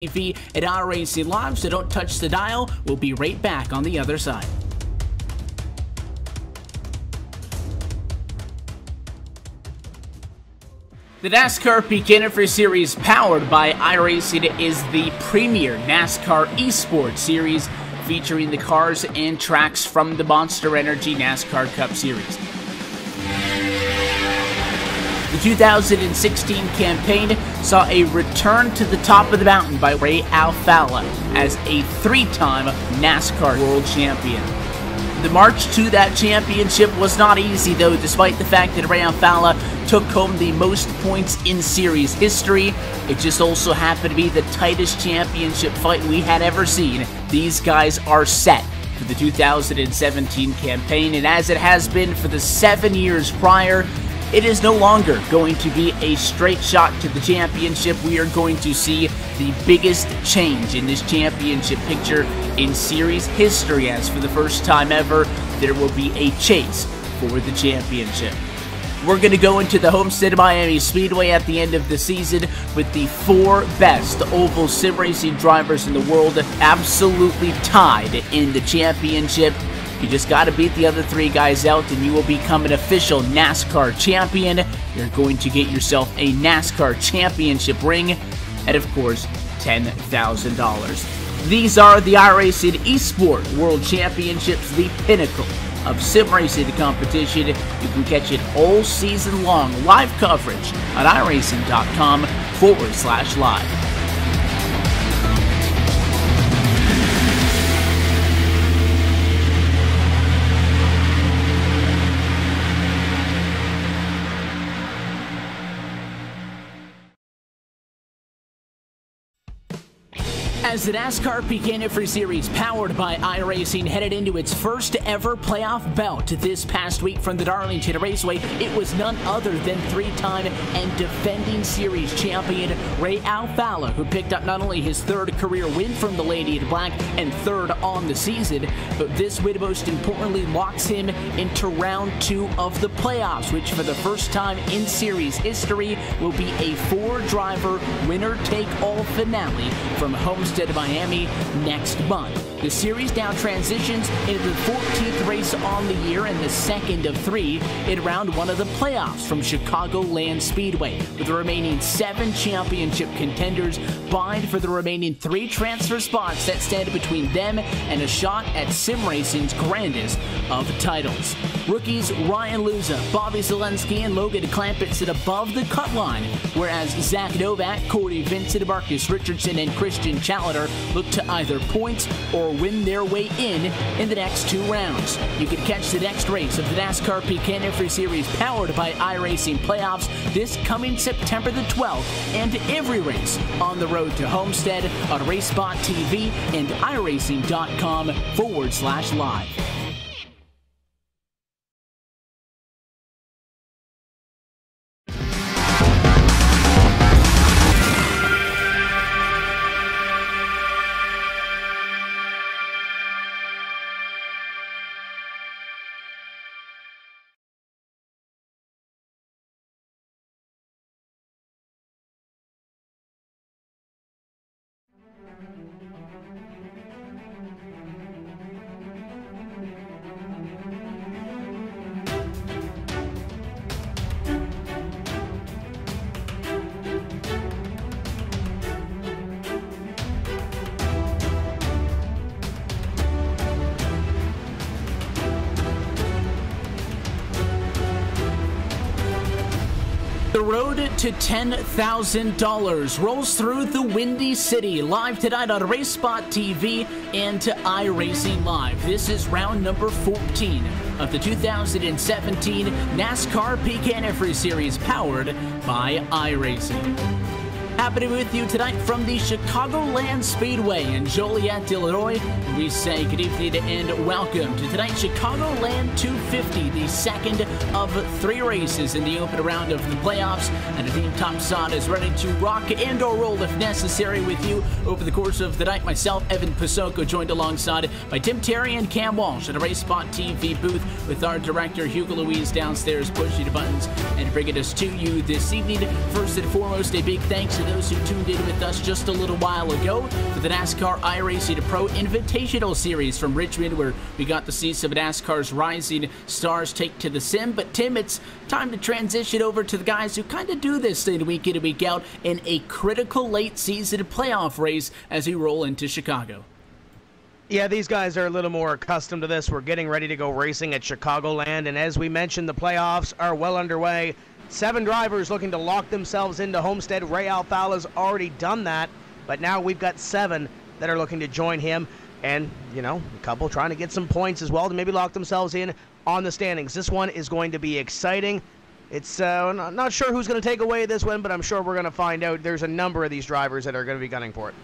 TV at iRacing Live, so don't touch the dial. We'll be right back on the other side. The NASCAR PEAK Antifreeze Series, powered by iRacing, is the premier NASCAR eSport series featuring the cars and tracks from the Monster Energy NASCAR Cup Series. The 2016 campaign saw a return to the top of the mountain by Alfalla as a three-time NASCAR World Champion. The march to that championship was not easy, though, despite the fact that Alfalla took home the most points in series history. It just also happened to be the tightest championship fight we had ever seen. These guys are set for the 2017 campaign, and as it has been for the 7 years prior, it is no longer going to be a straight shot to the championship. We are going to see the biggest change in this championship picture in series history, as for the first time ever, there will be a chase for the championship. We're going to go into the Homestead Miami Speedway at the end of the season with the 4 best oval sim racing drivers in the world absolutely tied in the championship. You just got to beat the other 3 guys out and you will become an official NASCAR champion. You're going to get yourself a NASCAR championship ring and, of course, $10,000. These are the iRacing eSport World Championships, the pinnacle of sim racing competition. You can catch it all season long, live coverage on iRacing.com/live. As the NASCAR PEAK Antifreeze Series, powered by iRacing, headed into its first ever playoff bout this past week from the Darlington Raceway, it was none other than 3-time and defending series champion Alfalla, who picked up not only his 3rd career win from the Lady in Black and 3rd on the season, but this win most importantly locks him into round 2 of the playoffs, which for the first time in series history will be a 4-driver winner-take-all finale from Homestead Miami next month. The series now transitions into the 14th race on the year and the second of 3 in round 1 of the playoffs from Chicagoland Speedway, with the remaining 7 championship contenders vying for the remaining 3 transfer spots that stand between them and a shot at sim racing's grandest of titles. Rookies Ryan Luza, Bobby Zalenski, and Logan Clampett sit above the cut line, whereas Zach Novak, Cody Vincent, Marcus Richardson, and Christian Challenger look to either points or win their way in the next 2 rounds. You can catch the next race of the NASCAR PEAK Antifreeze Series, powered by iRacing playoffs, this coming September the 12th, and every race on the road to Homestead on RaceSpotTV and iRacing.com/live. The road to $10,000 rolls through the Windy City, live tonight on RaceSpotTV and to iRacing Live. This is round number 14 of the 2017 NASCAR PEAK Antifreeze Series, powered by iRacing. Happy to be with you tonight from the Chicagoland Speedway in Joliet, Illinois. We say good evening and welcome to tonight's Chicagoland 250, the second of 3 races in the open round of the playoffs. And the team topside is ready to rock and or roll if necessary with you over the course of the night. Myself, Evan Pasoko, joined alongside by Tim Terry and Cam Walsh at a RaceSpotTV booth with our director Hugo Louise downstairs pushing the buttons and bringing us to you this evening. First and foremost, a big thanks to those who tuned in with us just a little while ago for the NASCAR iRacing Pro Invitational Series from Richmond, where we got to see some of NASCAR's rising stars take to the sim. But Tim, it's time to transition over to the guys who kind of do this thing week in and week out in a critical late season playoff race as we roll into Chicago. Yeah, these guys are a little more accustomed to this. We're getting ready to go racing at Chicagoland, and as we mentioned, the playoffs are well underway. 7 drivers looking to lock themselves into Homestead. Ray Alfalla's already done that, but now we've got 7 that are looking to join him, and, you know, a couple trying to get some points as well to maybe lock themselves in on the standings. This one is going to be exciting. It's not sure who's going to take away this one, but I'm sure we're going to find out. There's a number of these drivers that are going to be gunning for it.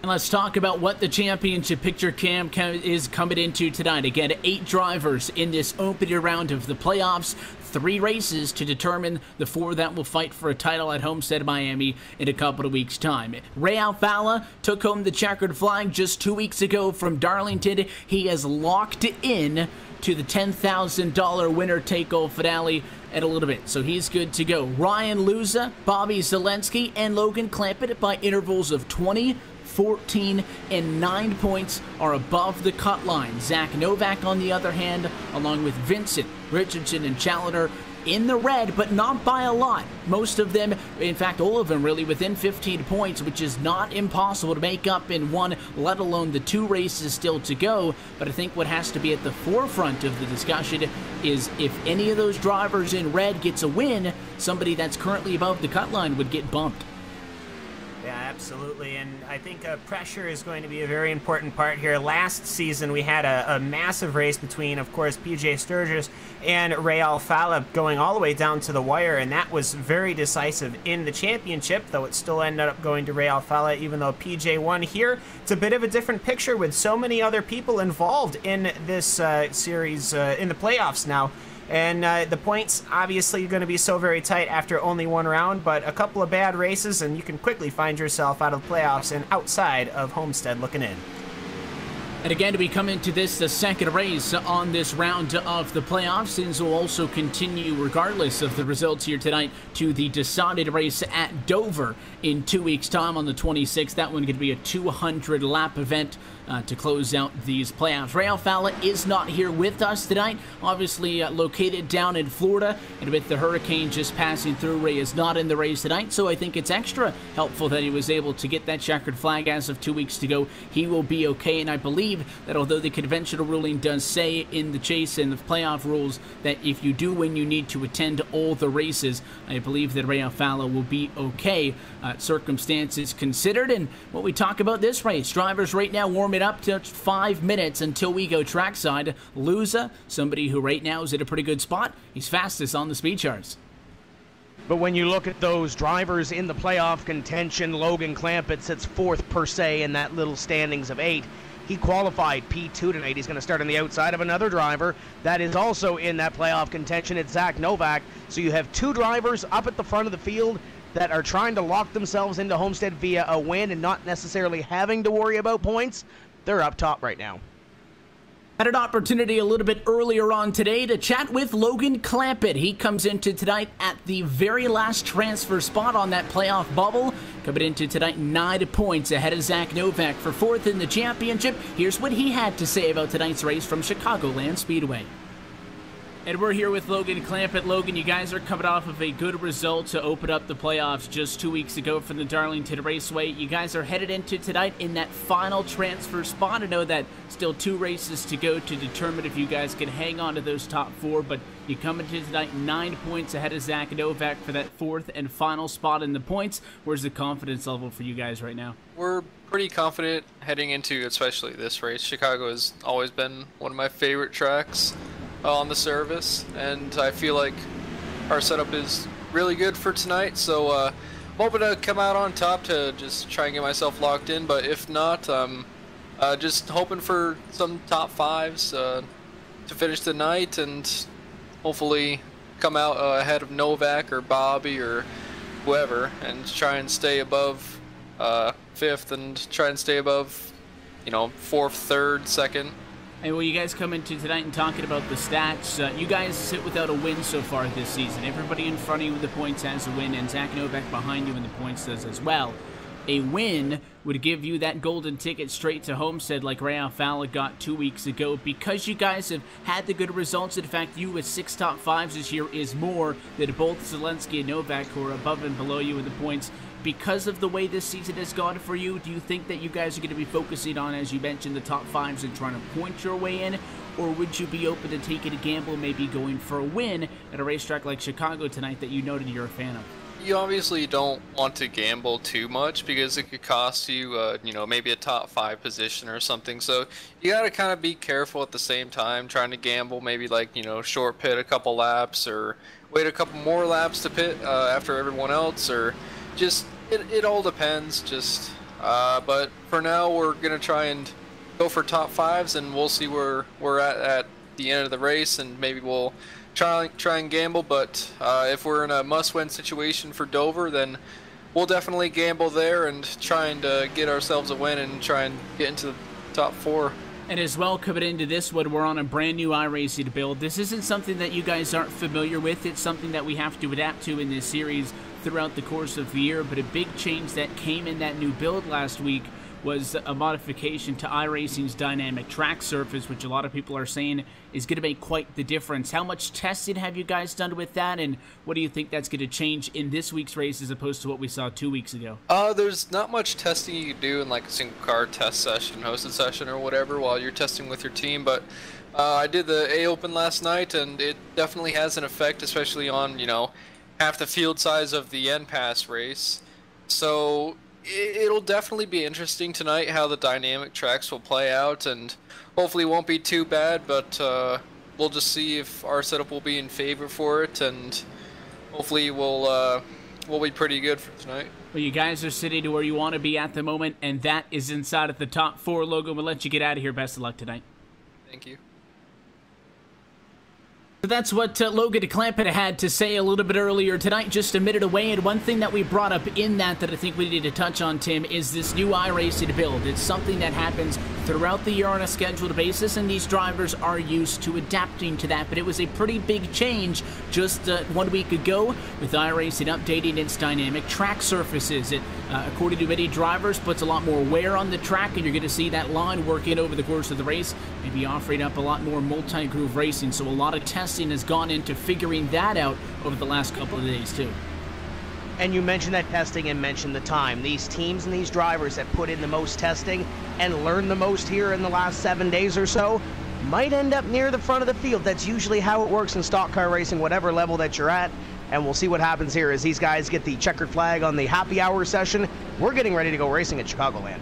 And let's talk about what the championship picture cam is coming into tonight. Again, 8 drivers in this opening round of the playoffs. 3 races to determine the 4 that will fight for a title at Homestead, Miami in a couple of weeks' time. Ray Alfalla took home the checkered flag just 2 weeks ago from Darlington. He has locked in to the $10,000 winner-take-all finale in a little bit, so he's good to go. Ryan Luza, Bobby Zalenski, and Logan Clampett by intervals of 20, 14, and 9 points are above the cut line. Zach Novak, on the other hand, along with Vincent, Richardson, and Challenger, in the red, but not by a lot. Most of them, in fact all of them really, within 15 points, which is not impossible to make up in one, let alone the 2 races still to go. But I think what has to be at the forefront of the discussion is if any of those drivers in red gets a win, somebody that's currently above the cut line would get bumped. Yeah, absolutely, and I think pressure is going to be a very important part here. Last season, we had a massive race between, of course, PJ Sturgis and Ray Alfalla going all the way down to the wire, and that was very decisive in the championship, though it still ended up going to Ray Alfalla, even though PJ won here. It's a bit of a different picture with so many other people involved in this series in the playoffs now. And the points obviously going to be so very tight after only 1 round, but a couple of bad races and you can quickly find yourself out of the playoffs and outside of Homestead looking in. And again, we come into this, the second race on this round of the playoffs. Things will also continue regardless of the results here tonight to the decided race at Dover in 2 weeks' time on the 26th. That one going to be a 200-lap event to close out these playoffs. Ray Alfalla is not here with us tonight, obviously located down in Florida, and with the hurricane just passing through, Ray is not in the race tonight, so I think it's extra helpful that he was able to get that checkered flag as of 2 weeks to go. He will be okay, and I believe that although the conventional ruling does say in the chase and the playoff rules that if you do win, you need to attend all the races, I believe that Ray Alfalla will be okay, circumstances considered. And what we talk about this race, drivers right now warming up to 5 minutes until we go trackside. Luza, somebody who right now is at a pretty good spot. He's fastest on the speed charts. But when you look at those drivers in the playoff contention, Logan Clampett sits 4th per se in that little standings of 8. He qualified P2 tonight. He's going to start on the outside of another driver that is also in that playoff contention. It's Zach Novak. So you have 2 drivers up at the front of the field that are trying to lock themselves into Homestead via a win and not necessarily having to worry about points. They're up top right now. Had an opportunity a little bit earlier on today to chat with Logan Clampett. He comes into tonight at the very last transfer spot on that playoff bubble. Coming into tonight 9 points ahead of Zach Novak for 4th in the championship. Here's what he had to say about tonight's race from Chicagoland Speedway. And we're here with Logan Clampett. Logan, you guys are coming off of a good result to open up the playoffs just 2 weeks ago from the Darlington Raceway. You guys are headed into tonight in that final transfer spot. I know that still 2 races to go to determine if you guys can hang on to those top 4, but you come into tonight 9 points ahead of Zach Novak for that 4th and final spot in the points. Where's the confidence level for you guys right now? We're pretty confident heading into especially this race. Chicago has always been one of my favorite tracks on the service, and I feel like our setup is really good for tonight, so I'm hoping to come out on top to just try and get myself locked in, but if not, just hoping for some top 5s to finish the night and hopefully come out ahead of Novak or Bobby or whoever and try and stay above 5th and try and stay above, you know, 4th, 3rd, 2nd. And when you guys come into tonight and talking about the stats, you guys sit without a win so far this season. Everybody in front of you with the points has a win, and Zach Novak behind you in the points does as well. A win would give you that golden ticket straight to Homestead like Ray Alfalla got 2 weeks ago. Because you guys have had the good results, in fact, you with 6 top 5s this year is more than both Zalenski and Novak, who are above and below you in the points. Because of the way this season has gone for you, do you think that you guys are going to be focusing on, as you mentioned, the top 5s and trying to point your way in? Or would you be open to taking a gamble, maybe going for a win at a racetrack like Chicago tonight that you noted you're a fan of? You obviously don't want to gamble too much because it could cost you, you know, maybe a top 5 position or something. So you got to kind of be careful at the same time, trying to gamble, maybe like, you know, short pit a couple laps or wait a couple more laps to pit after everyone else, or just it all depends. Just but for now we're gonna try and go for top 5s, and we'll see where we're at the end of the race, and maybe we'll try and gamble. But if we're in a must-win situation for Dover, then we'll definitely gamble there and try and get ourselves a win and try and get into the top 4. And as well, coming into this one, we're on a brand new iRacing build. This isn't something that you guys aren't familiar with. It's something that we have to adapt to in this series throughout the course of the year. But a big change that came in that new build last week was a modification to iRacing's dynamic track surface, which a lot of people are saying is going to make quite the difference. How much testing have you guys done with that, and what do you think that's going to change in this week's race as opposed to what we saw 2 weeks ago? There's not much testing you can do in like a single car test session, hosted session or whatever while you're testing with your team, but I did the A Open last night, and it definitely has an effect, especially on, you know, half the field size of the NPAS race. So it'll definitely be interesting tonight how the dynamic tracks will play out, and hopefully it won't be too bad, but we'll just see if our setup will be in favor for it, and hopefully we'll be pretty good for tonight. Well, you guys are sitting to where you want to be at the moment, and that is inside of the top 4 logo. We'll let you get out of here. Best of luck tonight. Thank you. So that's what Logan DeClampett had to say a little bit earlier tonight, just a minute away. And one thing that we brought up in that I think we need to touch on, Tim, is this new iRacing build. It's something that happens throughout the year on a scheduled basis, and these drivers are used to adapting to that. But it was a pretty big change just 1 week ago with iRacing updating its dynamic track surfaces. It, according to many drivers, puts a lot more wear on the track, and you're going to see that line working over the course of the race, maybe offering up a lot more multi-groove racing. So a lot of testing has gone into figuring that out over the last couple of days too. And you mentioned that testing and mentioned the time. These teams and these drivers that put in the most testing and learned the most here in the last 7 days or so might end up near the front of the field. That's usually how it works in stock car racing, whatever level that you're at. And we'll see what happens here as these guys get the checkered flag on the happy hour session. We're getting ready to go racing at Chicagoland.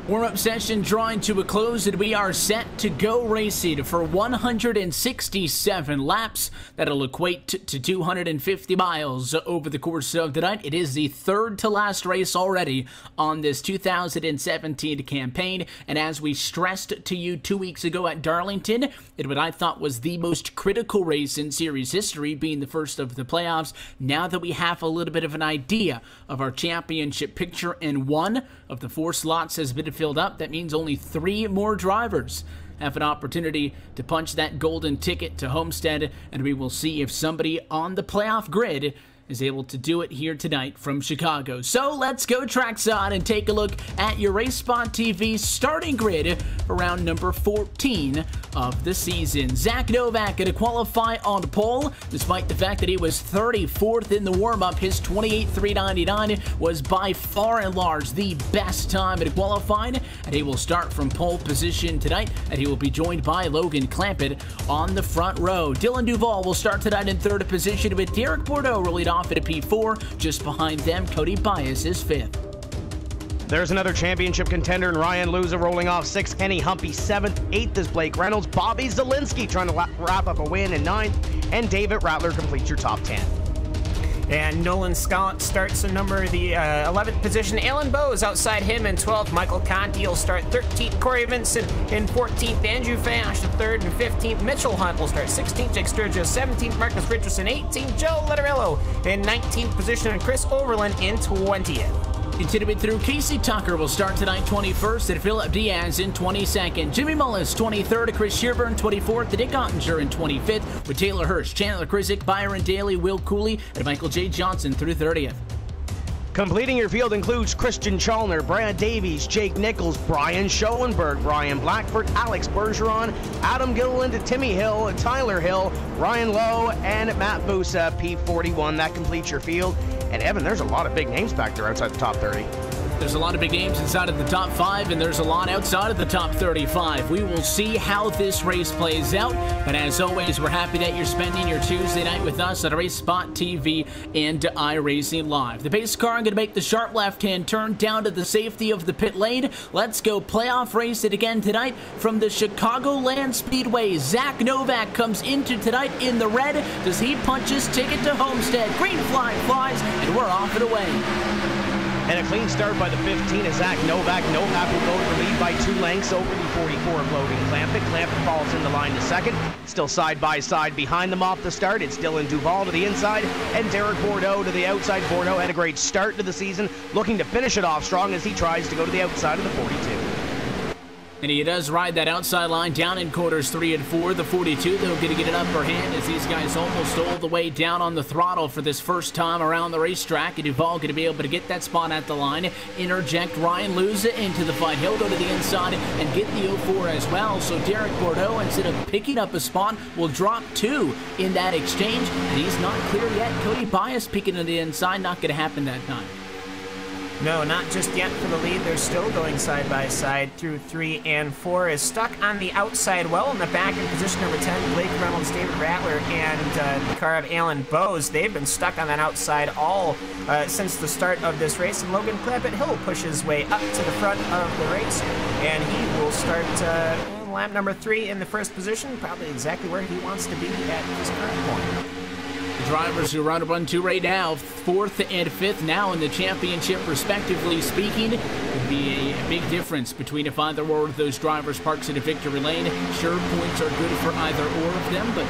Warm-up session drawing to a close, and we are set to go racing for 167 laps. That'll equate to 250 miles over the course of the night. It is the third to last race already on this 2017 campaign, and as we stressed to you 2 weeks ago at Darlington, in what I thought was the most critical race in series history, being the first of the playoffs, now that we have a little bit of an idea of our championship picture, and one of the 4 slots has been filled up, that means only 3 more drivers have an opportunity to punch that golden ticket to Homestead, and we will see if somebody on the playoff grid is able to do it here tonight from Chicago. So let's go Trackside and take a look at your RaceSpotTV starting grid for round number 14 of the season. Zach Novak going to qualify on pole, despite the fact that he was 34th in the warm-up. His 28.399 was by far and large the best time at qualifying, and he will start from pole position tonight, and he will be joined by Logan Clampett on the front row. Dylan Duvall will start tonight in 3rd position, with Derek Bordeaux rolling off at a P4. Just behind them, Cody Bias is 5th. There's another championship contender in Ryan Luza rolling off 6th. Kenny Humpy 7th. 8th is Blake Reynolds. Bobby Zalenski trying to wrap up a win in 9th. And David Rattler completes your top 10. And Nolan Scott starts in the 11th position. Alan Bowe is outside him in 12th. Michael Conti will start 13th. Corey Vincent in 14th. Andrew Fash in 3rd and 15th. Mitchell Hunt will start 16th. Jake Sturgis 17th. Marcus Richardson 18th. Joe Letterillo in 19th position. And Chris Overland in 20th. Continuing through, Casey Tucker will start tonight 21st, and Philip Diaz in 22nd. Jimmy Mullis 23rd, Chris Shearburn 24th, Dick Ottinger in 25th, with Taylor Hirsch, Chandler Krizik, Byron Daly, Will Cooley, and Michael J. Johnson through 30th. Completing your field includes Christian Chalner, Brad Davies, Jake Nichols, Brian Schoenberg, Ryan Blackford, Alex Bergeron, Adam Gilliland, Timmy Hill, Tyler Hill, Ryan Lowe, and Matt Busa, P41. That completes your field. And Evan, there's a lot of big names back there outside the top 30. There's a lot of big names inside of the top 5, and there's a lot outside of the top 35. We will see how this race plays out, but as always, we're happy that you're spending your Tuesday night with us at RaceSpotTV and iRacing Live. The pace car going to make the sharp left-hand turn down to the safety of the pit lane. Let's go playoff race it again tonight from the Chicagoland Speedway. Zach Novak comes into tonight in the red. Does he punch his ticket to Homestead? Green flag flies, and we're off and away. And a clean start by the 15 is Zach Novak. Novak will go to the lead by 2 lengths over the 44 of Logan Clampett. Clampett falls in the line to second. Still side by side behind them off the start. It's Dylan Duval to the inside and Derek Bordeaux to the outside. Bordeaux had a great start to the season, looking to finish it off strong as he tries to go to the outside of the 42. And he does ride that outside line down in quarters 3 and 4. The 42, though, going to get an upper hand as these guys almost all the way down on the throttle for this first time around the racetrack. And Duval going to be able to get that spot at the line, interject Ryan Luza into the fight. He'll go to the inside and get the 04 as well. So Derek Bordeaux, instead of picking up a spot, will drop 2 in that exchange. And he's not clear yet. Cody Bias peeking to the inside, not going to happen that time. No, not just yet for the lead. They're still going side by side through 3 and 4. Is stuck on the outside well in the back in position number 10. Blake Reynolds, David Rattler, and the car of Alan Bowes. They've been stuck on that outside all since the start of this race. And Logan Clampett, he'll push his way up to the front of the race, and he will start lap number 3 in the first position, probably exactly where he wants to be at this current point. Drivers who run 1-2 right now, 4th and 5th now in the championship, respectively speaking. Could be a big difference between if either or of those drivers parks in a victory lane. Sure, points are good for either or of them, but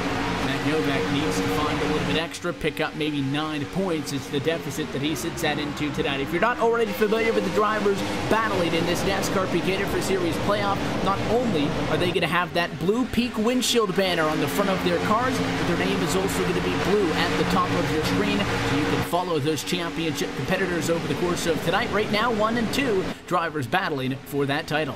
Zach Novak needs to find a little bit extra, pick up maybe 9 points. It's the deficit that he sits at into tonight. If you're not already familiar with the drivers battling in this NASCAR Peak Antifreeze Series playoff, not only are they going to have that blue Peak windshield banner on the front of their cars, but their name is also going to be blue at the top of your screen, so you can follow those championship competitors over the course of tonight. Right now, 1 and 2 drivers battling for that title.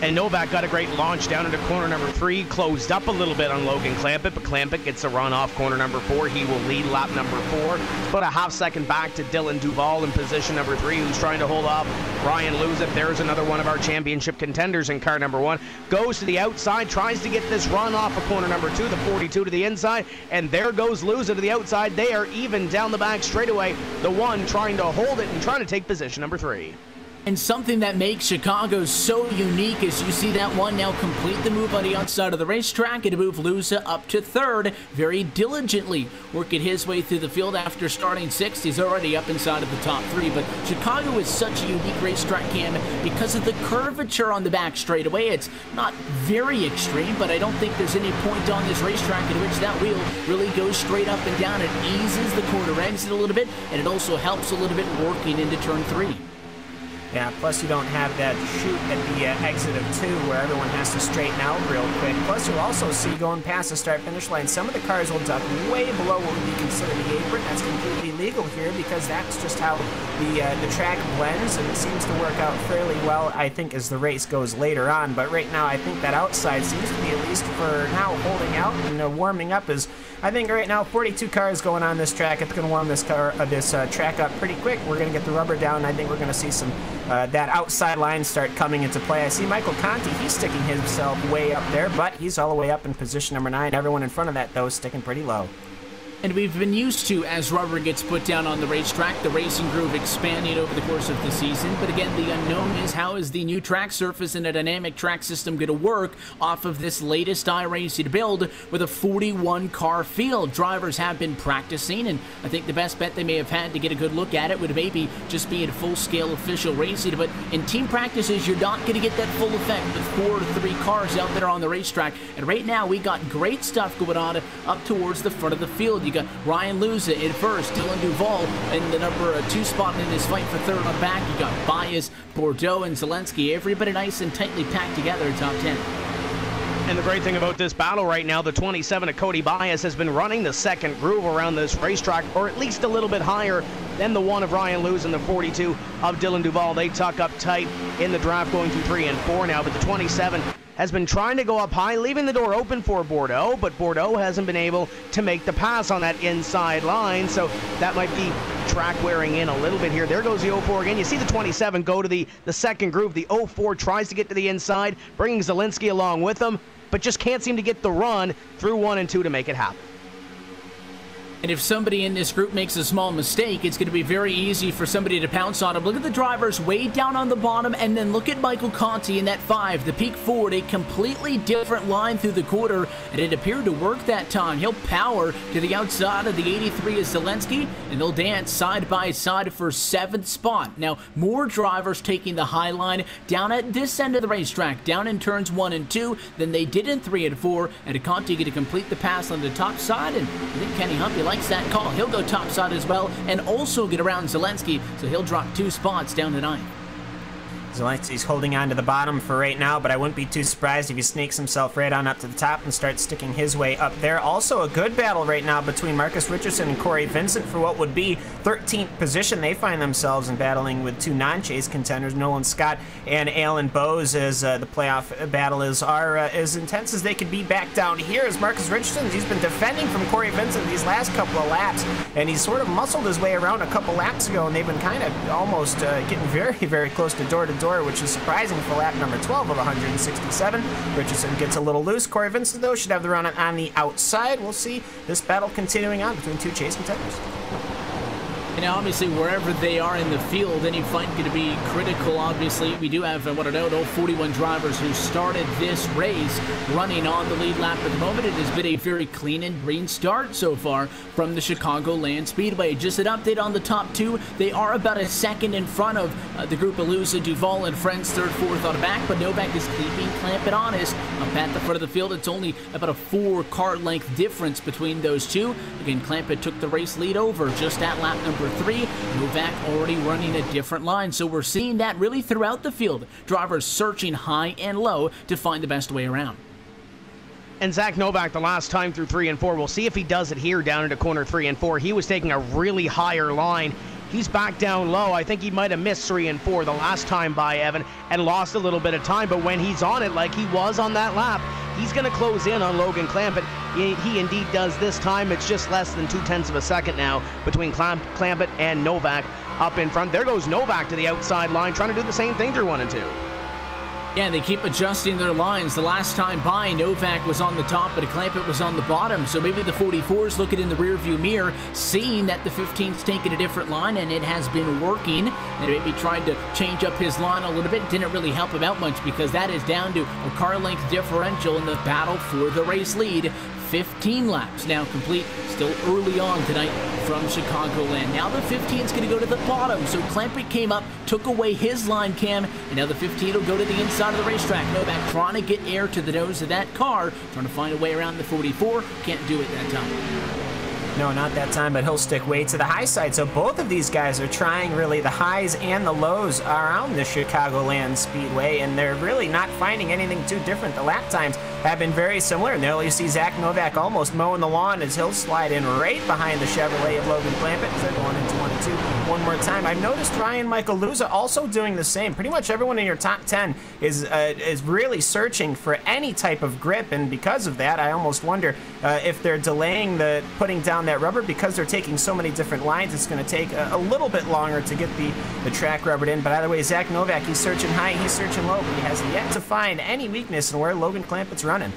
And Novak got a great launch down into corner number 3, closed up a little bit on Logan Clampett, but Clampett gets a run off corner number 4. He will lead lap number 4. About a half second back to Dylan Duval in position number 3, who's trying to hold off Ryan Luza. There's another one of our championship contenders in car number 1. Goes to the outside, tries to get this run off of corner number 2, the 42 to the inside, and there goes Luza to the outside. They are even down the back straightaway. The 1 trying to hold it and trying to take position number 3. And something that makes Chicago so unique is you see that 1 now complete the move on the outside of the racetrack and move Luza up to 3rd very diligently, working his way through the field after starting 6th. He's already up inside of the top 3, but Chicago is such a unique racetrack, Cam, because of the curvature on the back straightaway. It's not very extreme, but I don't think there's any point on this racetrack in which that wheel really goes straight up and down. It eases the corner exit a little bit, and it also helps a little bit working into turn 3. Yeah, plus you don't have that chute at the exit of 2 where everyone has to straighten out real quick. Plus you'll also see going past the start-finish line, some of the cars will duck way below what would be considered the apron. That's completely legal here because that's just how the track blends, and it seems to work out fairly well, I think, as the race goes later on. But right now I think that outside seems to be, at least for now, holding out and warming up. Is I think right now 42 cars going on this track. It's going to warm this track up pretty quick. We're going to get the rubber down. I think we're going to see some that outside line start coming into play. I see Michael Conti, he's sticking himself way up there, but he's all the way up in position number 9. Everyone in front of that, though, is sticking pretty low. And we've been used to, as rubber gets put down on the racetrack, the racing groove expanding over the course of the season. But again, the unknown is how is the new track surface and a dynamic track system going to work off of this latest iRacing build with a 41-car field. Drivers have been practicing, and I think the best bet they may have had to get a good look at it would maybe just be in full-scale official racing. But in team practices, you're not going to get that full effect with 4 to 3 cars out there on the racetrack. And right now, we got great stuff going on up towards the front of the field. You got Ryan Luza in first, Dylan Duval in the number 2 spot in his fight for third on back. You got Baez, Bordeaux, and Zalenski. Everybody nice and tightly packed together in top 10. And the great thing about this battle right now, the 27 of Cody Baez has been running the second groove around this racetrack, or at least a little bit higher than the 1 of Ryan Luz and the 42 of Dylan Duval. They tuck up tight in the draft going through 3 and 4 now, but the 27 has been trying to go up high, leaving the door open for Bordeaux, but Bordeaux hasn't been able to make the pass on that inside line, so that might be track wearing in a little bit here. There goes the 04 again. You see the 27 go to the second groove. The 04 tries to get to the inside, bringing Zalenski along with him, but just can't seem to get the run through 1 and 2 to make it happen. And if somebody in this group makes a small mistake, it's going to be very easy for somebody to pounce on him. Look at the drivers way down on the bottom, and then look at Michael Conti in that 5, the peak Ford, a completely different line through the quarter, and it appeared to work that time. He'll power to the outside of the 83 of Zalenski, and they'll dance side by side for 7th spot. Now, more drivers taking the high line down at this end of the racetrack, down in turns 1 and 2, than they did in 3 and 4, and Conti get to complete the pass on the top side, and I think Kenny Humpy likes that call. He'll go top side as well and also get around Zalenski, so he'll drop 2 spots down to 9. Zalenski's holding on to the bottom for right now, but I wouldn't be too surprised if he sneaks himself right on up to the top and starts sticking his way up there. Also a good battle right now between Marcus Richardson and Corey Vincent for what would be 13th position. They find themselves in battling with 2 non-chase contenders, Nolan Scott and Alan Bowes, as the playoff battle is as intense as they could be back down here. As Marcus Richardson, he's been defending from Corey Vincent these last couple of laps, and he's sort of muscled his way around a couple laps ago, and they've been kind of almost getting very, very close to door, which is surprising for lap number 12 of 167. Richardson gets a little loose. Corey Vincent, though, should have the run on the outside. We'll see this battle continuing on between 2 chase contenders. And obviously, wherever they are in the field, any fight going to be critical. Obviously, we do have, 41 drivers who started this race running on the lead lap at the moment. It has been a very clean and green start so far from the Chicagoland Speedway. Just an update on the top 2. They are about a second in front of the group of Luza, Duval, and Friends, 3rd, 4th on the back, but Novak is keeping Clampett honest. Up at the front of the field, it's only about a 4-car length difference between those 2. Again, Clampett took the race lead over just at lap number 3. Novak already running a different line, so we're seeing that really throughout the field. Drivers searching high and low to find the best way around. And Zach Novak, the last time through 3 and 4, we'll see if he does it here down into corner 3 and 4. He was taking a really higher line. He's back down low. I think he might have missed 3 and 4 the last time by Evan and lost a little bit of time, but when he's on it like he was on that lap, he's going to close in on Logan Clampett. He indeed does this time. It's just less than 0.2 of a second now between Clampett and Novak up in front. There goes Novak to the outside line, trying to do the same thing through 1 and 2. Yeah, they keep adjusting their lines. The last time by, Novak was on the top, but Clampett was on the bottom. So maybe the 44's looking in the rearview mirror, seeing that the 15's taking a different line, and it has been working. And maybe tried to change up his line a little bit. Didn't really help him out much because that is down to a car length differential in the battle for the race lead. 15 laps now complete, still early on tonight from Chicagoland. Now the 15's going to go to the bottom, so Clampett came up, took away his line cam, and now the 15 will go to the inside of the racetrack. Novak trying to get air to the nose of that car, trying to find a way around the 44, can't do it that time. No, not that time, but he'll stick way to the high side. So both of these guys are trying really the highs and the lows around the Chicagoland Speedway, and they're really not finding anything too different. The lap times have been very similar. And there you see Zach Novak almost mowing the lawn as he'll slide in right behind the Chevrolet of Logan Clampett as they're going into 1 and 2 one more time. I've noticed Ryan Michael Luza also doing the same. Pretty much everyone in your top 10 is really searching for any type of grip, and because of that, I almost wonder if they're delaying the putting down that rubber because they're taking so many different lines. It's going to take a little bit longer to get the track rubbered in. But either way, Zach Novak, he's searching high, he's searching low, but he has yet to find any weakness in where Logan Clampett's running.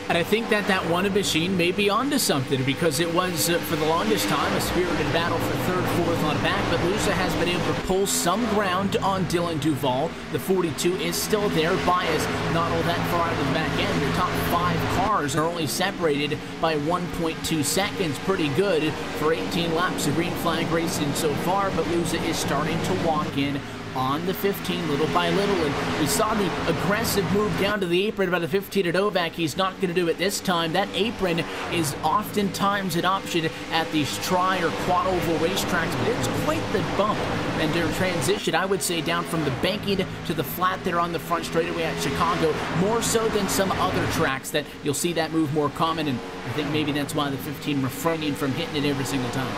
And I think that one machine may be onto something, because it was, for the longest time, a spirited battle for 3rd, 4th on back, but Luza has been able to pull some ground on Dylan Duval. The 42 is still there. Baez not all that far out of the back end. The top 5 cars are only separated by 1.2 seconds. Pretty good for 18 laps of green flag racing so far, but Luza is starting to walk in on the 15 little by little, and we saw the aggressive move down to the apron by the 15 at Novak. He's not going to do it this time. That apron is oftentimes an option at these tri or quad oval racetracks, but it's quite the bump and their transition, I would say, down from the banking to the flat there on the front straightaway at Chicago, more so than some other tracks that you'll see that move more common, and I think maybe that's why the 15 refraining from hitting it every single time.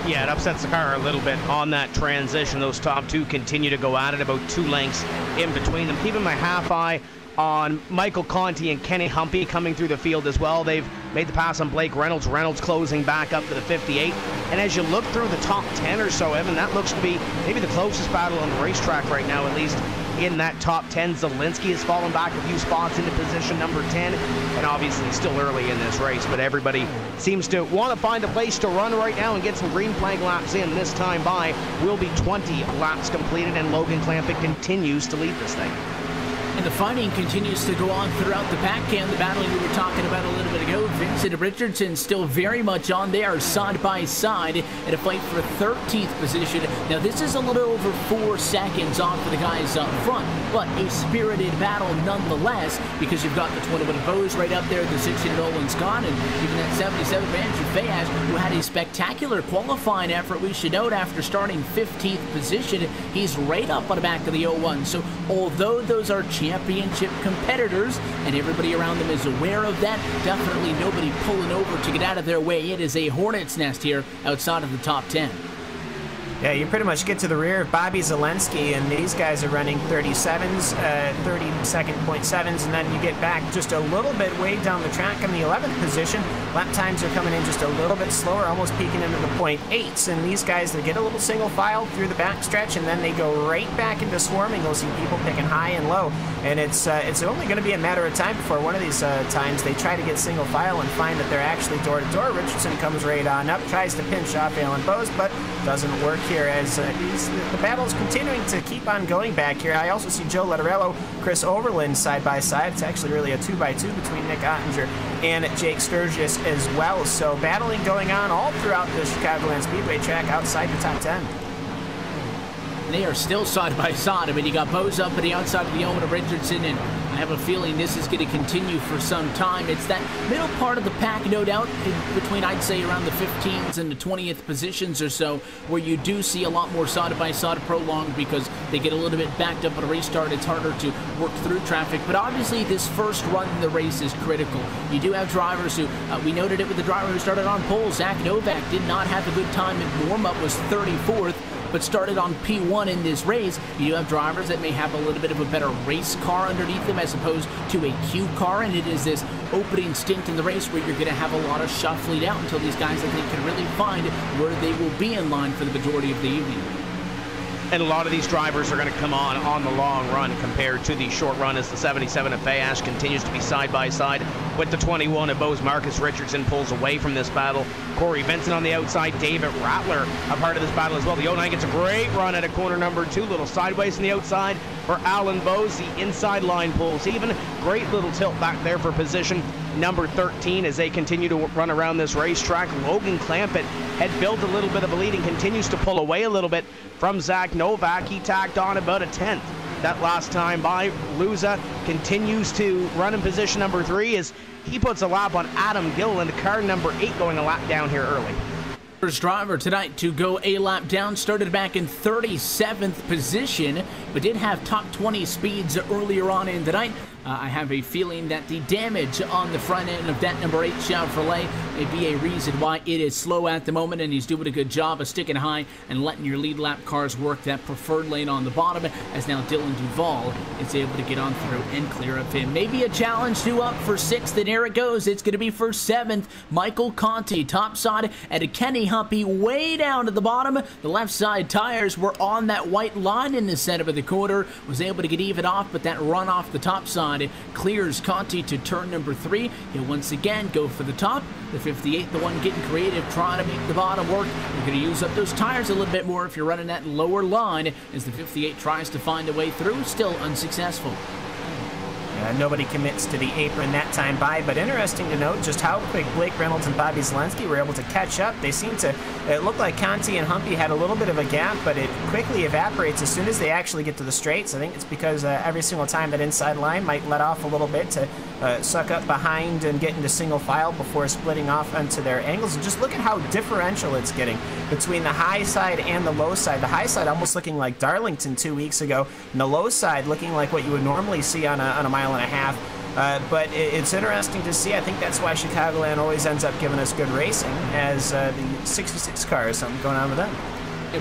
Yeah, it upsets the car a little bit on that transition. Those top two continue to go at it, about 2 lengths in between them. Keeping my half eye on Michael Conti and Kenny Humpy coming through the field as well. They've made the pass on Blake Reynolds. Reynolds closing back up to the 58. And as you look through the top 10 or so, Evan, that looks to be maybe the closest battle on the racetrack right now, at least in that top 10. Zalenski has fallen back a few spots into position number 10. And obviously still early in this race, but everybody seems to want to find a place to run right now and get some green flag laps in. This time by will be 20 laps completed, and Logan Clampett continues to lead this thing. And the fighting continues to go on throughout the pack cam. The battling we were talking about a little bit ago. Vincent Richardson still very much on there, side by side, in a fight for 13th position. Now, this is a little over 4 seconds off for the guys up front, but a spirited battle nonetheless, because you've got the 21 Bose right up there, the 16 Nolan Scott, and even that 77 Andrew Fayaz, who had a spectacular qualifying effort, we should note, after starting 15th position. He's right up on the back of the 01. So although those are championship competitors and everybody around them is aware of that, definitely nobody pulling over to get out of their way. It is a hornet's nest here outside of the top 10. Yeah, you pretty much get to the rear of Bobby Zalenski, and these guys are running 37s, 32nd point 7s, and then you get back just a little bit way down the track in the 11th position. Lap times are coming in just a little bit slower, almost peaking into the point 8s, and these guys, they get a little single file through the back stretch, and then they go right back into swarming. You'll see people picking high and low, and it's only going to be a matter of time before one of these times they try to get single file and find that they're actually door-to-door. Richardson comes right on up, tries to pinch off Alan Bose, but doesn't work here, as the battle's continuing to keep on going back here. I also see Joe Letterello, Chris Overland side by side. It's actually really a 2x2 between Nick Ottinger and Jake Sturgis as well. So battling going on all throughout the Chicagoland Speedway track outside the top 10. They are still side by side. I mean, you got Bose up at the outside of the Owen of Richardson, and I have a feeling this is going to continue for some time. It's that middle part of the pack, no doubt, between, I'd say, around the 15s and the 20th positions or so, where you do see a lot more side by side prolonged because they get a little bit backed up at a restart. It's harder to work through traffic, but obviously this first run in the race is critical. You do have drivers who, we noted it with the driver who started on pole. Zach Novak did not have a good time in warm-up, was 34th, but started on P1 in this race. You do have drivers that may have a little bit of a better race car underneath them as opposed to a Q car, and it is this opening stint in the race where you're going to have a lot of shuffling out until these guys, I think, can really find where they will be in line for the majority of the evening. And a lot of these drivers are going to come on the long run compared to the short run, as the 77 of Fayash continues to be side by side with the 21 of Bose. Marcus Richardson pulls away from this battle. Corey Vincent on the outside. David Rattler a part of this battle as well. The 09 gets a great run at a corner number 2. Little sideways on the outside for Alan Bose. The inside line pulls even. Great little tilt back there for position number 13 as they continue to run around this racetrack. Logan Clampett had built a little bit of a lead and continues to pull away a little bit from Zach Novak. He tacked on about a 10th that last time by. Luza continues to run in position number 3 as he puts a lap on Adam Gilliland, car number 8, going a lap down here early. First driver tonight to go a lap down, started back in 37th position, but did have top 20 speeds earlier on in the night. I have a feeling that the damage on the front end of that number 8 Chevrolet may be a reason why it is slow at the moment, and he's doing a good job of sticking high and letting your lead lap cars work that preferred lane on the bottom, as now Dylan Duval is able to get on through and clear up him. Maybe a challenge to up for 6th, and here it goes. It's going to be for 7th. Michael Conti, top side, and a Kenny Humpy way down to the bottom. The left side tires were on that white line in the center of the quarter, was able to get even off, but that run off the top side clears Conti to turn number 3. He'll once again go for the top. The 58, the one getting creative, trying to make the bottom work. You're going to use up those tires a little bit more if you're running that lower line, as the 58 tries to find a way through, still unsuccessful. Nobody commits to the apron that time by, but interesting to note just how quick Blake Reynolds and Bobby Zalenski were able to catch up. They seemed to, it looked like Conti and Humpy had a little bit of a gap, but it quickly evaporates as soon as they actually get to the straights. I think it's because every single time that inside line might let off a little bit to suck up behind and get into single file before splitting off onto their angles. And just look at how differential it's getting between the high side and the low side. The high side almost looking like Darlington 2 weeks ago, and the low side looking like what you would normally see on a mile and a half. But it's interesting to see. I think that's why Chicagoland always ends up giving us good racing, as the 66 car is something going on with them.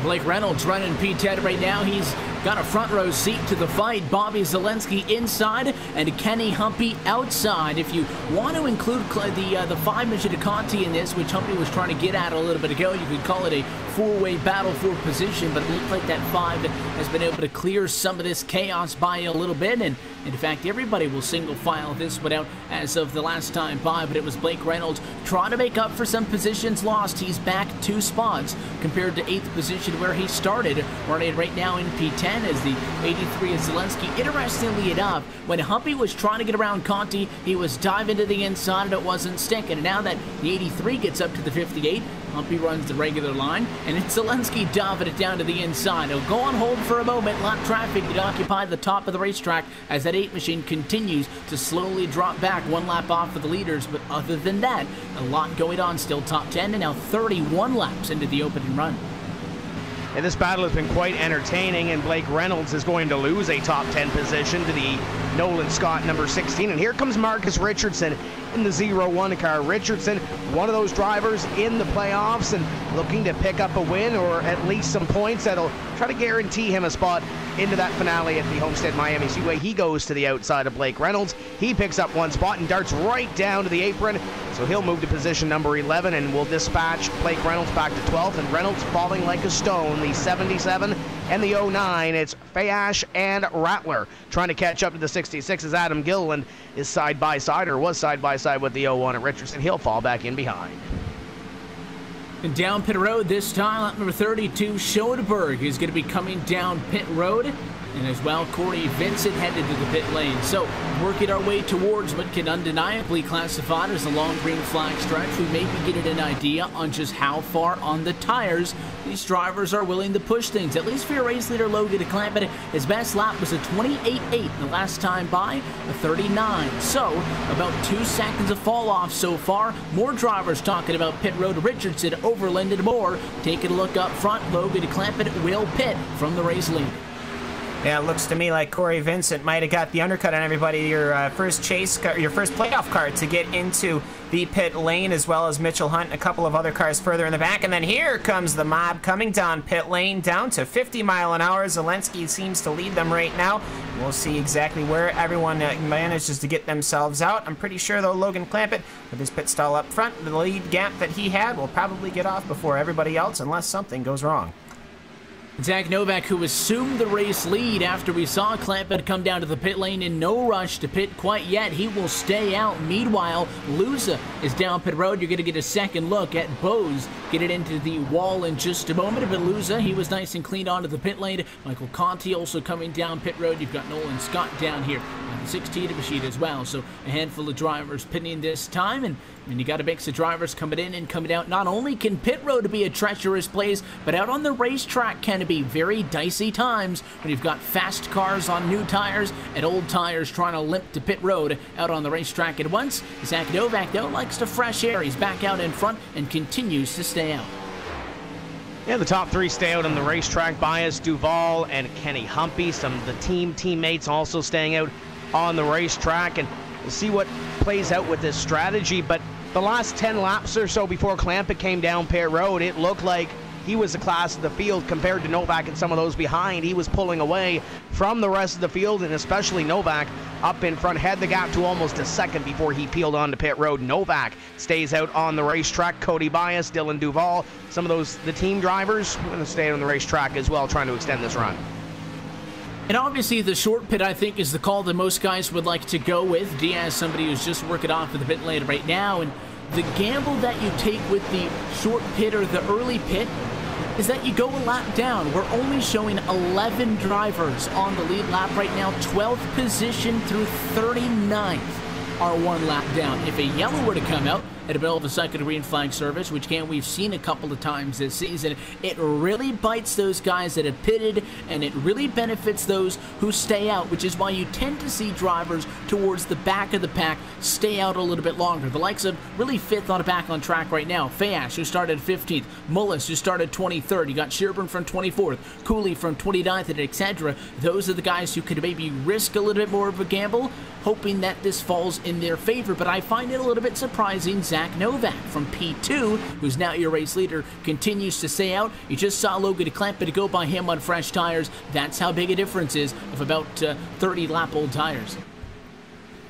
Blake Reynolds running P10 right now. He's got a front row seat to the fight. Bobby Zalenski inside and Kenny Humpy outside. If you want to include the 5 Mission Conti in this, which Humpy was trying to get at a little bit ago, you could call it a four-way battle for position, but it looks like that 5 has been able to clear some of this chaos by a little bit, and in fact, everybody will single file this one out as of the last time by, but it was Blake Reynolds trying to make up for some positions lost. He's back 2 spots compared to 8th position where he started, running right now in P10 as the 83 is Zalenski. Interestingly enough, when Humpy was trying to get around Conti, he was diving to the inside and it wasn't sticking. And now that the 83 gets up to the 58, Humpy runs the regular line, and it's Zalenski diving it down to the inside. He'll go on hold for a moment. Lap traffic to occupy the top of the racetrack as that 8 machine continues to slowly drop back 1 lap off of the leaders. But other than that, a lot going on. Still top 10 and now 31 laps into the opening run. And this battle has been quite entertaining, and Blake Reynolds is going to lose a top 10 position to the Nolan Scott number 16. And here comes Marcus Richardson in the 0-1 car. Richardson, one of those drivers in the playoffs and looking to pick up a win or at least some points that'll try to guarantee him a spot into that finale at the Homestead Miami Speedway. He goes to the outside of Blake Reynolds. He picks up 1 spot and darts right down to the apron. So he'll move to position number 11 and will dispatch Blake Reynolds back to 12th. And Reynolds falling like a stone. The 77 and the 09. It's Fayash and Rattler trying to catch up to the 66 as Adam Gilliland is side by side, or was side by side with the 01 at Richardson. He'll fall back in behind. And down pit road this time, lap number 32, Schoenberg is going to be coming down pit road. And as well, Corey Vincent headed to the pit lane. So, working our way towards what can undeniably classify as a long green flag stretch, we may be getting an idea on just how far on the tires these drivers are willing to push things. At least for your race leader, Logan DeClampett, his best lap was a 28.8 the last time by, a 39. So, about 2 seconds of fall off so far. More drivers talking about pit road. Richardson, Overland, and more. Taking a look up front, Logan DeClampett will pit from the race lead. Yeah, it looks to me like Corey Vincent might have got the undercut on everybody. Your first chase car, your first playoff car to get into the pit lane, as well as Mitchell Hunt and a couple of other cars further in the back. And then here comes the mob coming down pit lane, down to 50 mile an hour. Zalenski seems to lead them right now. We'll see exactly where everyone manages to get themselves out. I'm pretty sure, though, Logan Clampett, with his pit stall up front, the lead gap that he had will probably get off before everybody else, unless something goes wrong. Zach Novak, who assumed the race lead after we saw Clampett come down to the pit lane in no rush to pit quite yet. He will stay out. Meanwhile, Luza is down pit road. You're going to get a second look at Bose get it into the wall in just a moment. But Luza, he was nice and clean onto the pit lane. Michael Conti also coming down pit road. You've got Nolan Scott down here on the 16 machine as well. So a handful of drivers pitting this time. And you got a mix of drivers coming in and coming out. Not only can pit road be a treacherous place, but out on the racetrack can be very dicey times when you've got fast cars on new tires and old tires trying to limp to pit road out on the racetrack at once. Zach Novak, though, likes the fresh air. He's back out in front and continues to stay out. Yeah, the top 3 stay out on the racetrack. Bias, Duval, and Kenny Humpy. Some of the teammates also staying out on the racetrack. And we'll see what plays out with this strategy. But the last 10 laps or so before Clampett came down pit road, it looked like he was the class of the field compared to Novak and some of those behind. He was pulling away from the rest of the field, and especially Novak up in front, had the gap to almost a second before he peeled onto pit road. Novak stays out on the racetrack. Cody Bias, Dylan Duval, some of those, the team drivers, going to stay on the racetrack as well, trying to extend this run. And obviously the short pit, I think, is the call that most guys would like to go with. Diaz, somebody who's just working off of the pit lane right now, and the gamble that you take with the short pit or the early pit is that you go a lap down. We're only showing 11 drivers on the lead lap right now, 12th position through 39th are one lap down. If a yellow were to come out at the middle of a second green flag service, which we've seen a couple of times this season, it really bites those guys that have pitted, and it really benefits those who stay out, which is why you tend to see drivers towards the back of the pack stay out a little bit longer. The likes of really 5th on the back on track right now, Fayash, who started 15th, Mullis, who started 23rd, you got Shearburn from 24th, Cooley from 29th, and etc. Those are the guys who could maybe risk a little bit more of a gamble, hoping that this falls in their favor. But I find it a little bit surprising. Zach Novak from P2, who's now your race leader, continues to stay out. You just saw Logan Clamp to go by him on fresh tires. That's how big a difference is of about 30 lap old tires.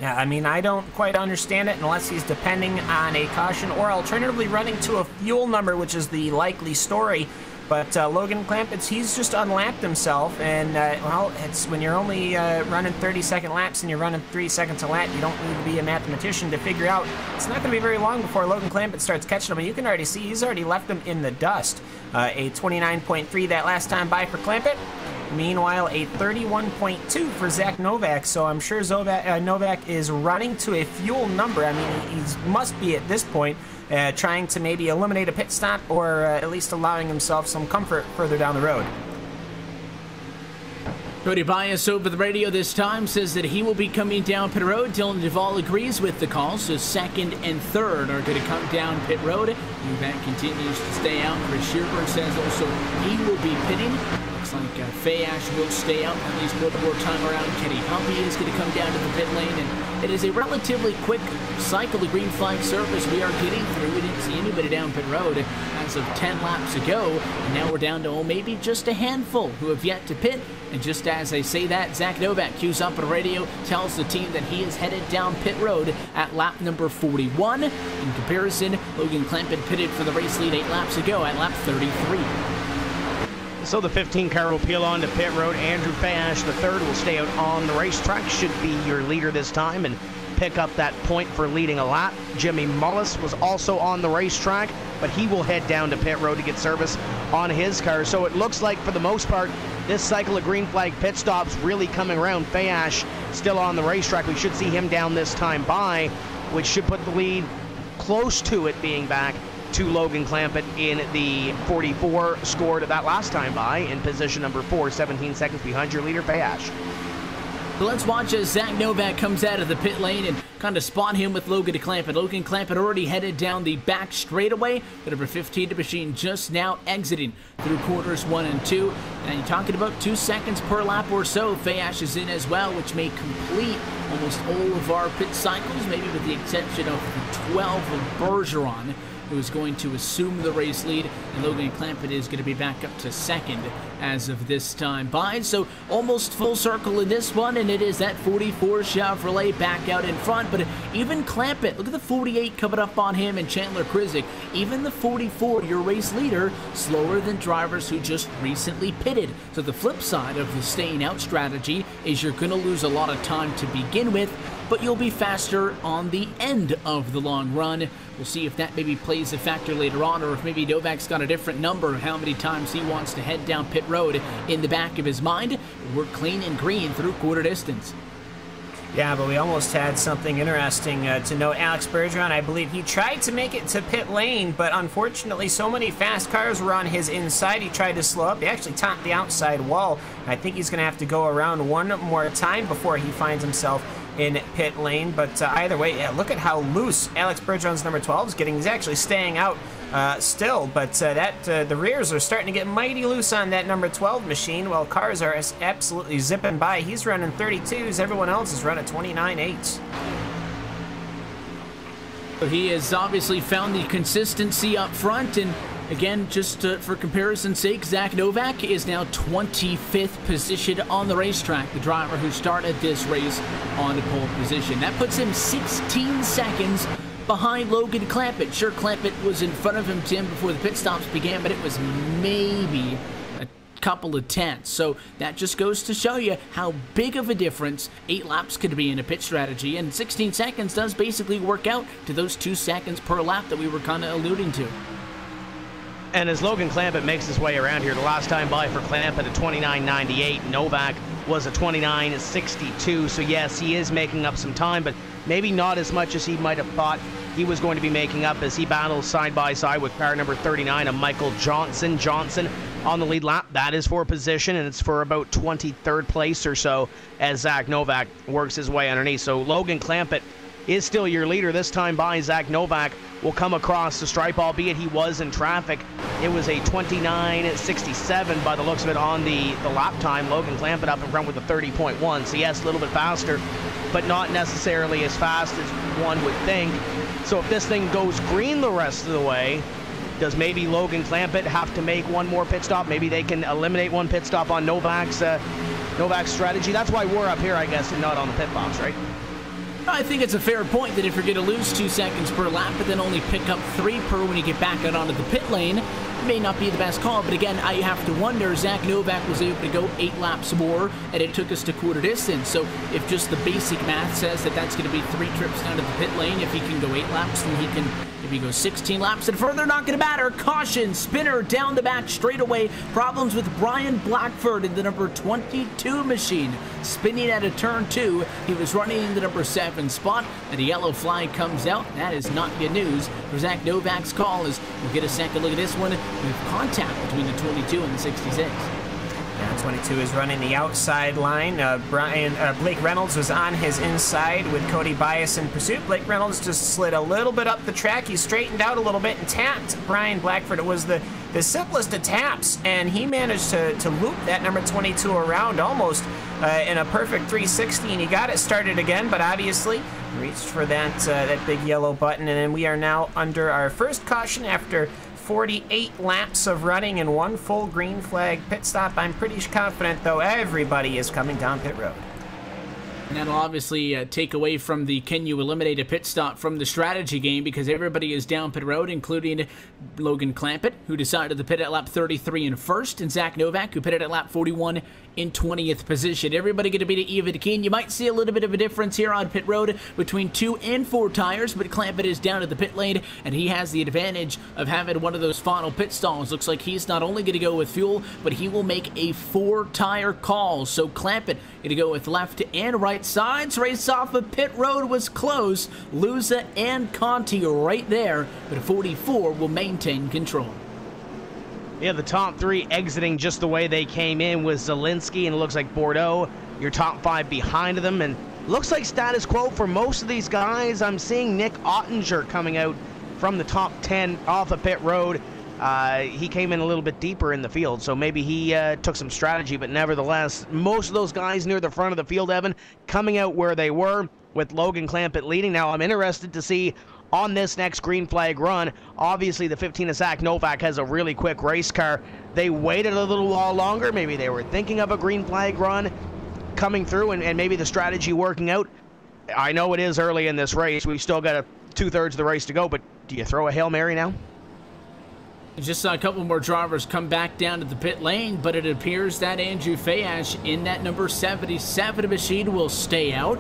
Yeah, I mean, I don't quite understand it unless he's depending on a caution or alternatively running to a fuel number, which is the likely story. But Logan Clampett, he's just unlapped himself, and well, it's when you're only running 30-second laps and you're running 3 seconds a lap, you don't need to be a mathematician to figure out it's not going to be very long before Logan Clampett starts catching him. And you can already see he's already left him in the dust. A 29.3 that last time by for Clampett. Meanwhile, a 31.2 for Zach Novak. So I'm sure Novak is running to a fuel number. I mean, he must be at this point trying to maybe eliminate a pit stop, or at least allowing himself some comfort further down the road. Cody Bias over the radio this time says that he will be coming down pit road. Dylan Duvall agrees with the call, so 2nd and 3rd are going to come down pit road. Novak continues to stay out. Chris Shearburn says also he will be pitting. Looks like Fayash will stay out at least one more time around. Kenny Humpy is going to come down to the pit lane, and it is a relatively quick cycle of green flag service we are getting through. We didn't see anybody down pit road as of 10 laps ago, and now we're down to maybe just a handful who have yet to pit. And just as I say that, Zach Novak cues up on the radio, tells the team that he is headed down pit road at lap number 41. In comparison, Logan Clampett pitted for the race lead 8 laps ago at lap 33. So the 15 car will peel on to pit road. Andrew Fayash, the 3rd, will stay out on the racetrack, should be your leader this time and pick up that point for leading a lap. Jimmy Mullis was also on the racetrack, but he will head down to pit road to get service on his car. So it looks like, for the most part, this cycle of green flag pit stops really coming around. Fayash still on the racetrack. We should see him down this time by, which should put the lead close to it being back to Logan Clampett in the 44 scored that last time by, in position number 4, 17 seconds behind your leader, Fayash. So let's watch as Zach Novak comes out of the pit lane and kind of spot him with Logan Clampett. Logan Clampett already headed down the back straightaway. The number 15 to machine just now exiting through quarters 1 and 2. And you're talking about 2 seconds per lap or so. Fayash is in as well, which may complete almost all of our pit cycles, maybe with the exception of the 12 of Bergeron, who is going to assume the race lead, and Logan Clampett is going to be back up to 2nd as of this time by. So almost full circle in this one, and it is that 44 Chevrolet back out in front. But even Clampett, look at the 48 coming up on him, and Chandler Krizik. Even the 44, your race leader, slower than drivers who just recently pitted. So the flip side of the staying out strategy is you're going to lose a lot of time to begin with, but you'll be faster on the end of the long run. We'll see if that maybe plays a factor later on, or if maybe Novak's got a different number of how many times he wants to head down pit road in the back of his mind. We're clean and green through quarter distance. Yeah, but we almost had something interesting to note. Alex Bergeron, I believe he tried to make it to pit lane, but unfortunately so many fast cars were on his inside. He tried to slow up. He actually topped the outside wall. I think he's going to have to go around one more time before he finds himself in pit lane. But either way, yeah, look at how loose Alex Bergeron's number 12 is getting. He's actually staying out still, but the rears are starting to get mighty loose on that number 12 machine, while cars are absolutely zipping by. He's running 32s. Everyone else is running 29.8s. He has obviously found the consistency up front, and again, just for comparison's sake, Zach Novak is now 25th position on the racetrack, the driver who started this race on the pole position. That puts him 16 seconds behind Logan Clampett. Sure, Clampett was in front of him, Tim, before the pit stops began, but it was maybe a couple of tenths. So that just goes to show you how big of a difference 8 laps could be in a pit strategy, and 16 seconds does basically work out to those 2 seconds per lap that we were kind of alluding to. And as Logan Clampett makes his way around here, the last time by for Clampett at 29.98, Novak was a 29.62. So yes, he is making up some time, but maybe not as much as he might have thought he was going to be making up as he battles side by side with car number 39, a Michael Johnson. Johnson on the lead lap. That is for position, and it's for about 23rd place or so as Zach Novak works his way underneath. So Logan Clampett is still your leader. This time by, Zach Novak will come across the stripe, albeit he was in traffic. It was a 29.67 by the looks of it on the lap time. Logan Clampett up in front with a 30.1. So yes, a little bit faster, but not necessarily as fast as one would think. So if this thing goes green the rest of the way, does maybe Logan Clampett have to make one more pit stop? Maybe they can eliminate one pit stop on Novak's strategy. That's why we're up here, I guess, and not on the pit box, right? I think it's a fair point that if you're going to lose 2 seconds per lap, but then only pick up 3 per when you get back out onto the pit lane, it may not be the best call. But again, I have to wonder, Zach Novak was able to go 8 laps more, and it took us to quarter distance. So if just the basic math says that that's going to be 3 trips down to the pit lane, if he can go 8 laps, then he can, if he goes 16 laps and further, not going to matter. Caution, spinner down the back straightaway. Problems with Brian Blackford in the number 22 machine. Spinning out of turn 2, he was running in the number 7 spot, and a yellow flag comes out. That is not good news for Zach Novak's call, as we'll get a second look at this one with contact between the 22 and the 66. Yeah, 22 is running the outside line. Blake Reynolds was on his inside with Cody Bias in pursuit. Blake Reynolds just slid a little bit up the track. He straightened out a little bit and tapped Brian Blackford. It was the simplest of taps, and he managed to loop that number 22 around almost in a perfect 360, and he got it started again, but obviously reached for that big yellow button. And then we are now under our first caution after 48 laps of running and 1 full green flag pit stop. I'm pretty confident, though, everybody is coming down pit road. And that'll obviously take away from the can you eliminate a pit stop from the strategy game, because everybody is down pit road, including Logan Clampett, who decided to pit at lap 33 in first, and Zach Novak, who pitted at lap 41 in 20th position. Everybody going to be to even keen. You might see a little bit of a difference here on pit road between 2 and 4 tires, but Clampett is down at the pit lane, and he has the advantage of having one of those final pit stalls. Looks like he's not only going to go with fuel, but he will make a 4-tire call. So Clampett going to go with left and right sides. Race off of pit road was close. Luza and Conti right there, but 44 will maintain control. Yeah, the top 3 exiting just the way they came in was Zalenski, and it looks like Bordeaux, your top 5 behind them, and looks like status quo for most of these guys. I'm seeing Nick Ottinger coming out from the top 10 off of pit road. He came in a little bit deeper in the field, so maybe he took some strategy, but nevertheless, most of those guys near the front of the field, Evan, coming out where they were, with Logan Clampett leading. Now, I'm interested to see on this next green flag run. Obviously, the 15 of Zach Novak has a really quick race car. They waited a little while longer. Maybe they were thinking of a green flag run coming through, and maybe the strategy working out. I know it is early in this race. We've still got 2/3 of the race to go, but do you throw a Hail Mary now? Just saw a couple more drivers come back down to the pit lane, but it appears that Andrew Fayash in that number 77 machine will stay out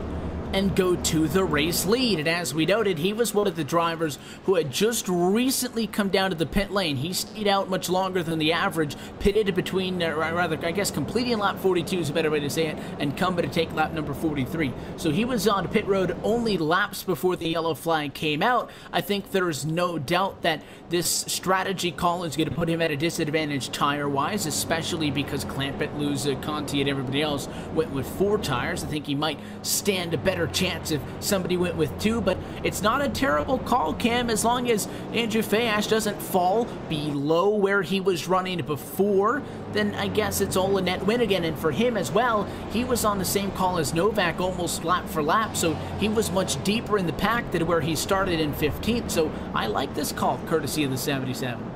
and go to the race lead. And as we noted, he was one of the drivers who had just recently come down to the pit lane. He stayed out much longer than the average, pitted between, rather, I guess completing lap 42 is a better way to say it, and coming to take lap number 43. So he was on pit road only laps before the yellow flag came out. I think there's no doubt that this strategy call is going to put him at a disadvantage tire-wise, especially because Clampett, Luza, Conti, and everybody else went with 4 tires. I think he might stand a better chance if somebody went with 2, but it's not a terrible call, Cam, as long as Andrew Fayash doesn't fall below where he was running before. Then I guess it's all a net win again. And for him as well, he was on the same call as Novak almost lap for lap, so he was much deeper in the pack than where he started in 15th. So I like this call, courtesy of the 77.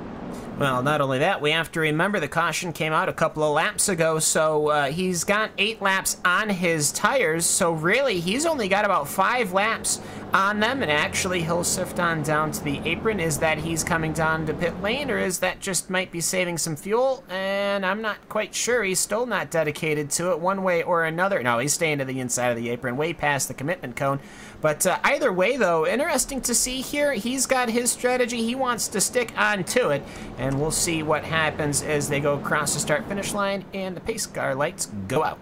Well, not only that, we have to remember the caution came out a couple of laps ago, so he's got 8 laps on his tires, so really he's only got about 5 laps on them, and actually he'll shift on down to the apron. Is that he's coming down to pit lane, or is that just might be saving some fuel? And I'm not quite sure. He's still not dedicated to it one way or another. No, he's staying to the inside of the apron, way past the commitment cone. But either way, though, interesting to see here. He's got his strategy. He wants to stick on to it, and we'll see what happens as they go across the start-finish line and the pace car lights go out.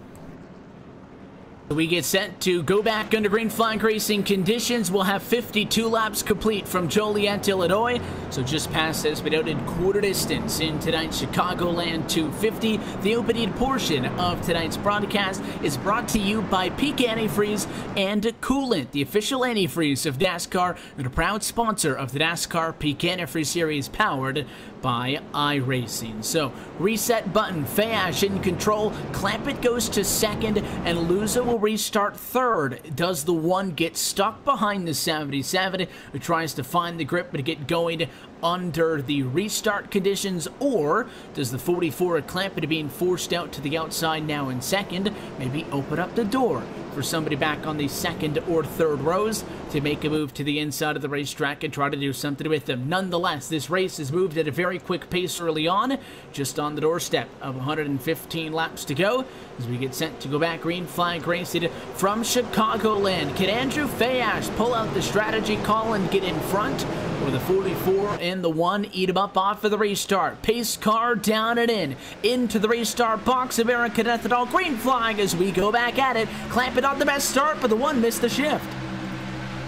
We get set to go back under green flag racing conditions. We'll have 52 laps complete from Joliet, Illinois. So just past as we noted, quarter distance in tonight's Chicagoland 250. The opening portion of tonight's broadcast is brought to you by Peak Antifreeze and Coolant, the official antifreeze of NASCAR and a proud sponsor of the NASCAR Peak Antifreeze Series, powered by iRacing. So reset button, Fayash in control, Clampett goes to second, and Luza will restart third. Does the one get stuck behind the 77, who tries to find the grip but get going under the restart conditions, or does the 44 at Clampett being forced out to the outside now in second maybe open up the door for somebody back on the second or third rows to make a move to the inside of the racetrack and try to do something with them? Nonetheless, this race has moved at a very quick pace early on, just on the doorstep of 115 laps to go as we get sent to go back green flag racing from Chicagoland. Can Andrew Fayash pull out the strategy call and get in front, or the 44 and the 1 eat him up off of the restart? Pace car down and in into the restart box. American Ethanol green flag as we go back at it. Clampett on the best start, but the 1 missed the shift.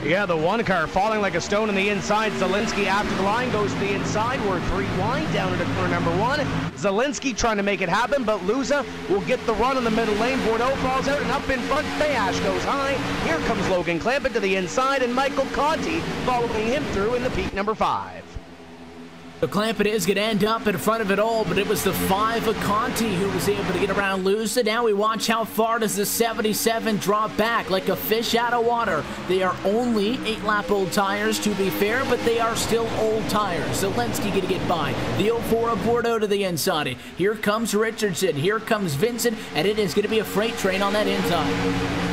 Yeah, the 1 car falling like a stone on the inside. Zalenski after the line goes to the inside. We're 3 wide down into corner number 1. Zalenski trying to make it happen, but Luza will get the run in the middle lane. Bordeaux falls out, and up in front, Fayash goes high. Here comes Logan Clampett to the inside, and Michael Conti following him through in the peak number 5. So Clampett is going to end up in front of it all, but it was the 5 of Conti who was able to get around Luza. Now we watch how far does the 77 drop back like a fish out of water. They are only 8-lap-old tires, to be fair, but they are still old tires. Zalenski going to get by. The 04 of Bordeaux to the inside. Here comes Richardson. Here comes Vincent, and it is going to be a freight train on that inside.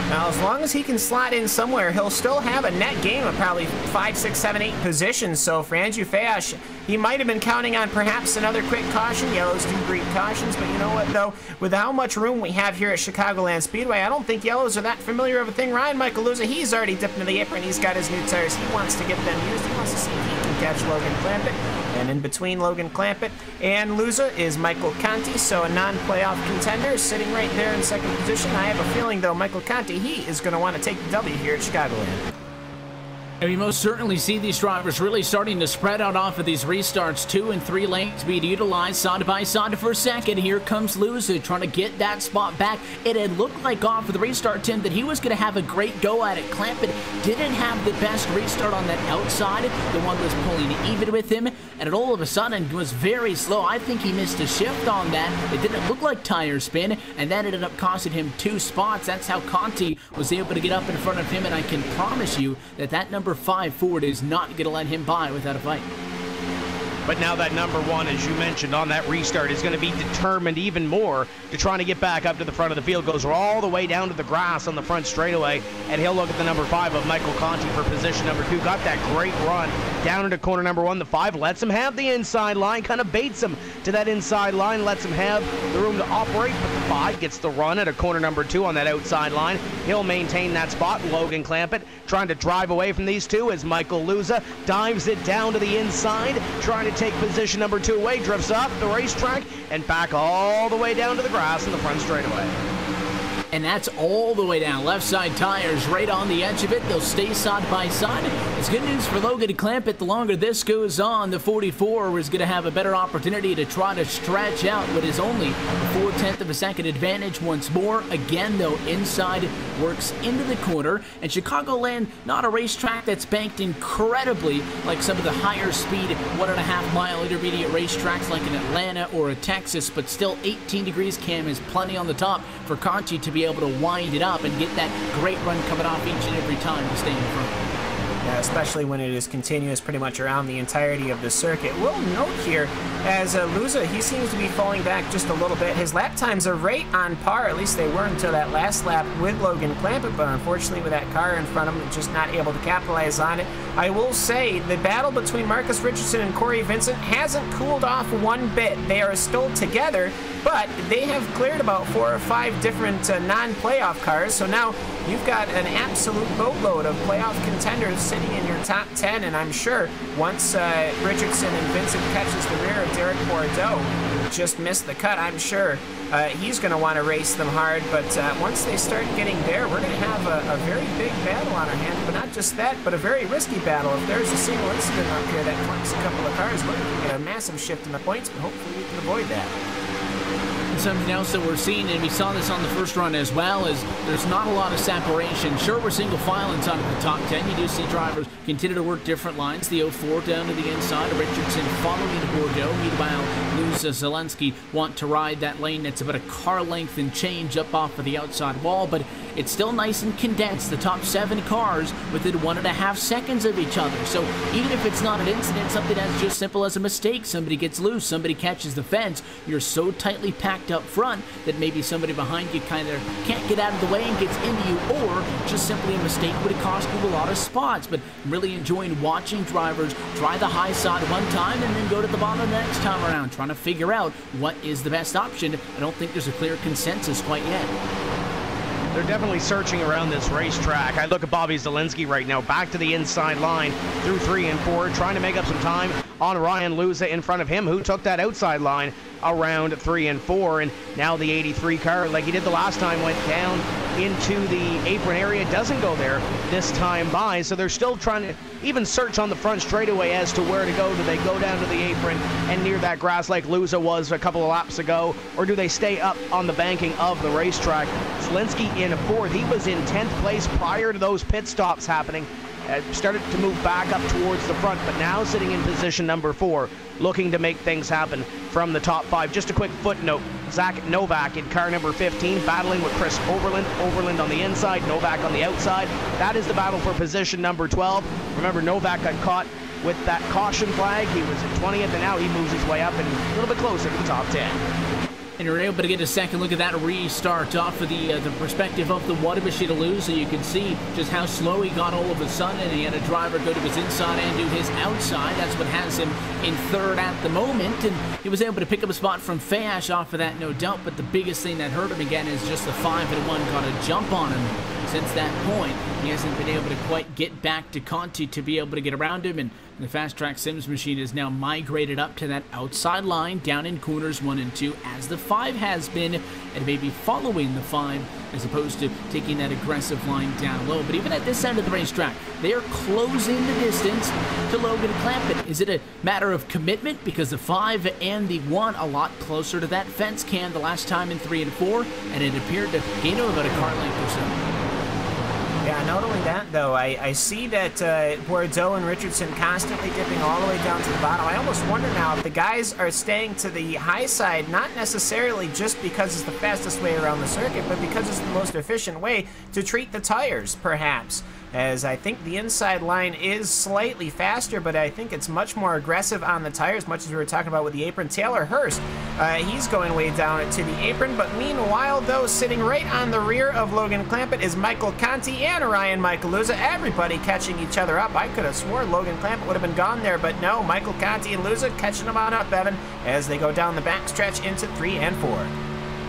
Now, as long as he can slot in somewhere, he'll still have a net gain of probably 5, 6, 7, 8 positions. So for Andrew Fayash, he might have been counting on perhaps another quick caution. Yellows do breed cautions, but you know what, though? With how much room we have here at Chicagoland Speedway, I don't think yellows are that familiar of a thing. Ryan Michael Luza, he's already dipped into the apron. He's got his new tires. He wants to get them used. He wants to see if he can catch Logan Clampett. And in between Logan Clampett and Luza is Michael Conti, so a non-playoff contender sitting right there in second position. I have a feeling, though, Michael Conti, he is going to want to take the W here at Chicagoland. And we most certainly see these drivers really starting to spread out off of these restarts. 2 and 3 lanes being utilized side by side for a second. Here comes Luza trying to get that spot back. It had looked like off of the restart, Tim, that he was going to have a great go at it. Clampett didn't have the best restart on that outside. The one was pulling even with him, and it all of a sudden was very slow. I think he missed a shift on that. It didn't look like tire spin, and that ended up costing him 2 spots. That's how Conti was able to get up in front of him, and I can promise you that that number 5 Ford is not going to let him by without a fight. But now that number 1, as you mentioned, on that restart is going to be determined even more to trying to get back up to the front of the field. Goes all the way down to the grass on the front straightaway, and he'll look at the number 5 of Michael Conti for position number 2. Got that great run down into corner number 1. The 5 lets him have the inside line, kind of baits him to that inside line, lets him have the room to operate, but the 5 gets the run at a corner number 2 on that outside line. He'll maintain that spot. Logan Clampett trying to drive away from these two as Michael Luza dives it down to the inside, trying to take position number 2 away, drifts up the racetrack and back all the way down to the grass in the front straightaway. And that's all the way down. Left side tires right on the edge of it. They'll stay side by side. It's good news for Logan Clampett. The longer this goes on, the 44 is going to have a better opportunity to try to stretch out what is only a 4/10 of a second advantage once more. Again, though, inside works into the corner. And Chicagoland, not a racetrack that's banked incredibly like some of the higher speed 1.5 mile intermediate racetracks like in Atlanta or a Texas, but still 18 degrees. Cam is plenty on the top for Conti to be able to wind it up and get that great run coming off each and every time to stay in front. especially when it is continuous pretty much around the entirety of the circuit. We'll note here, as Luza, he seems to be falling back just a little bit. His lap times are right on par, at least they were until that last lap with Logan Clampett, but unfortunately with that car in front of him, just not able to capitalize on it. I will say, the battle between Marcus Richardson and Corey Vincent hasn't cooled off one bit. They are still together, but they have cleared about 4 or 5 different non-playoff cars, so now you've got an absolute boatload of playoff contenders sitting in your top 10, and I'm sure once Richardson and Vincent catches the rear of Derek Bordeaux, who just missed the cut, I'm sure he's going to want to race them hard, but once they start getting there, we're going to have a very big battle on our hands, but not just that, but a very risky battle. If there's a single incident up here that clunks a couple of cars, we're going to get a massive shift in the points, but hopefully we can avoid that. Something else that we're seeing, and we saw this on the first run as well, is there's not a lot of separation. Sure, we're single file inside of the top 10. You do see drivers continue to work different lines. The 04 down to the inside. Richardson following Bordeaux. Meanwhile, Luza, Zalenski want to ride that lane that's about a car length and change up off of the outside wall, but it's still nice and condensed. The top 7 cars within 1.5 seconds of each other. So even if it's not an incident, something that's just simple as a mistake, somebody gets loose, somebody catches the fence, you're so tightly packed up front that maybe somebody behind you kind of can't get out of the way and gets into you, or just simply a mistake would have cost you a lot of spots. But I'm really enjoying watching drivers try the high side one time and then go to the bottom the next time around, trying to figure out what is the best option. I don't think there's a clear consensus quite yet. They're definitely searching around this racetrack. I look at Bobby Zalenski right now, back to the inside line through 3 and 4, trying to make up some time on Ryan Luza in front of him, who took that outside line around 3 and 4. And now the 83 car, like he did the last time, went down into the apron area. Doesn't go there this time by, so they're still trying to even search on the front straightaway as to where to go. Do they go down to the apron and near that grass like Luza was a couple of laps ago, or do they stay up on the banking of the racetrack? Zalenski in 4th. He was in 10th place prior to those pit stops happening. Started to move back up towards the front, but now sitting in position number 4, looking to make things happen from the top 5. Just a quick footnote, Zach Novak in car number 15, battling with Chris Overland. Overland on the inside, Novak on the outside. That is the battle for position number 12. Remember, Novak got caught with that caution flag. He was in 20th, and now he moves his way up and a little bit closer to the top 10. And you're able to get a second look at that restart off of the perspective of the water machine to lose, so you can see just how slow he got all of a sudden, and he had a driver go to his inside and do his outside. That's what has him in 3rd at the moment, and he was able to pick up a spot from Fash off of that, no doubt, but the biggest thing that hurt him again is just the 5 and 1 got a jump on him. Since that point, he hasn't been able to quite get back to Conti to be able to get around him, and the Fast Track Sims machine is now migrated up to that outside line down in corners 1 and 2, as the 5 has been, and maybe following the 5 as opposed to taking that aggressive line down low. But even at this end of the racetrack, they are closing the distance to Logan Clampett. Is it a matter of commitment? Because the 5 and the 1 a lot closer to that fence can the last time in 3 and 4, and it appeared to gain over about a car length or so. Yeah, not only that, though, I see that Bordeaux and Richardson constantly dipping all the way down to the bottom. I almost wonder now if the guys are staying to the high side, not necessarily just because it's the fastest way around the circuit, but because it's the most efficient way to treat the tires, perhaps. As I think the inside line is slightly faster, but I think it's much more aggressive on the tires, much as we were talking about with the apron. Taylor Hurst, he's going way down to the apron, but meanwhile, though, sitting right on the rear of Logan Clampett is Michael Conti and Ryan Michaeluza, everybody catching each other up. I could have sworn Logan Clampett would have been gone there, but no, Michael Conti and Luza catching them on up, Evan, as they go down the backstretch into 3 and 4.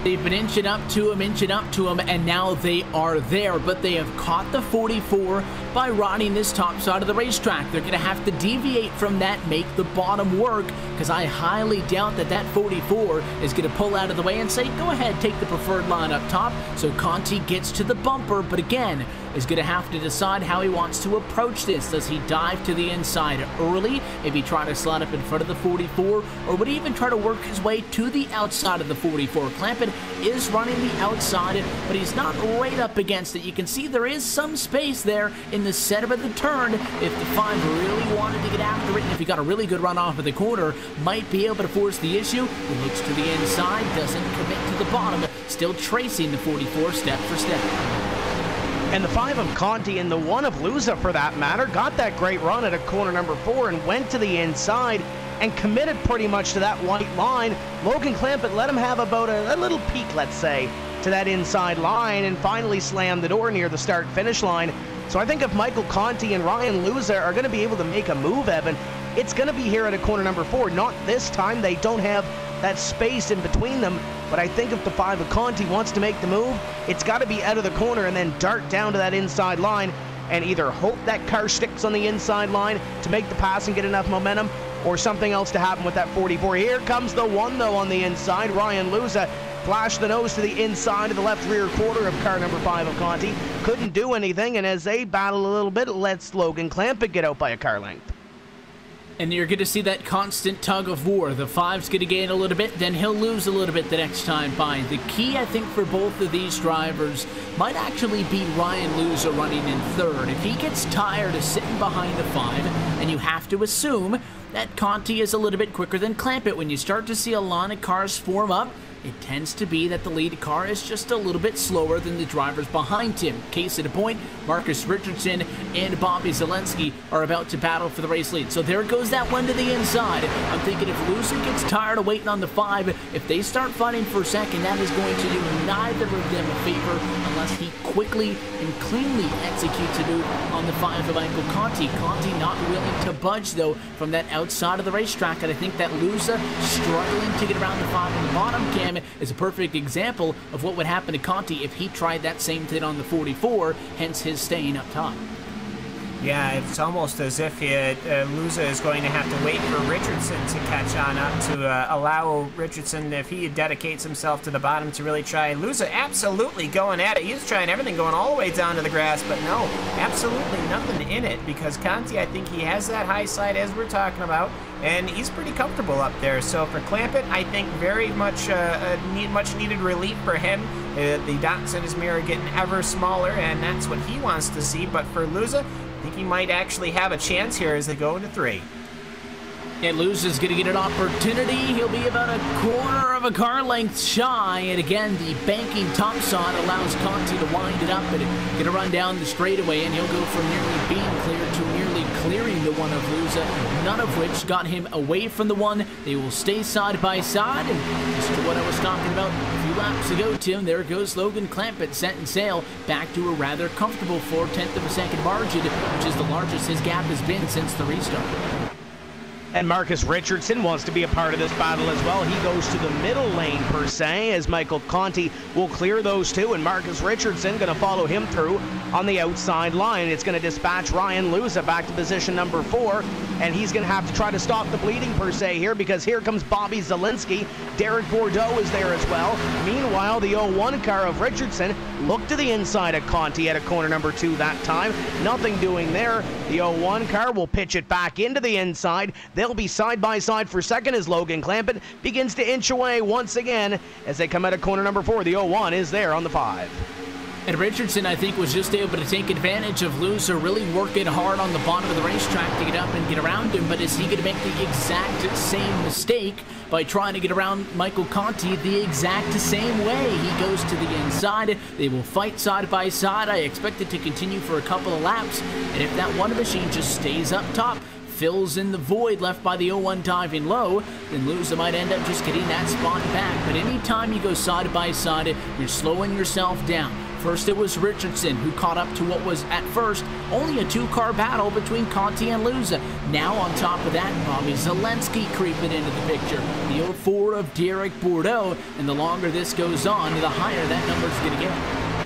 They've been inching up to him, and now they are there, but they have caught the 44 by riding this top side of the racetrack. They're going to have to deviate from that, make the bottom work, because I highly doubt that that 44 is going to pull out of the way and say, go ahead, take the preferred line up top. So Conti gets to the bumper, but again, is going to have to decide how he wants to approach this. Does he dive to the inside early, maybe try to slide up in front of the 44, or would he even try to work his way to the outside of the 44? Clampett is running the outside, but he's not right up against it. You can see there is some space there in the setup of the turn. If the 5 really wanted to get after it, and if he got a really good run off of the corner, might be able to force the issue. He looks to the inside, doesn't commit to the bottom, still tracing the 44 step for step. And the 5 of Conti and the 1 of Luza, for that matter, got that great run at a corner number 4 and went to the inside and committed pretty much to that white line. Logan Clampett let him have about a little peek, let's say, to that inside line and finally slammed the door near the start-finish line. So I think if Michael Conti and Ryan Luza are going to be able to make a move, Evan, it's going to be here at a corner number 4. Not this time. They don't have that space in between them. But I think if the 5 of Conti wants to make the move, it's got to be out of the corner and then dart down to that inside line and either hope that car sticks on the inside line to make the pass and get enough momentum, or something else to happen with that 44. Here comes the 1, though, on the inside. Ryan Luza flashed the nose to the inside of the left rear quarter of car number 5 of Conti. Couldn't do anything, and as they battle a little bit, it lets Logan Clampett get out by a car length. And you're going to see that constant tug of war. The 5's going to gain a little bit, then he'll lose a little bit the next time by. The key, I think, for both of these drivers might actually be Ryan Luza running in 3rd. If he gets tired of sitting behind the 5, and you have to assume that Conti is a little bit quicker than Clampett, when you start to see a line of cars form up, it tends to be that the lead car is just a little bit slower than the drivers behind him. Case in point, Marcus Richardson and Bobby Zalenski are about to battle for the race lead. So there goes that one to the inside. I'm thinking if Luza gets tired of waiting on the 5, if they start fighting for second, that is going to do neither of them a favor unless he quickly and cleanly executes a move on the 5 of Michael Conti. Conti not willing to budge, though, from that outside of the racetrack, and I think that Luza struggling to get around the 5 on the bottom cam is a perfect example of what would happen to Conti if he tried that same thing on the 44, hence his staying up top. Yeah, it's almost as if Luza is going to have to wait for Richardson to catch on up to allow Richardson, if he dedicates himself to the bottom, to really try. Luza absolutely going at it. He's trying everything, going all the way down to the grass, but no, absolutely nothing in it, because Conti, I think he has that high side as we're talking about, and he's pretty comfortable up there. So for Clampett, I think very much much needed relief for him. The dots in his mirror getting ever smaller, and that's what he wants to see. But for Luza, I think he might actually have a chance here as they go into 3. And Luza's going to get an opportunity. He'll be about a quarter of a car length shy. And again, the banking topside allows Conti to wind it up and get a run down the straightaway. And he'll go from nearly being cleared to nearly clearing the 1 of Luza, none of which got him away from the 1. They will stay side by side. And just to what I was talking about a few laps ago, Tim, there goes Logan Clampett setting sail back to a rather comfortable 4/10 of a second margin, which is the largest his gap has been since the restart. And Marcus Richardson wants to be a part of this battle as well. He goes to the middle lane, per se, as Michael Conti will clear those 2, and Marcus Richardson going to follow him through on the outside line. It's going to dispatch Ryan Luza back to position number 4, and he's going to have to try to stop the bleeding, per se, here, because here comes Bobby Zalenski. Derek Bordeaux is there as well. Meanwhile, the 01 car of Richardson looked to the inside of Conti at a corner number 2 that time. Nothing doing there. The 01 car will pitch it back into the inside. They'll be side by side for second as Logan Clampett begins to inch away once again as they come out of corner number 4. The 01 is there on the 5. And Richardson, I think, was just able to take advantage of Luza really working hard on the bottom of the racetrack to get up and get around him. But is he going to make the exact same mistake by trying to get around Michael Conti the exact same way? He goes to the inside. They will fight side by side. I expect it to continue for a couple of laps. And if that one machine just stays up top, fills in the void left by the 01 diving low, then Luza might end up just getting that spot back. But anytime you go side by side, you're slowing yourself down. First it was Richardson who caught up to what was at first only a 2-car battle between Conti and Luza. Now on top of that, Bobby Zalenski creeping into the picture. The 04 of Derek Bordeaux, and the longer this goes on, the higher that number's going to get.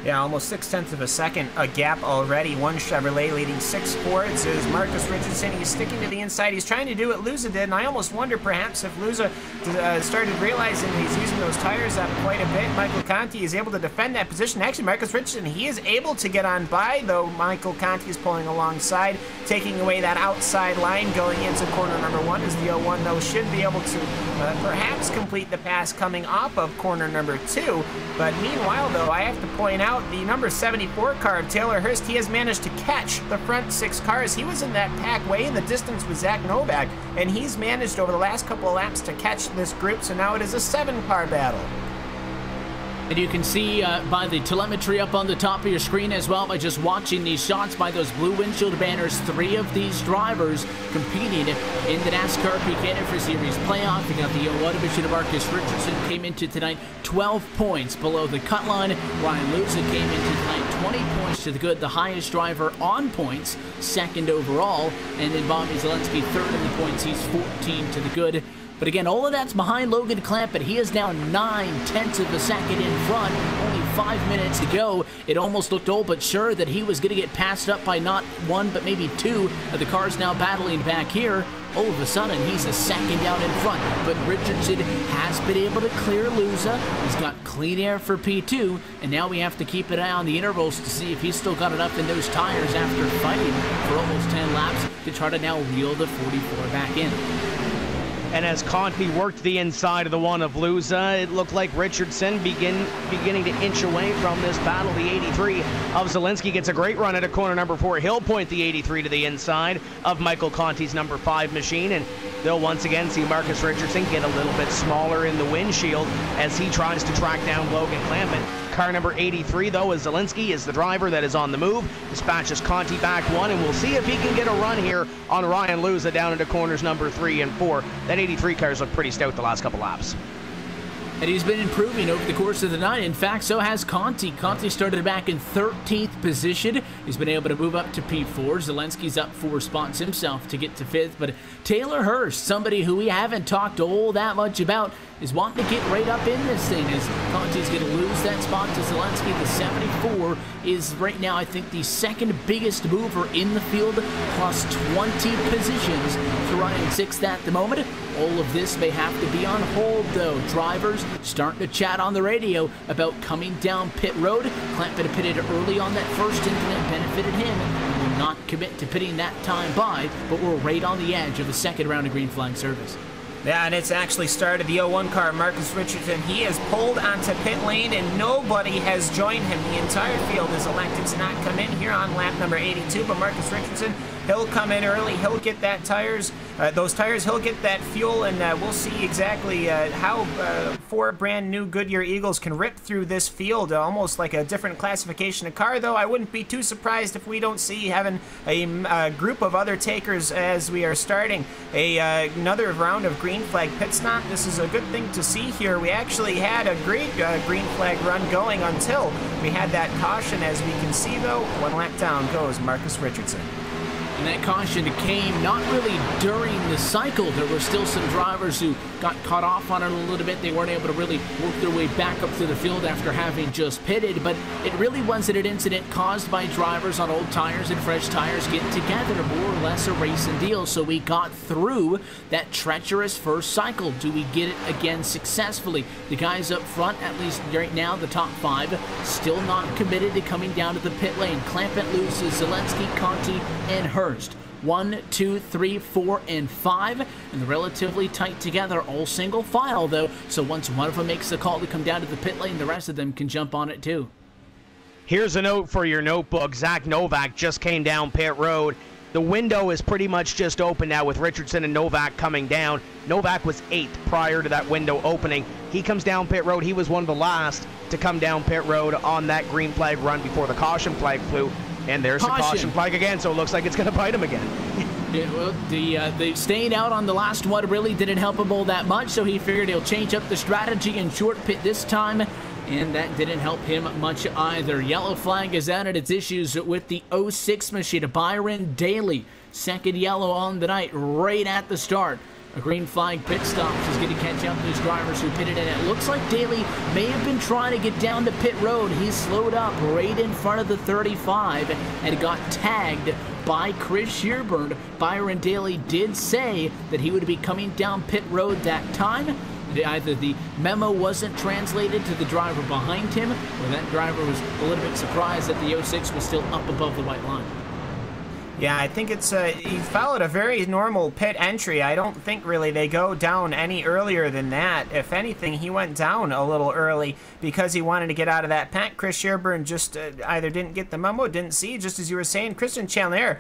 Yeah, almost 0.6 of a second a gap already. One Chevrolet leading 6-4. It says Marcus Richardson. He's sticking to the inside. He's trying to do what Luza did, and I almost wonder perhaps if Luza started realizing he's using those tires up quite a bit. Michael Conti is able to defend that position. Actually, Marcus Richardson, he is able to get on by, though Michael Conti is pulling alongside, taking away that outside line going into corner number 1, as the 01, though, should be able to perhaps complete the pass coming off of corner number 2. But meanwhile, though, I have to point out the number 74 car of Taylor Hurst. He has managed to catch the front 6 cars. He was in that pack way in the distance with Zach Novak, and he's managed over the last couple of laps to catch this group, so now it is a 7-car battle. And you can see by the telemetry up on the top of your screen as well, by just watching these shots by those blue windshield banners, 3 of these drivers competing in the NASCAR Peak Antifreeze Series playoff. You got the 01 Michigan Marcus Richardson came into tonight 12 points below the cut line. Ryan Luza came into tonight 20 points to the good, the highest driver on points, second overall. And then Bobby Zalenski third in the points. He's 14 to the good. But again, all of that's behind Logan Clampett. He is now 9/10 of a second in front. Only 5 minutes to go. It almost looked all but sure that he was going to get passed up by not 1, but maybe 2 of the cars now battling back here. All of a sudden, he's a second down in front. But Richardson has been able to clear Luza. He's got clean air for P2. And now we have to keep an eye on the intervals to see if he's still got enough in those tires after fighting for almost 10 laps to try to now reel the 44 back in. And as Conti worked the inside of the one of Luza, it looked like Richardson beginning to inch away from this battle. The 83 of Zalenski gets a great run at a corner number 4. He'll point the 83 to the inside of Michael Conti's number 5 machine, and they'll once again see Marcus Richardson get a little bit smaller in the windshield as he tries to track down Logan Clampett. Car number 83, though, is Zalenski, is the driver that is on the move. Dispatches Conti back 1, and we'll see if he can get a run here on Ryan Luza down into corners number 3 and 4. That 83 cars look pretty stout the last couple laps. And he's been improving over the course of the night. In fact, so has Conti. Conti started back in 13th position. He's been able to move up to P4. Zalenski's up 4 spots himself to get to 5th. But Taylor Hurst, somebody who we haven't talked all that much about, is wanting to get right up in this thing as Conti's going to lose that spot to Zalenski. The 74 is right now, I think, the second biggest mover in the field, plus 20 positions to run in 6th at the moment. All of this may have to be on hold, though. Drivers starting to chat on the radio about coming down pit road. Clampett pitted early on that first incident, benefited him. He will not commit to pitting that time by, but we're right on the edge of a second round of green flag service. Yeah, and it's actually started the 01 car, Marcus Richardson. He has pulled onto pit lane, and nobody has joined him. The entire field is elected to not come in here on lap number 82, but Marcus Richardson, he'll come in early. He'll get those tires, he'll get that fuel, and we'll see exactly how 4 brand new Goodyear Eagles can rip through this field, almost like a different classification of car, though. I wouldn't be too surprised if we don't see having a group of other takers as we are starting another round of green flag pit stop. This is a good thing to see here. We actually had a great green flag run going until we had that caution. As we can see, though, 1 lap down goes Marcus Richardson. And that caution came not really during the cycle. There were still some drivers who got caught off on it a little bit. They weren't able to really work their way back up to the field after having just pitted. But it really wasn't an incident caused by drivers on old tires and fresh tires getting together, more or less a racing deal. So we got through that treacherous first cycle. Do we get it again successfully? The guys up front, at least right now, the top 5, still not committed to coming down to the pit lane. Clampett, Luza, Zalenski, Conti, and Hurst. 1, 2, 3, 4, and 5, and they're relatively tight together, all single file though, so once one of them makes the call to come down to the pit lane, the rest of them can jump on it too. Here's a note for your notebook. Zach Novak just came down pit road. The window is pretty much just open now with Richardson and Novak coming down. Novak was 8th prior to that window opening. He comes down pit road. He was one of the last to come down pit road on that green flag run before the caution flag flew. And there's the caution flag again, so it looks like it's going to bite him again. Yeah, well, the staying out on the last one really didn't help him all that much, so he figured he'll change up the strategy and short pit this time, and that didn't help him much either. Yellow flag is out at its issues with the 06 machine. Byron Daly, second yellow on the night, right at the start. A green flag pit stop is going to catch up those drivers who pitted in. It looks like Daly may have been trying to get down to pit road. He slowed up right in front of the 35 and got tagged by Chris Shearburn. Byron Daly did say that he would be coming down pit road that time. Either the memo wasn't translated to the driver behind him, or that driver was a little bit surprised that the 06 was still up above the white line. Yeah, I think it's he followed a very normal pit entry. I don't think really they go down any earlier than that. If anything, he went down a little early because he wanted to get out of that pack. Chris Sherburne just either didn't get the memo, didn't see, just as you were saying. Christian Chandler,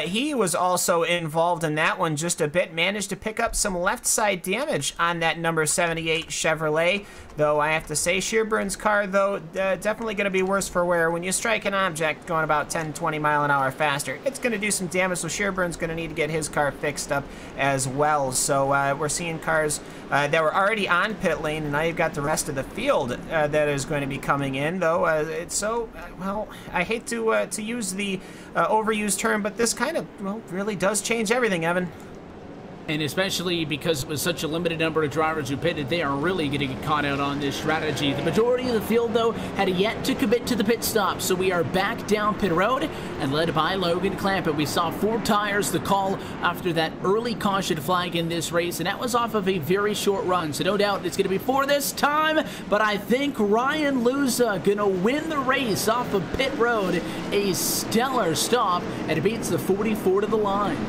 he was also involved in that one just a bit, managed to pick up some left side damage on that number 78 Chevrolet. Though I have to say, Sherburne's car, though, definitely going to be worse for wear. When you strike an object going about 10, 20 mile an hour faster, it's going to do some damage, so Sherburne's going to need to get his car fixed up as well. So we're seeing cars that were already on pit lane, and now you've got the rest of the field that is going to be coming in, though. It's so, well, I hate to use the overused term, but this kind of, well, really does change everything, Evan. And especially because it was such a limited number of drivers who pitted, they are really going to get caught out on this strategy. The majority of the field, though, had yet to commit to the pit stop, so we are back down pit road and led by Logan Clampett. We saw 4 tires, the call after that early caution flag in this race, and that was off of a very short run, so no doubt it's going to be 4 this time, but I think Ryan Luza going to win the race off of pit road. A stellar stop, and it beats the 44 to the line.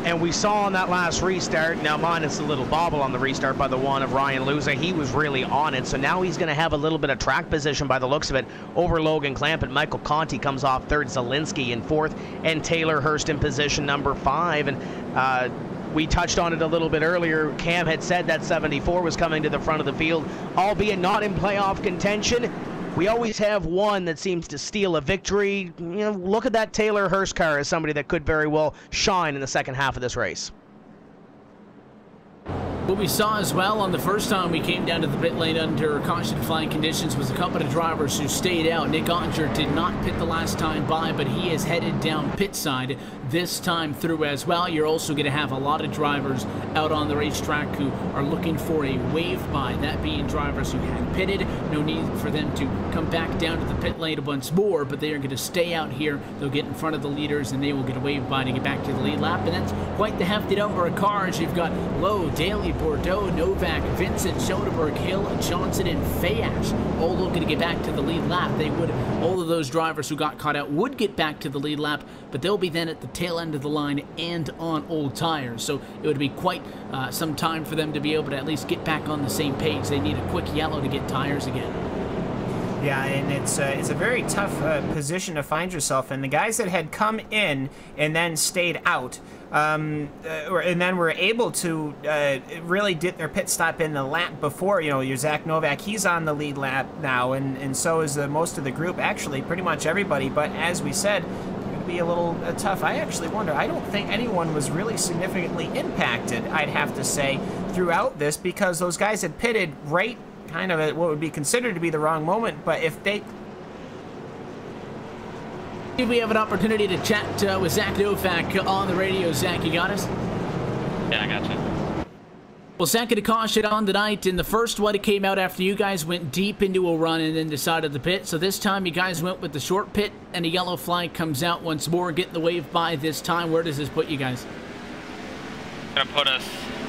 And we saw on that last restart, now minus a little bobble on the restart by the one of Ryan Luza, he was really on it. So now he's going to have a little bit of track position by the looks of it over Logan Clampett. Michael Conti comes off 3rd, Zalenski in 4th, and Taylor Hurst in position number 5. And we touched on it a little bit earlier. Cam had said that 74 was coming to the front of the field, albeit not in playoff contention. We always have one that seems to steal a victory. You know, look at that Taylor Hurst car as somebody that could very well shine in the second half of this race. What we saw as well on the first time we came down to the pit lane under caution flying conditions was a couple of drivers who stayed out. Nick Ottinger did not pit the last time by, but he is headed down pit side this time through as well. You're also going to have a lot of drivers out on the racetrack who are looking for a wave by, that being drivers who had pitted. No need for them to come back down to the pit lane once more, but they are going to stay out here. They'll get in front of the leaders and they will get a wave by to get back to the lead lap, and that's quite the hefty number of cars. You've got Lowe, Daly, Bordeaux, Novak, Vincent, Schoenberg, Hill, Johnson, and Fayash all looking to get back to the lead lap. They would, all of those drivers who got caught out would get back to the lead lap, but they'll be then at the tail end of the line and on old tires. So it would be quite some time for them to be able to at least get back on the same page. They need a quick yellow to get tires again. Yeah, and it's a very tough position to find yourself in. The guys that had come in and then stayed out, and then were able to really did their pit stop in the lap before, you know, your Zach Novak, he's on the lead lap now, and so is most of the group, actually, pretty much everybody. But as we said, it's going to be a little tough. I actually wonder, I don't think anyone was really significantly impacted, I'd have to say, throughout this, because those guys had pitted right kind of at what would be considered to be the wrong moment. But if they... We have an opportunity to chat with Zach Novak on the radio. Zach, you got us? Yeah, I got you. Well, second caution on tonight. In the first one, it came out after you guys went deep into a run and then decided to pit. So this time you guys went with the short pit, and a yellow flag comes out once more, getting the wave by this time. Where does this put you guys? It's gonna put us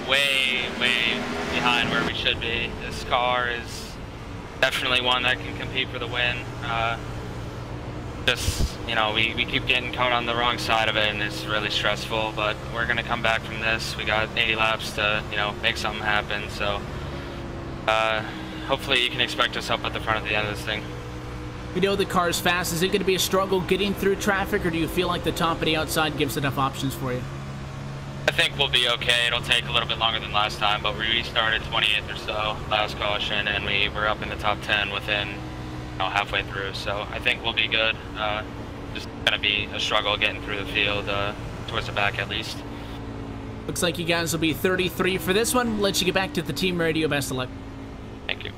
way behind where we should be. This car is definitely one that can compete for the win. Just, you know, we keep getting caught on the wrong side of it, and it's really stressful, but we're going to come back from this. We got 80 laps to, you know, make something happen, so hopefully you can expect us up at the front at the end of this thing. We know the car's fast. Is it going to be a struggle getting through traffic, or do you feel like the top and the outside gives enough options for you? I think we'll be okay. It'll take a little bit longer than last time, but we restarted 28th or so last caution, and we were up in the top 10 within, you know, halfway through. So I think we'll be good. Just gonna be a struggle getting through the field towards the back at least. Looks like you guys will be 33 for this one. Let you get back to the team radio. Best of luck. Thank you.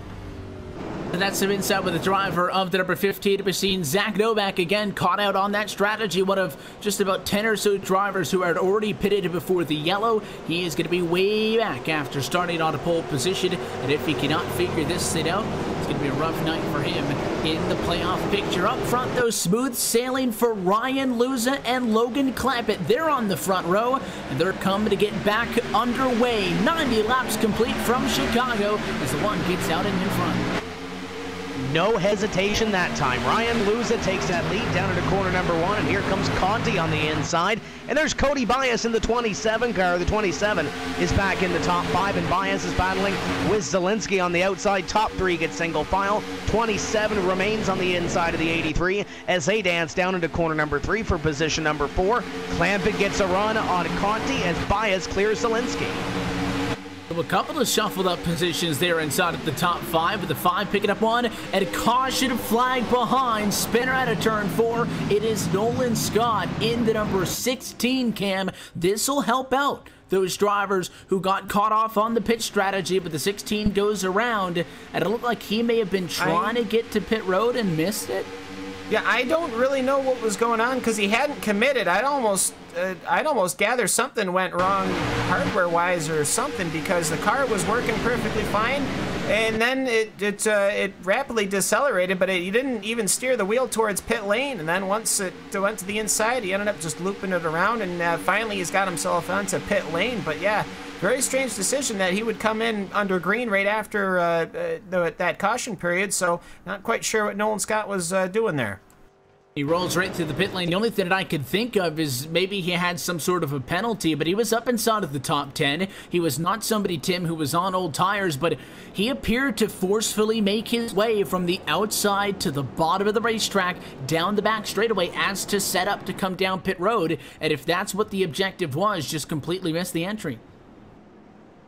And that's some insight with the driver of the number 15 to be seen. Zach Novak again caught out on that strategy. One of just about 10 or so drivers who had already pitted before the yellow. He is going to be way back after starting on a pole position. And if he cannot figure this thing out, it's going to be a rough night for him in the playoff picture. Up front, though, smooth sailing for Ryan Luza and Logan Clampett. They're on the front row, and they're coming to get back underway. 90 laps complete from Chicago as the one gets out in front. No hesitation that time. Ryan Luza takes that lead down into corner number 1, and here comes Conti on the inside. And there's Cody Bias in the 27 car. The 27 is back in the top 5, and Bias is battling with Zalenski on the outside. Top 3 get single file. 27 remains on the inside of the 83 as they dance down into corner number 3 for position number 4. Clampett gets a run on Conti as Bias clears Zalenski. A couple of shuffled up positions there inside of the top 5, with the 5 picking up one, and a caution flag behind. Spinner out of turn 4. It is Nolan Scott in the number 16 cam. This will help out those drivers who got caught off on the pit strategy, but the 16 goes around, and it looked like he may have been trying to get to pit road and missed it. Yeah, I don't really know what was going on because he hadn't committed. I'd almost gather something went wrong hardware-wise or something, because the car was working perfectly fine, and then it rapidly decelerated, but he didn't even steer the wheel towards pit lane. And then once it went to the inside, he ended up just looping it around, and finally he's got himself onto pit lane. But yeah, very strange decision that he would come in under green right after that caution period, so not quite sure what Nolan Scott was doing there. He rolls right through the pit lane. The only thing that I could think of is maybe he had some sort of a penalty, but he was up inside of the top 10. He was not somebody, Tim, who was on old tires, but he appeared to forcefully make his way from the outside to the bottom of the racetrack, down the back straightaway, as to set up to come down pit road. And if that's what the objective was, just completely missed the entry.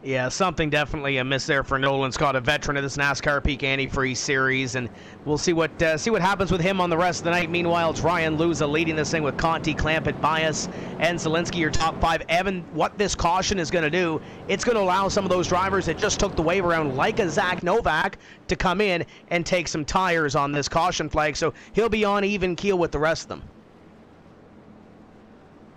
Yeah, something definitely amiss there for Nolan Scott, a veteran of this NASCAR Peak Antifreeze Series, and we'll see what happens with him on the rest of the night. Meanwhile, it's Ryan Luza leading this thing with Conti, Clampett, Bias, and Zalenski, your top 5. Evan, what this caution is going to do, it's going to allow some of those drivers that just took the wave around, like a Zach Novak, to come in and take some tires on this caution flag, so he'll be on even keel with the rest of them.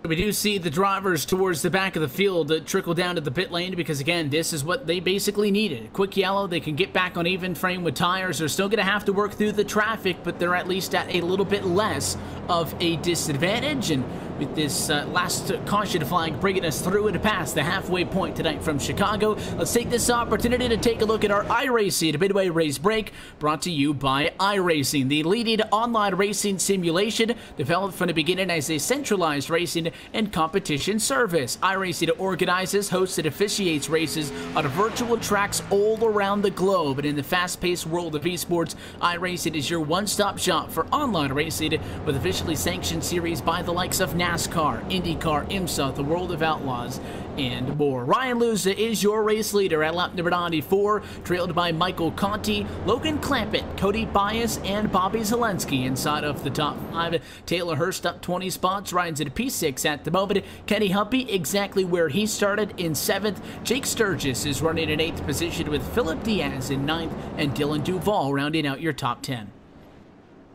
We do see the drivers towards the back of the field trickle down to the pit lane, because again, this is what they basically needed. Quick yellow, they can get back on even frame with tires. They're still going to have to work through the traffic, but they're at least at a little bit less of a disadvantage. And with this last caution flag bringing us through and past the halfway point tonight from Chicago, let's take this opportunity to take a look at our iRacing Midway Race Break, brought to you by iRacing, the leading online racing simulation developed from the beginning as a centralized racing and competition service. iRacing organizes, hosts, and officiates races on virtual tracks all around the globe. And in the fast-paced world of esports, iRacing is your one-stop shop for online racing, with officially sanctioned series by the likes of NASCAR, IndyCar, IMSA, the World of Outlaws, and more. Ryan Luza is your race leader at lap number 94, trailed by Michael Conti, Logan Clampett, Cody Bias, and Bobby Zalenski inside of the top 5. Taylor Hurst up 20 spots, rides at P6 at the moment. Kenny Humpy exactly where he started in 7th. Jake Sturgis is running in 8th position, with Philip Diaz in 9th, and Dylan Duvall rounding out your top 10.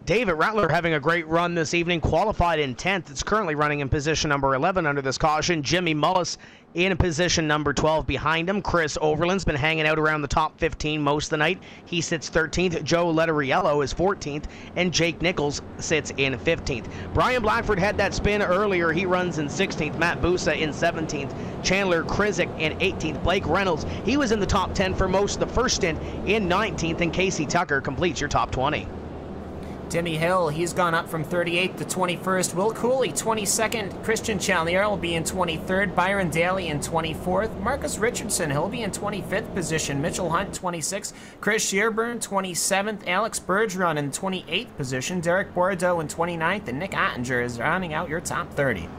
David Rattler having a great run this evening, qualified in 10th. It's currently running in position number 11 under this caution. Jimmy Mullis in position number 12 behind him. Chris Overland's been hanging out around the top 15 most of the night. He sits 13th. Joe Letteriello is 14th, and Jake Nichols sits in 15th. Brian Blackford had that spin earlier. He runs in 16th. Matt Busa in 17th. Chandler Krizik in 18th. Blake Reynolds, he was in the top 10 for most of the first stint, in 19th, and Casey Tucker completes your top 20. Timmy Hill, he's gone up from 38th to 21st. Will Cooley, 22nd. Christian Chalnier will be in 23rd. Byron Daly in 24th. Marcus Richardson, he'll be in 25th position. Mitchell Hunt, 26th. Chris Shearburn, 27th. Alex Bergeron in 28th position. Derek Bordeaux in 29th. And Nick Ottinger is rounding out your top 30.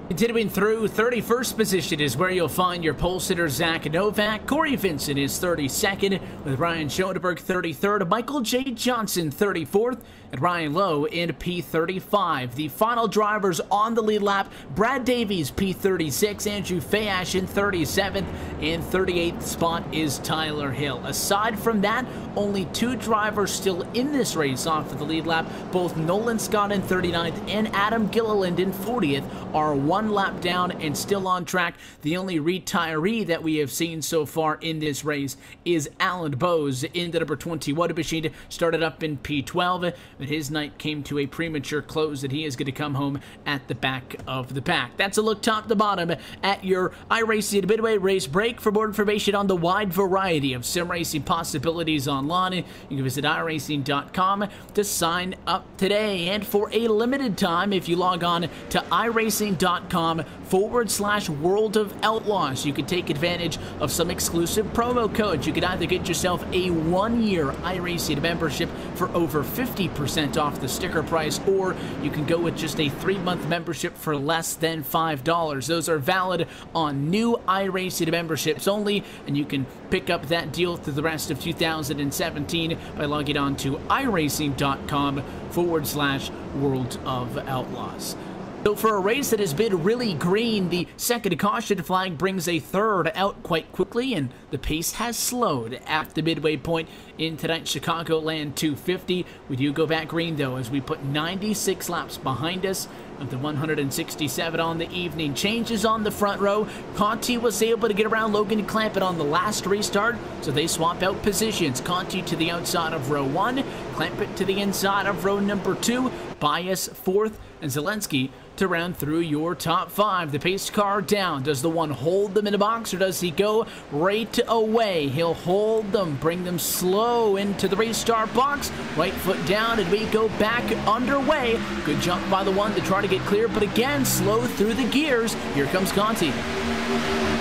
Continuing through, 31st position is where you'll find your pole sitter Zach Novak. Corey Vincent is 32nd, with Ryan Schoenberg 33rd. Michael J. Johnson 34th, and Ryan Lowe in P35. The final drivers on the lead lap: Brad Davies P36, Andrew Fayash in 37th, and 38th spot is Tyler Hill. Aside from that, only 2 drivers still in this race off of the lead lap. Both Nolan Scott in 39th and Adam Gilliland in 40th are 1 one lap down and still on track. The only retiree that we have seen so far in this race is Alan Bowes in the number 21 machine. Started up in P12, but his night came to a premature close, and he is going to come home at the back of the pack. That's a look top to bottom at your iRacing Midway race break. For more information on the wide variety of sim racing possibilities online, you can visit iRacing.com to sign up today. And for a limited time, if you log on to iRacing.com/World of Outlaws, you can take advantage of some exclusive promo codes. You can either get yourself a 1-year iRacing membership for over 50% off the sticker price, or you can go with just a 3-month membership for less than $5. Those are valid on new iRacing memberships only, and you can pick up that deal through the rest of 2017 by logging on to iRacing.com/World of Outlaws. So for a race that has been really green, the second caution flag brings a third out quite quickly, and the pace has slowed at the midway point in tonight's Chicagoland 250. We do go back green, though, as we put 96 laps behind us of the 167 on the evening. Changes on the front row. Conti was able to get around Logan Clampett on the last restart, so they swap out positions. Conti to the outside of row 1, Clampett to the inside of row number 2, Bias 4th, and Zalenski to round through your top 5. The pace car down. Does the one hold them in the box, or does he go right away? He'll hold them, bring them slow into the restart box. Right foot down, and we go back underway. Good jump by the one to try to get clear, but again, slow through the gears. Here comes Conti.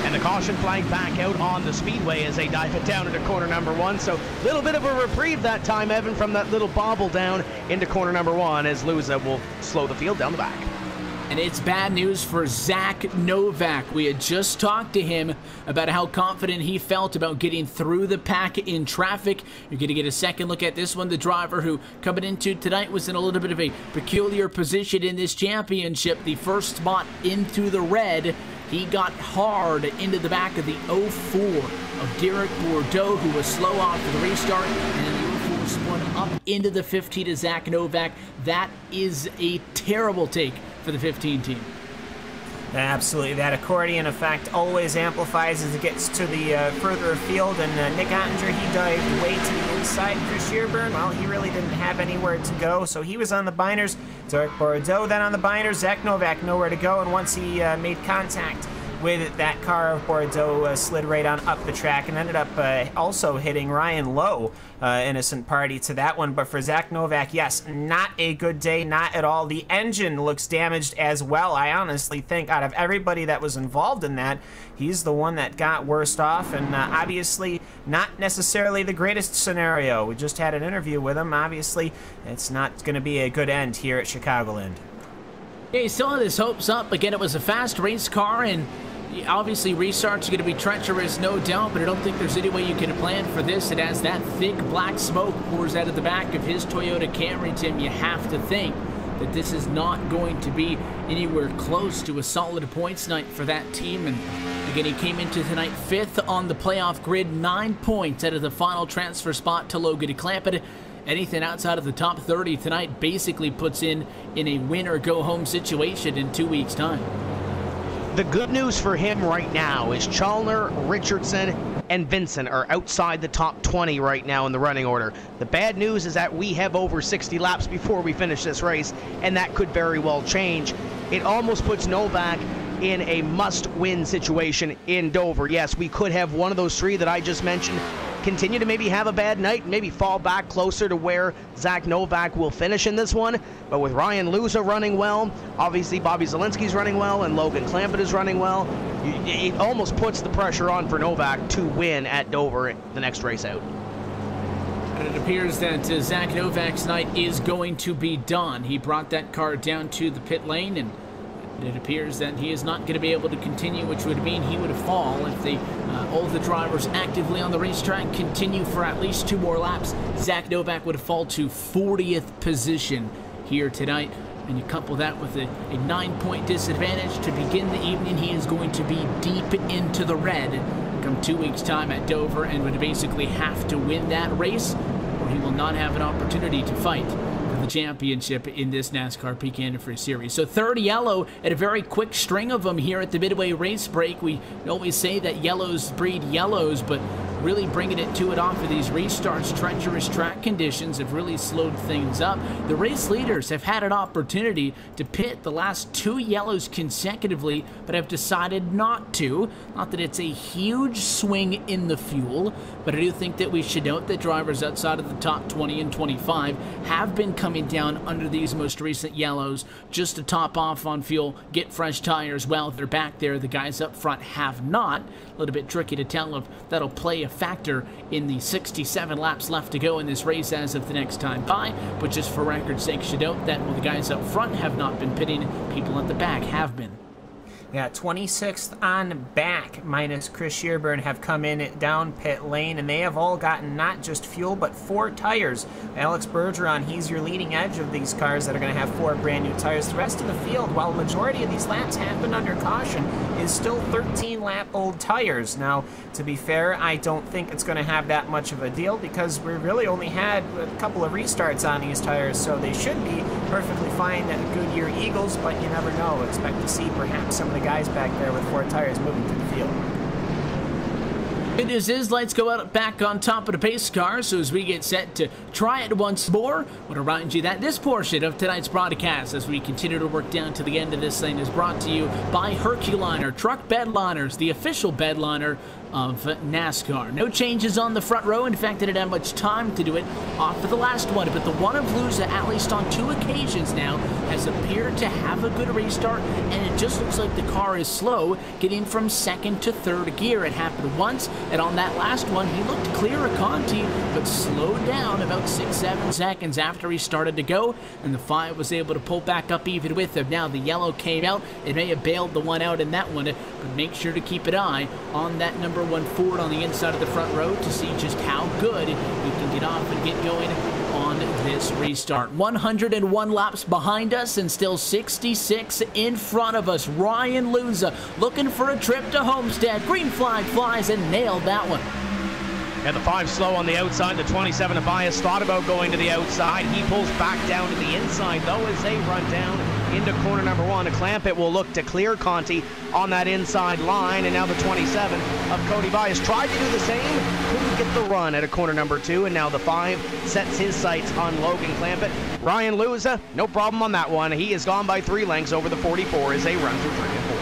And the caution flag back out on the speedway as they dive it down into corner number 1. So a little bit of a reprieve that time, Evan, from that little bobble down into corner number 1, as Luza will slow the field down the back. And it's bad news for Zach Novak. We had just talked to him about how confident he felt about getting through the pack in traffic. You're going to get a second look at this one. The driver who coming into tonight was in a little bit of a peculiar position in this championship. The first spot into the red. He got hard into the back of the 04 of Derek Bordeaux, who was slow off for the restart, and then the 04 spun up into the 15 to Zach Novak. That is a terrible take for the 15 team. Absolutely. That accordion effect always amplifies as it gets to the further afield, and Nick Ottinger, he dived way to the inside. Chris Shearburn, well, he really didn't have anywhere to go, so he was on the binders. Derek Bordeaux then on the binders. Zach Novak nowhere to go, and once he made contact with that car of Bordeaux, slid right on up the track and ended up also hitting Ryan Lowe. Innocent party to that one. But for Zach Novak, yes, not a good day, not at all. The engine looks damaged as well. I honestly think out of everybody that was involved in that, he's the one that got worst off, and obviously not necessarily the greatest scenario. We just had an interview with him. Obviously, it's not going to be a good end here at Chicagoland. Yeah, he still had his hopes up. Again, it was a fast race car, and obviously restarts are going to be treacherous, no doubt, but I don't think there's any way you can plan for this. It has that thick black smoke pours out of the back of his Toyota Camry, Tim. You have to think that this is not going to be anywhere close to a solid points night for that team. And again, he came into tonight 5th on the playoff grid, 9 points out of the final transfer spot to Logan Clampett. Anything outside of the top 30 tonight basically puts in a win or go home situation in 2 weeks' time. The good news for him right now is Chalner, Richardson, and Vincent are outside the top 20 right now in the running order. The bad news is that we have over 60 laps before we finish this race, and that could very well change. It almost puts Novak in a must-win situation in Dover. Yes, we could have one of those 3 that I just mentioned continue to maybe have a bad night, maybe fall back closer to where Zach Novak will finish in this one. But with Ryan Luza running well, obviously Bobby Zalenski's running well, and Logan Clampett is running well, it almost puts the pressure on for Novak to win at Dover the next race out. And it appears that Zach Novak's night is going to be done. He brought that car down to the pit lane, and it appears that he is not going to be able to continue, which would mean he would fall if all the drivers actively on the racetrack continue for at least 2 more laps. Zach Novak would fall to 40th position here tonight. And you couple that with a 9-point disadvantage to begin the evening, he is going to be deep into the red come 2 weeks' time at Dover, and would basically have to win that race, or he will not have an opportunity to fight for the championship in this NASCAR Peak Antifreeze Series. So third yellow at a very quick string of them here at the Midway race break. We always say that yellows breed yellows, but really bringing it to it off of these restarts. Treacherous track conditions have really slowed things up. The race leaders have had an opportunity to pit the last 2 yellows consecutively, but have decided not to. Not that it's a huge swing in the fuel, but I do think that we should note that drivers outside of the top 20 and 25 have been coming down under these most recent yellows just to top off on fuel, get fresh tires while they're back there. The guys up front have not. A little bit tricky to tell if that'll play a factor in the 67 laps left to go in this race as of the next time by, but just for record's sake, should note that while the guys up front have not been pitting, people at the back have been. Yeah, 26th on back, minus Chris Shearburn, have come in down pit lane, and they have all gotten not just fuel, but 4 tires. Alex Bergeron, he's your leading edge of these cars that are going to have 4 brand new tires. The rest of the field, while the majority of these laps have been under caution, is still 13-lap-old tires. Now, to be fair, I don't think it's going to have that much of a deal because we really only had a couple of restarts on these tires, so they should be perfectly fine at Goodyear Eagles, but you never know. Expect to see perhaps some of the guys back there with 4 tires moving to the field. Good news is, lights go out back on top of the pace car, so as we get set to try it once more, I want to remind you that this portion of tonight's broadcast, as we continue to work down to the end of this thing, is brought to you by Herculiner Truck Bedliners, the official bedliner of NASCAR. No changes on the front row. In fact, they didn't have much time to do it off of the last one, but the one of Luza, at least on 2 occasions now, has appeared to have a good restart, and it just looks like the car is slow getting from 2nd to 3rd gear. It happened once, and on that last one, he looked clear of Conti, but slowed down about 6-7 seconds after he started to go, and the 5 was able to pull back up even with him. Now the yellow came out. It may have bailed the one out in that one, but make sure to keep an eye on that number 1 Ford on the inside of the front row to see just how good you can get off and get going on this restart. 101 laps behind us and still 66 in front of us. Ryan Luza looking for a trip to Homestead. Green flag flies and nailed that one. Yeah, the 5 slow on the outside. The 27 of Bias thought about going to the outside. He pulls back down to the inside, though, as they run down into corner number 1. Clampett will look to clear Conti on that inside line, and now the 27 of Cody Bias tried to do the same, couldn't get the run at a corner number 2, and now the 5 sets his sights on Logan Clampett. Ryan Luza, no problem on that one. He has gone by 3 lengths over the 44 as they run through 3 and 4.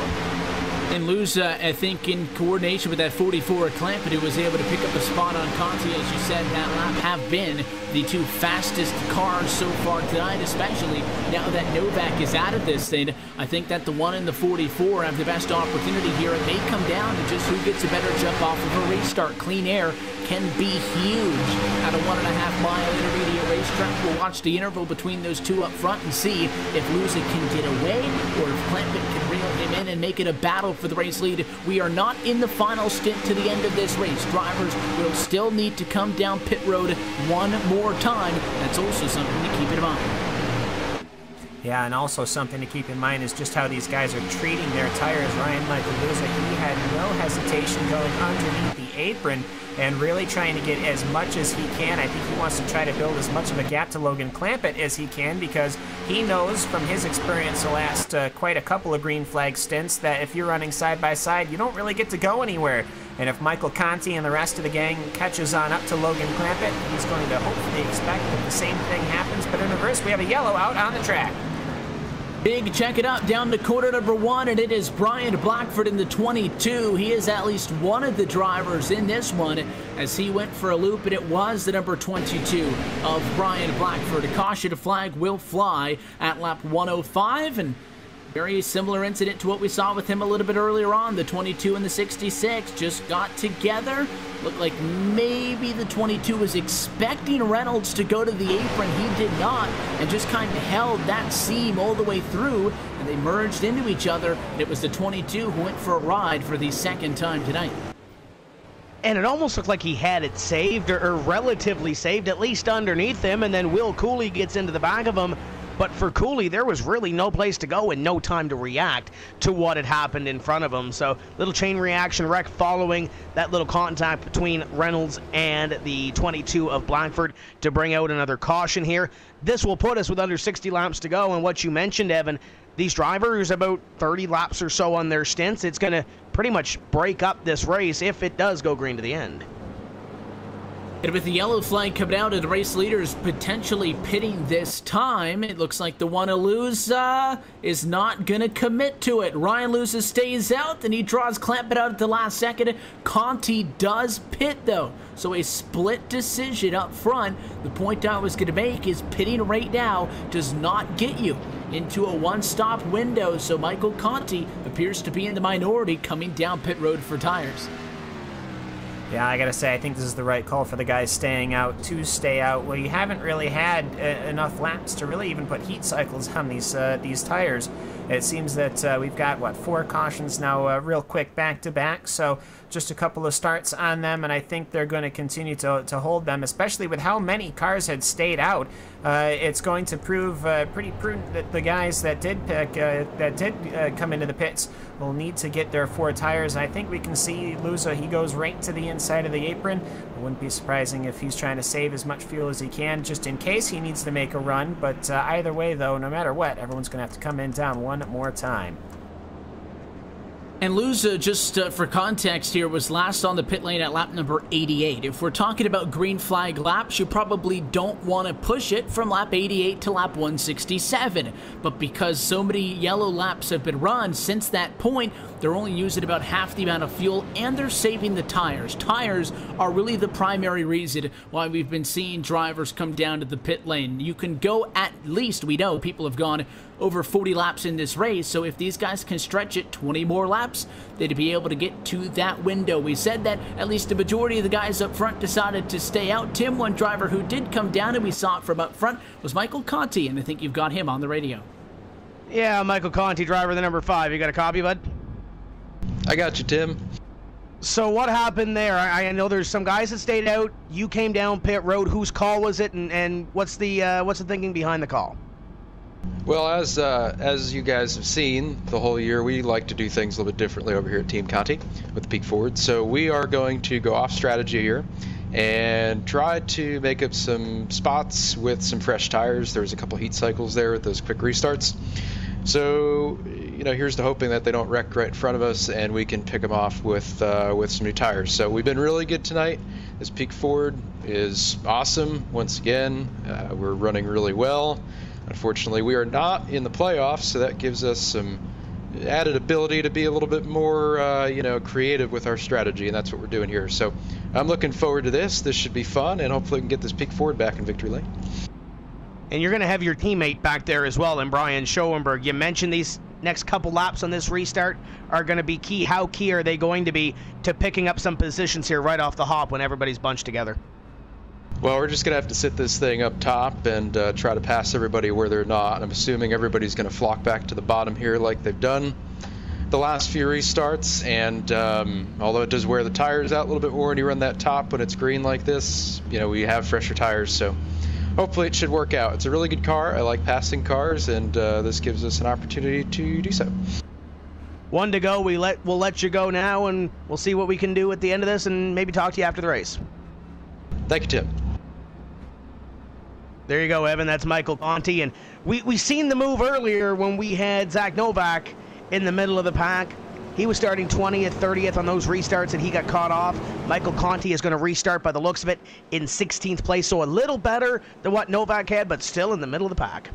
And Luza, I think, in coordination with that 44 Clampett, who was able to pick up a spot on Conti, as you said, that lap, have been the 2 fastest cars so far tonight, especially now that Novak is out of this thing. I think that the 1 and the 44 have the best opportunity here. It may come down to just who gets a better jump off of a restart. Clean air can be huge at a 1.5-mile intermediate racetrack. We'll watch the interval between those 2 up front and see if Luza can get away or if Clampett can reel him in and make it a battle for the race lead. We are not in the final stint to the end of this race. Drivers will still need to come down pit road one more time. That's also something to keep in mind. Yeah, and also something to keep in mind is just how these guys are treating their tires. Ryan Michael Luza, he had no hesitation going underneath the apron and really trying to get as much as he can. I think he wants to try to build as much of a gap to Logan Clampett as he can, because he knows from his experience the last quite a couple of green flag stints that if you're running side by side, you don't really get to go anywhere. And if Michael Conti and the rest of the gang catches on up to Logan Clampett, he's going to hopefully expect that the same thing happens. But in reverse, we have a yellow out on the track. Big check it out down to corner number 1, and it is Brian Blackford in the 22. He is at least one of the drivers in this one as he went for a loop, and it was the number 22 of Brian Blackford. A caution flag will fly at lap 105, and very similar incident to what we saw with him a little bit earlier on. The 22 and the 66 just got together. Looked like maybe the 22 was expecting Reynolds to go to the apron. He did not, and just kind of held that seam all the way through, and they merged into each other. And it was the 22 who went for a ride for the 2nd time tonight. And it almost looked like he had it saved, or relatively saved, at least underneath him, and then Will Cooley gets into the back of him. But for Cooley, there was really no place to go and no time to react to what had happened in front of him. So little chain reaction wreck following that little contact between Reynolds and the 22 of Blackford to bring out another caution here. This will put us with under 60 laps to go, and what you mentioned, Evan, these drivers about 30 laps or so on their stints. It's going to pretty much break up this race if it does go green to the end. And with the yellow flag coming out and the race leaders potentially pitting this time, it looks like the one Luza is not going to commit to it. Ryan Luza stays out, and he draws Clampett out at the last second. Conti does pit, though. So a split decision up front. The point I was going to make is pitting right now does not get you into a one-stop window. So Michael Conti appears to be in the minority coming down pit road for tires. Yeah, I gotta say, I think this is the right call for the guys staying out to stay out. Well, you haven't really had enough laps to really even put heat cycles on these tires. It seems that we've got, what, 4 cautions now real quick back-to-back, so just a couple of starts on them, and I think they're going to continue to hold them, especially with how many cars had stayed out. It's going to prove pretty prudent that the guys that did come into the pits will need to get their 4 tires. I think we can see Luza, he goes right to the inside of the apron. It wouldn't be surprising if he's trying to save as much fuel as he can just in case he needs to make a run, but either way, though, no matter what, everyone's going to have to come in down one more time. And Luza, just for context here, was last on the pit lane at lap number 88. If we're talking about green flag laps, you probably don't want to push it from lap 88 to lap 167. But because so many yellow laps have been run since that point, they're only using about half the amount of fuel, and they're saving the tires. Tires are really the primary reason why we've been seeing drivers come down to the pit lane. You can go at least, we know people have gone over 40 laps in this race, so if these guys can stretch it 20 more laps, they'd be able to get to that window. We said that at least the majority of the guys up front decided to stay out. Tim, one driver who did come down, and we saw it from up front, was Michael Conti, and I think you've got him on the radio. Yeah, Michael Conti, driver the number 5. You got a copy, bud? I got you, Tim. So what happened there? I know there's some guys that stayed out. You came down pit road. Whose call was it, and what's the thinking behind the call? Well, as you guys have seen the whole year, we like to do things a little bit differently over here at Team Conti with the Peak Ford. So we are going to go off strategy here and try to make up some spots with some fresh tires. There was a couple heat cycles there with those quick restarts. So, you know, here's to hoping that they don't wreck right in front of us and we can pick them off with some new tires. So we've been really good tonight. This Peak Ford is awesome. Once again, we're running really well. Unfortunately, we are not in the playoffs, so that gives us some added ability to be a little bit more, you know, creative with our strategy, and that's what we're doing here. So I'm looking forward to this. This should be fun, and hopefully we can get this Peak Ford back in victory lane. And you're going to have your teammate back there as well, and Brian Schoenberg. You mentioned these next couple laps on this restart are going to be key. How key are they going to be to picking up some positions here right off the hop when everybody's bunched together? Well, we're just going to have to sit this thing up top and try to pass everybody where they're not. I'm assuming everybody's going to flock back to the bottom here like they've done the last few restarts. And although it does wear the tires out a little bit more when you run that top when it's green like this, you know, we have fresher tires. So hopefully it should work out. It's a really good car. I like passing cars, and this gives us an opportunity to do so. 1 to go. We'll let you go now, and we'll see what we can do at the end of this and maybe talk to you after the race. Thank you, Tim. There you go, Evan. That's Michael Conti. And we seen the move earlier when we had Zach Novak in the middle of the pack. He was starting 20th, 30th on those restarts, and he got caught off. Michael Conti is going to restart by the looks of it in 16th place, so a little better than what Novak had, but still in the middle of the pack.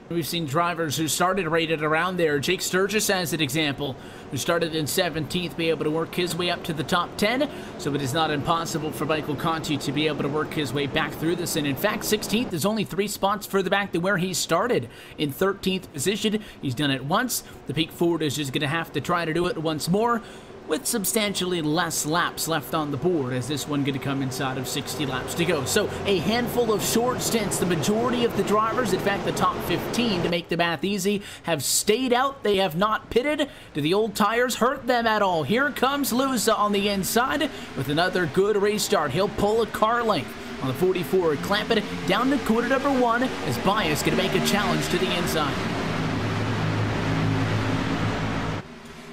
We've seen drivers who started rated around there. Jake Sturgis, as an example, who started in 17th, be able to work his way up to the top 10. So it is not impossible for Michael Conti to be able to work his way back through this. And in fact, 16th is only 3 spots further back than where he started. In 13th position, he's done it once. The Peak Ford is just going to have to try to do it once more, with substantially less laps left on the board, as this one going to come inside of 60 laps to go. So a handful of short stints. The majority of the drivers, in fact the top 15 to make the math easy, have stayed out. They have not pitted. Do the old tires hurt them at all? Here comes Luza on the inside with another good restart. He'll pull a car length on the 44. Clamp it down to quarter number 1 as Bias going to make a challenge to the inside.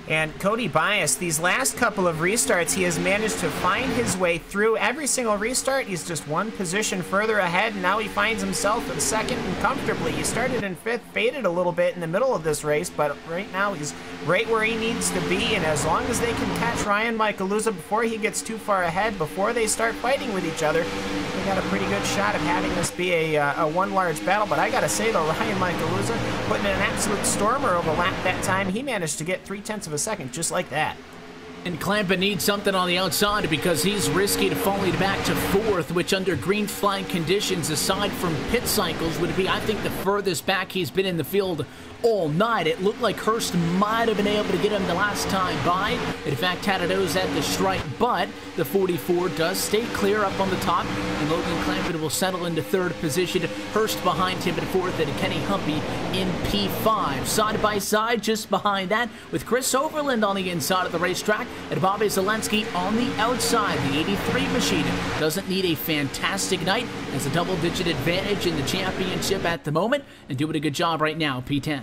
And Cody Bias, these last couple of restarts, he has managed to find his way through every single restart. He's just one position further ahead, and now he finds himself in second and comfortably. He started in 5th, faded a little bit in the middle of this race, but right now he's right where he needs to be, and as long as they can catch Ryan Luza before he gets too far ahead, before they start fighting with each other, they got a pretty good shot of having this be a one large battle. But I gotta say though, Ryan Luza putting in an absolute stormer over lap that time. He managed to get 0.3 of a second just like that. And Clampa needs something on the outside because he's risky to falling back to 4th, which under green flag conditions, aside from pit cycles, would be, I think, the furthest back he's been in the field all night. It looked like Hurst might have been able to get him the last time by. In fact, had a nose at the stripe, but the 44 does stay clear up on the top, and Logan Clampa will settle into 3rd position. Hurst behind him at 4th, and Kenny Humpy in P5. Side by side, just behind that, with Chris Overland on the inside of the racetrack, and Bobby Zalenski on the outside. The 83 machine doesn't need a fantastic night, has a double-digit advantage in the championship at the moment, and doing a good job right now, P10.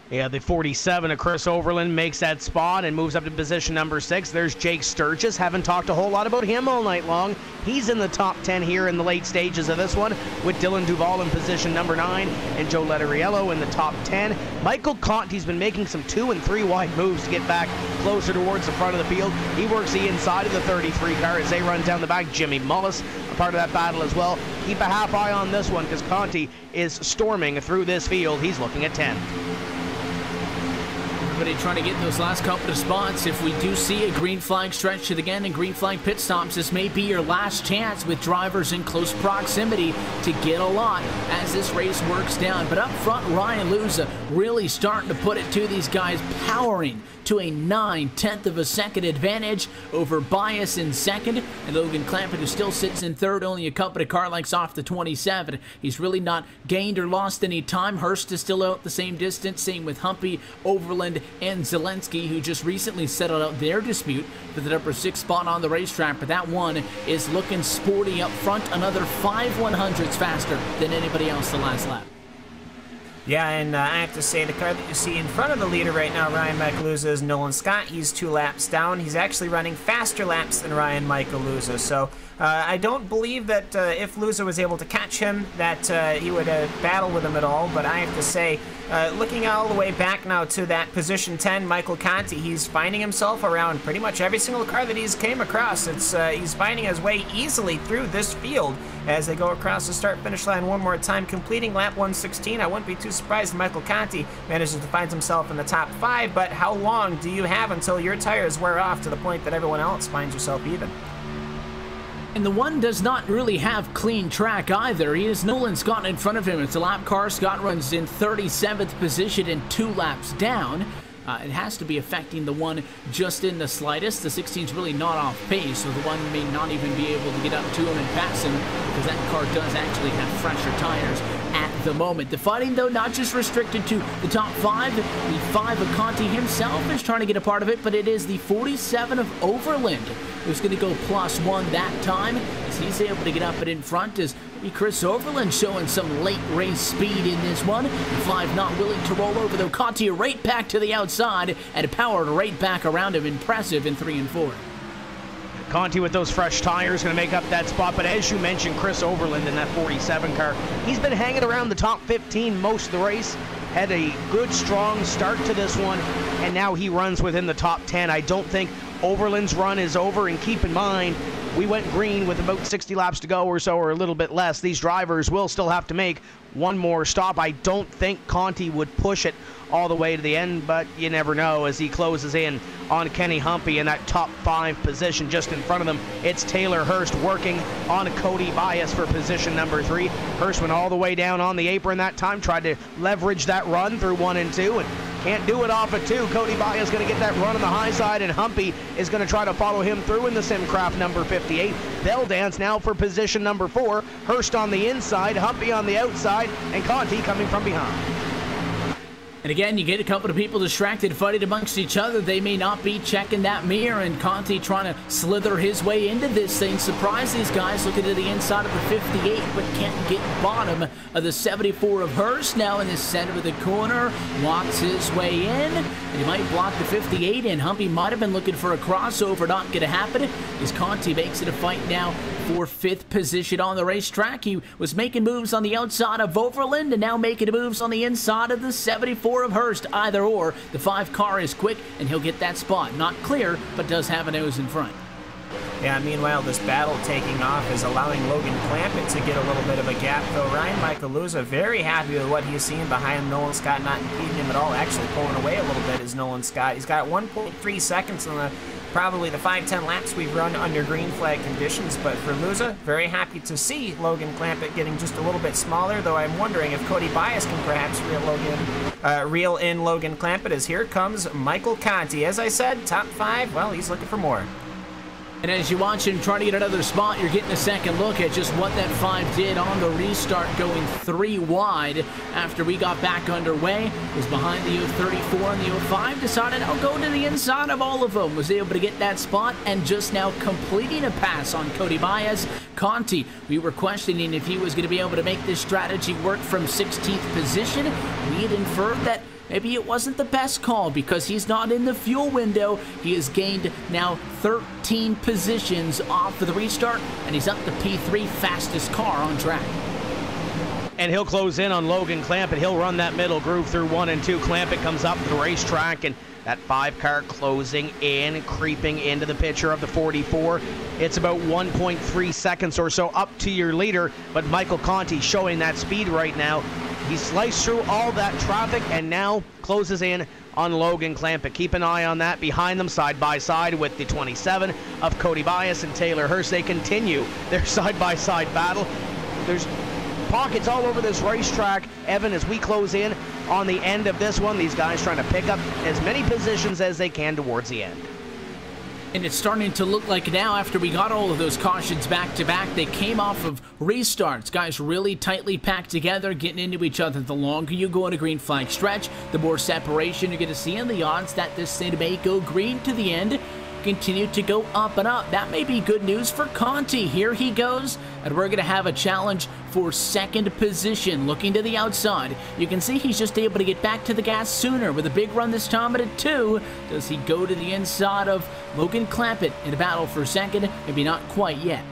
Yeah, the 47 of Chris Overland makes that spot and moves up to position number 6. There's Jake Sturgis. Haven't talked a whole lot about him all night long. He's in the top 10 here in the late stages of this one, with Dylan Duval in position number 9 and Joe Letteriello in the top 10. Michael Conti's been making some 2 and 3 wide moves to get back closer towards the front of the field. He works the inside of the 33 car as they run down the back. Jimmy Mullis a part of that battle as well. Keep a half eye on this one because Conti is storming through this field. He's looking at 10. Everybody trying to get those last couple of spots. If we do see a green flag stretch again and green flag pit stops, this may be your last chance with drivers in close proximity to get a lot as this race works down. But up front, Ryan Luza really starting to put it to these guys, powering to a 9/10 of a second advantage over Bias in 2nd, and Logan Clampa, who still sits in 3rd, only a couple of car lengths off the 27. He's really not gained or lost any time. Hurst is still out the same distance, same with Humpy, Overland, and Zalenski, who just recently settled out their dispute for the number 6 spot on the racetrack, but that one is looking sporty up front, another 5 100ths faster than anybody else the last lap. Yeah, and I have to say, the car that you see in front of the leader right now, Ryan Luza, is Nolan Scott. He's 2 laps down. He's actually running faster laps than Ryan Luza. So I don't believe that if Luza was able to catch him, that he would battle with him at all. But I have to say, looking all the way back now to that position 10, Michael Conti, he's finding himself around pretty much every single car that he's came across. He's finding his way easily through this field as they go across the start-finish line one more time, completing lap 116. I wouldn't be too surprised if Michael Conti manages to find himself in the top 5, but how long do you have until your tires wear off to the point that everyone else finds yourself even? And the one does not really have clean track either. He has Nolan Scott in front of him. It's a lap car. Scott runs in 37th position and 2 laps down. It has to be affecting the one just in the slightest. The 16's really not off pace, so the one may not even be able to get up to him and pass him because that car does actually have fresher tires at the moment. The fighting, though, not just restricted to the top 5. The 5 of Conti himself is trying to get a part of it, but it is the 47 of Overland who's going to go +1 that time as he's able to get up and in front as maybe Chris Overland showing some late race speed in this one. The 5 not willing to roll over, though. Conti right back to the outside and powered right back around him. Impressive in 3 and 4. Conti with those fresh tires going to make up that spot, but as you mentioned, Chris Overland in that 47 car, he's been hanging around the top 15 most of the race. Had a good, strong start to this one, and now he runs within the top 10. I don't think Overland's run is over, and keep in mind, we went green with about 60 laps to go or so, or a little bit less. These drivers will still have to make one more stop. I don't think Conti would push it all the way to the end, but you never know as he closes in on Kenny Humpy in that top 5 position. Just in front of them, it's Taylor Hurst working on Cody Bias for position number 3. Hurst went all the way down on the apron that time, tried to leverage that run through 1 and 2, and can't do it off of 2. Cody Bias is going to get that run on the high side, and Humpy is going to try to follow him through in the Simcraft number 58. They'll dance now for position number 4. Hurst on the inside, Humpy on the outside, and Conti coming from behind. And again, you get a couple of people distracted fighting amongst each other. They may not be checking that mirror, and Conti trying to slither his way into this thing. Surprise these guys looking to the inside of the 58, but can't get bottom of the 74 of Hurst. Now in the center of the corner, walks his way in, and he might block the 58 in. Humpy might have been looking for a crossover, not going to happen, as Conti makes it a fight now for 5th position on the racetrack. He was making moves on the outside of Overland and now making moves on the inside of the 74 of Hurst. Either or, the 5 car is quick and he'll get that spot. Not clear, but does have a nose in front. Yeah, meanwhile, this battle taking off is allowing Logan Clampett to get a little bit of a gap, though. Ryan Michael Luza very happy with what he's seeing behind him. Nolan Scott not impeding him at all, actually pulling away a little bit is Nolan Scott. He's got 1.3 seconds on probably the 5-10 laps we've run under green flag conditions, but for Luza, very happy to see Logan Clampett getting just a little bit smaller, though I'm wondering if Cody Bias can perhaps reel in Logan Clampett, as here comes Michael Conti. As I said, top 5, well, he's looking for more. And as you watch him try to get another spot, you're getting a second look at just what that 5 did on the restart, going 3 wide after we got back underway. Was behind the 34 and the 05, decided I'll go to the inside of all of them. Was able to get that spot and just now completing a pass on Cody Bias. Conti, we were questioning if he was going to be able to make this strategy work from 16th position. We had inferred that maybe it wasn't the best call because he's not in the fuel window. He has gained now 13 positions off of the restart, and he's up to P3, fastest car on track. And he'll close in on Logan Clampett. He'll run that middle groove through 1 and 2. Clampett comes up to the racetrack, and that 5 car closing in, creeping into the picture of the 44. It's about 1.3 seconds or so up to your leader, but Michael Conti showing that speed right now. He sliced through all that traffic and now closes in on Logan Clampett. Keep an eye on that. Behind them, side by side with the 27 of Cody Bias and Taylor Hurst. They continue their side-by-side battle. There's pockets all over this racetrack, Evan, as we close in on the end of this one. These guys trying to pick up as many positions as they can towards the end. And it's starting to look like now, after we got all of those cautions back-to-back, they came off of restarts. Guys really tightly packed together, getting into each other. The longer you go in a green flag stretch, the more separation you're going to see, and the odds that this thing may go green to the end continue to go up and up. That may be good news for Conti. Here he goes, and we're going to have a challenge for 2nd position. Looking to the outside, you can see he's just able to get back to the gas sooner with a big run this time at a 2. Does he go to the inside of Logan Clampett in a battle for 2nd? Maybe not quite yet.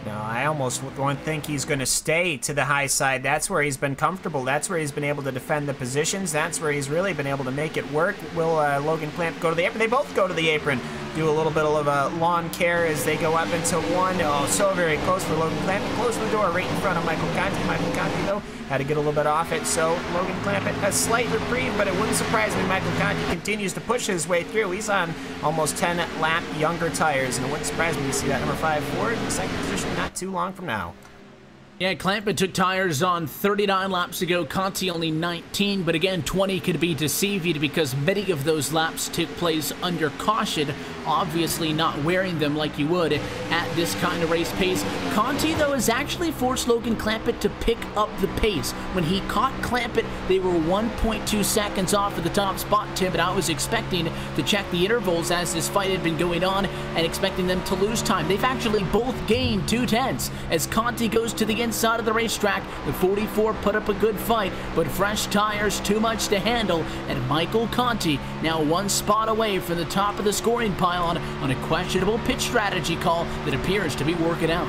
No, I almost don't think he's going to stay to the high side. That's where he's been comfortable. That's where he's been able to defend the positions. That's where he's really been able to make it work. Will Logan Clampett go to the apron? They both go to the apron. Do a little bit of lawn care as they go up into 1. Oh, so very close for Logan Clampett. Close the door right in front of Michael Conti. Michael Conti, though, had to get a little bit off it. So Logan Clampett a slight reprieve, but it wouldn't surprise me. Michael Conti continues to push his way through. He's on almost 10-lap younger tires, and it wouldn't surprise me to see that number 5 Ford in 2nd position not too long from now. Yeah, Clampett took tires on 39 laps ago, Conti only 19, but again, 20 could be deceiving because many of those laps took place under caution, obviously not wearing them like you would at this kind of race pace. Conti, though, has actually forced Logan Clampett to pick up the pace. When he caught Clampett, they were 1.2 seconds off of the top spot, Tim, and I was expecting to check the intervals as this fight had been going on and expecting them to lose time. They've actually both gained 0.2 as Conti goes to the inside of the racetrack. The 44 put up a good fight, but fresh tires too much to handle, and Michael Conti now 1 spot away from the top of the scoring pile on a questionable pit strategy call that appears to be working out.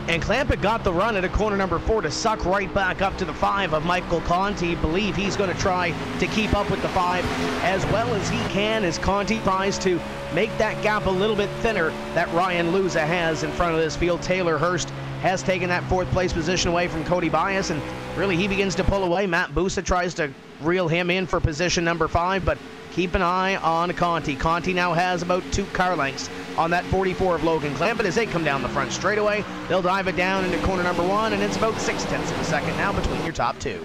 And Clampett got the run at a corner number 4 to suck right back up to the 5 of Michael Conti. Believe he's going to try to keep up with the 5 as well as he can as Conti tries to make that gap a little bit thinner that Ryan Luza has in front of this field. Taylor Hurst has taken that 4th place position away from Cody Bias, and really he begins to pull away. Matt Busa tries to reel him in for position number 5, but keep an eye on Conti. Conti now has about 2 car lengths on that 44 of Logan Clampett as they come down the front straightaway. They'll dive it down into corner number 1, and it's about 0.6 of a second now between your top 2.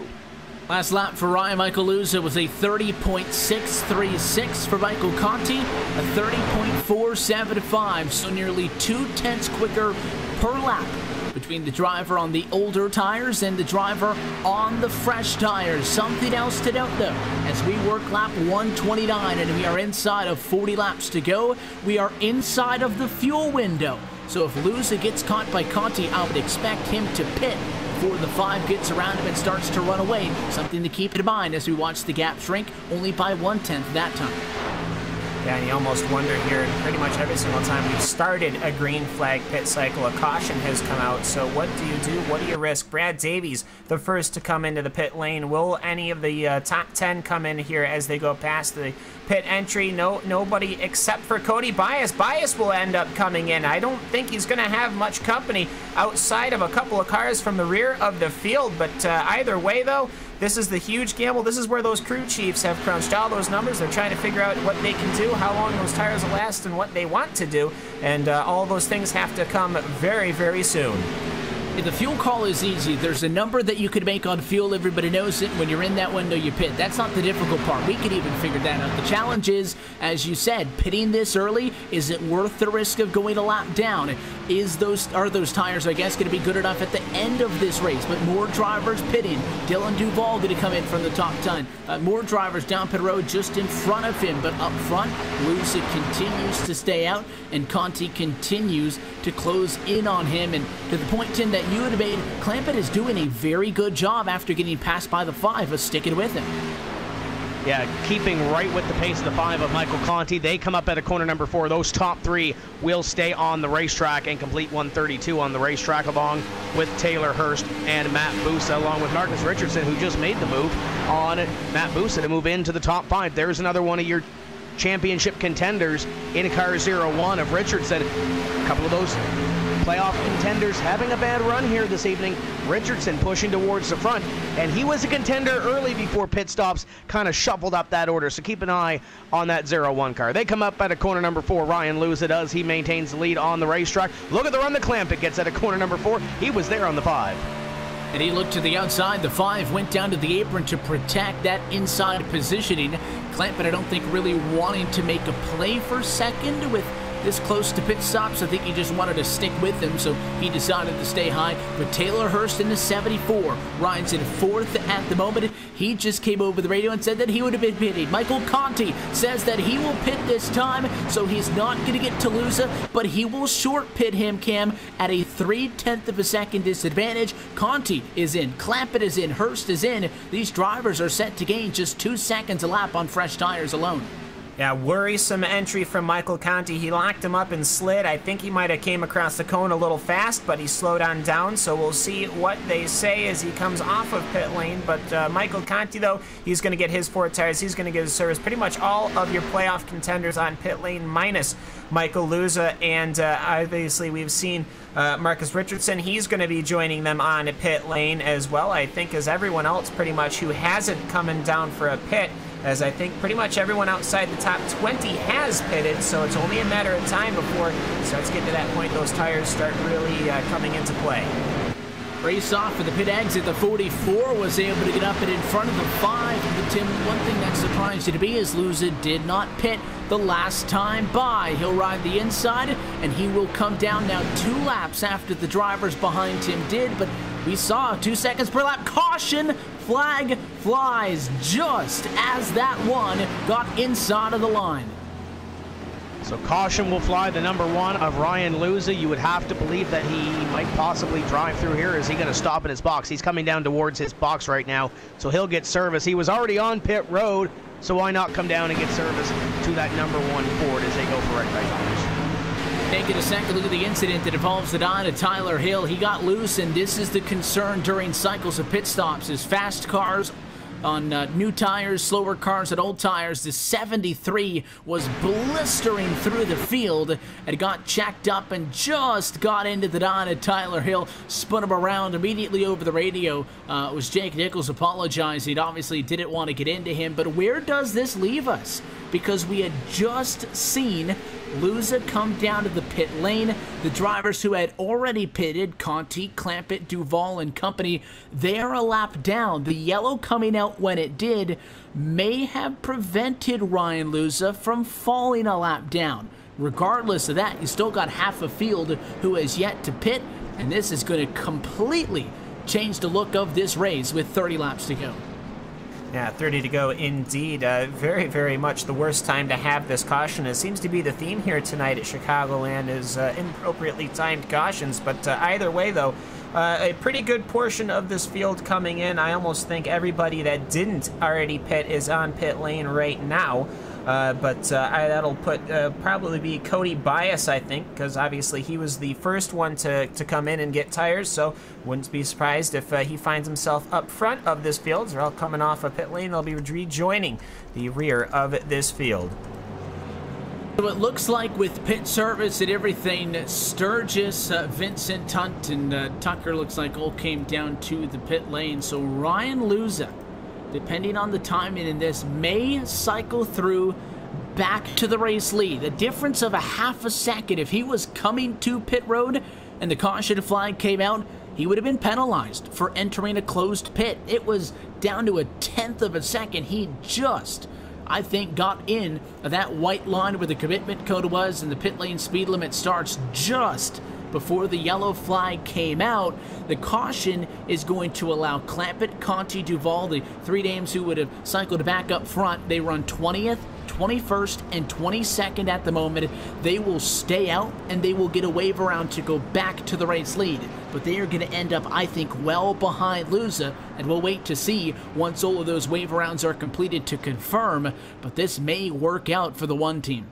Last lap for Ryan Michael Luza was a 30.636 for Michael Conti, a 30.475, so nearly 0.2 quicker per lap between the driver on the older tires and the driver on the fresh tires. Something else to note, though, as we work lap 129 and we are inside of 40 laps to go, we are inside of the fuel window. So if Luza gets caught by Conti, I would expect him to pit before the 5 gets around him and starts to run away. Something to keep in mind as we watch the gap shrink only by 1/10 that time. Yeah, and you almost wonder here, pretty much every single time we've started a green flag pit cycle, a caution has come out. So what do you do? What do you risk? Brad Davies, the first to come into the pit lane. Will any of the top 10 come in here as they go past the pit entry? No, nobody except for Cody Bias. Bias will end up coming in. I don't think he's going to have much company outside of a couple of cars from the rear of the field. But either way, though, this is the huge gamble. This is where those crew chiefs have crunched all those numbers. They're trying to figure out what they can do, how long those tires will last, and what they want to do. And all those things have to come very, very soon. The fuel call is easy. There's a number that you could make on fuel. Everybody knows it. When you're in that window, you pit. That's not the difficult part. We could even figure that out. The challenge is, as you said, pitting this early. Is it worth the risk of going a lap down? Are those tires, I guess, going to be good enough at the end of this race? But more drivers pitting. Dylan Duval going to come in from the top 10. More drivers down pit road just in front of him. But up front, Luza continues to stay out, and Conti continues to close in on him. And to the point, Tim, that you had made, Clampett is doing a very good job after getting passed by the 5 of sticking with him. Yeah, keeping right with the pace of the 5 of Michael Conti. They come up at a corner number 4. Those top 3 will stay on the racetrack and complete 132 on the racetrack, along with Taylor Hurst and Matt Busa, along with Marcus Richardson, who just made the move on Matt Busa to move into the top 5. There's another one of your championship contenders in car 01 of Richardson. A couple of those playoff contenders having a bad run here this evening. Richardson pushing towards the front, and he was a contender early before pit stops kind of shuffled up that order, so keep an eye on that 01 car. They come up at a corner number 4. Ryan Luza does. He maintains the lead on the racetrack. Look at the run that Clampett gets at a corner number 4. He was there on the 5. And he looked to the outside. The 5 went down to the apron to protect that inside positioning. Clampett, I don't think, really wanting to make a play for second with this close to pit stops. I think he just wanted to stick with him, so he decided to stay high. But Taylor Hurst in the 74 rides in 4th at the moment. He just came over the radio and said that he would have been pitting. Michael Conti says that he will pit this time, so he's not going to get to Luza, but he will short pit him, Cam, at a 0.3 of a second disadvantage. Conti is in, Clampett is in, Hurst is in. These drivers are set to gain just 2 seconds a lap on fresh tires alone. Yeah, worrisome entry from Michael Conti. He locked him up and slid. I think he might have came across the cone a little fast, but he slowed on down, so we'll see what they say as he comes off of pit lane. But Michael Conti, though, he's going to get his 4 tires. He's going to get his service. Pretty much all of your playoff contenders on pit lane, minus Michael Luza, and obviously we've seen Marcus Richardson. He's going to be joining them on a pit lane as well, I think, as everyone else pretty much who hasn't coming down for a pit, as I think pretty much everyone outside the top 20 has pitted, so it's only a matter of time before it starts getting to that point those tires start really coming into play. Race off for the pit exit. The 44 was able to get up and in front of the 5. But Tim, one thing that surprised you to be is Luza did not pit the last time by. He'll ride the inside, and he will come down now 2 laps after the drivers behind him did. But we saw 2 seconds per lap. Caution! Flag flies just as that one got inside of the line. So caution will fly, the number 1 of Ryan Luza. You would have to believe that he might possibly drive through here. Is he going to stop in his box? He's coming down towards his box right now, so he'll get service. He was already on pit road, so why not come down and get service to that number 1 Ford as they go for right tires. Taking a second look at the incident that involves the dying of Tyler Hill. He got loose, and this is the concern during cycles of pit stops, is fast cars on new tires, slower cars on old tires. The 73 was blistering through the field and got checked up and just got into the dying of Tyler Hill, spun him around immediately over the radio. It was Jake Nichols apologizing. He obviously didn't want to get into him, but where does this leave us? Because we had just seen Luza come down to the pit lane. The drivers who had already pitted, Conti, Clampett, Duval, and company, they are a lap down. The yellow coming out when it did may have prevented Ryan Luza from falling a lap down. Regardless of that, you still got half a field who has yet to pit, and this is going to completely change the look of this race with 30 laps to go. Yeah, 30 to go indeed. Very, very much the worst time to have this caution. It seems to be the theme here tonight at Chicagoland is inappropriately timed cautions. But either way, though, a pretty good portion of this field coming in. I almost think everybody that didn't already pit is on pit lane right now. That'll probably be Cody Bias, I think, because obviously he was the first one to come in and get tires, so wouldn't be surprised if he finds himself up front of this field. They're all coming off a pit lane. They'll be rejoining the rear of this field. So it looks like with pit service and everything, Sturgis, Vincent Hunt, and Tucker looks like all came down to the pit lane. So Ryan Luza, depending on the timing in this, may cycle through back to the race lead. The difference of a half a second. If he was coming to pit road and the caution flag came out, he would have been penalized for entering a closed pit. It was down to a 1/10 of a second. He just, I think, got in that white line where the commitment code was and the pit lane speed limit starts just before the yellow flag came out. The caution is going to allow Clampett, Conti, Duval, the three names who would have cycled back up front. They run 20th, 21st, and 22nd at the moment. They will stay out and they will get a wave around to go back to the race lead. But they are going to end up, I think, well behind Luza, and we'll wait to see once all of those wave rounds are completed to confirm. But this may work out for the one team.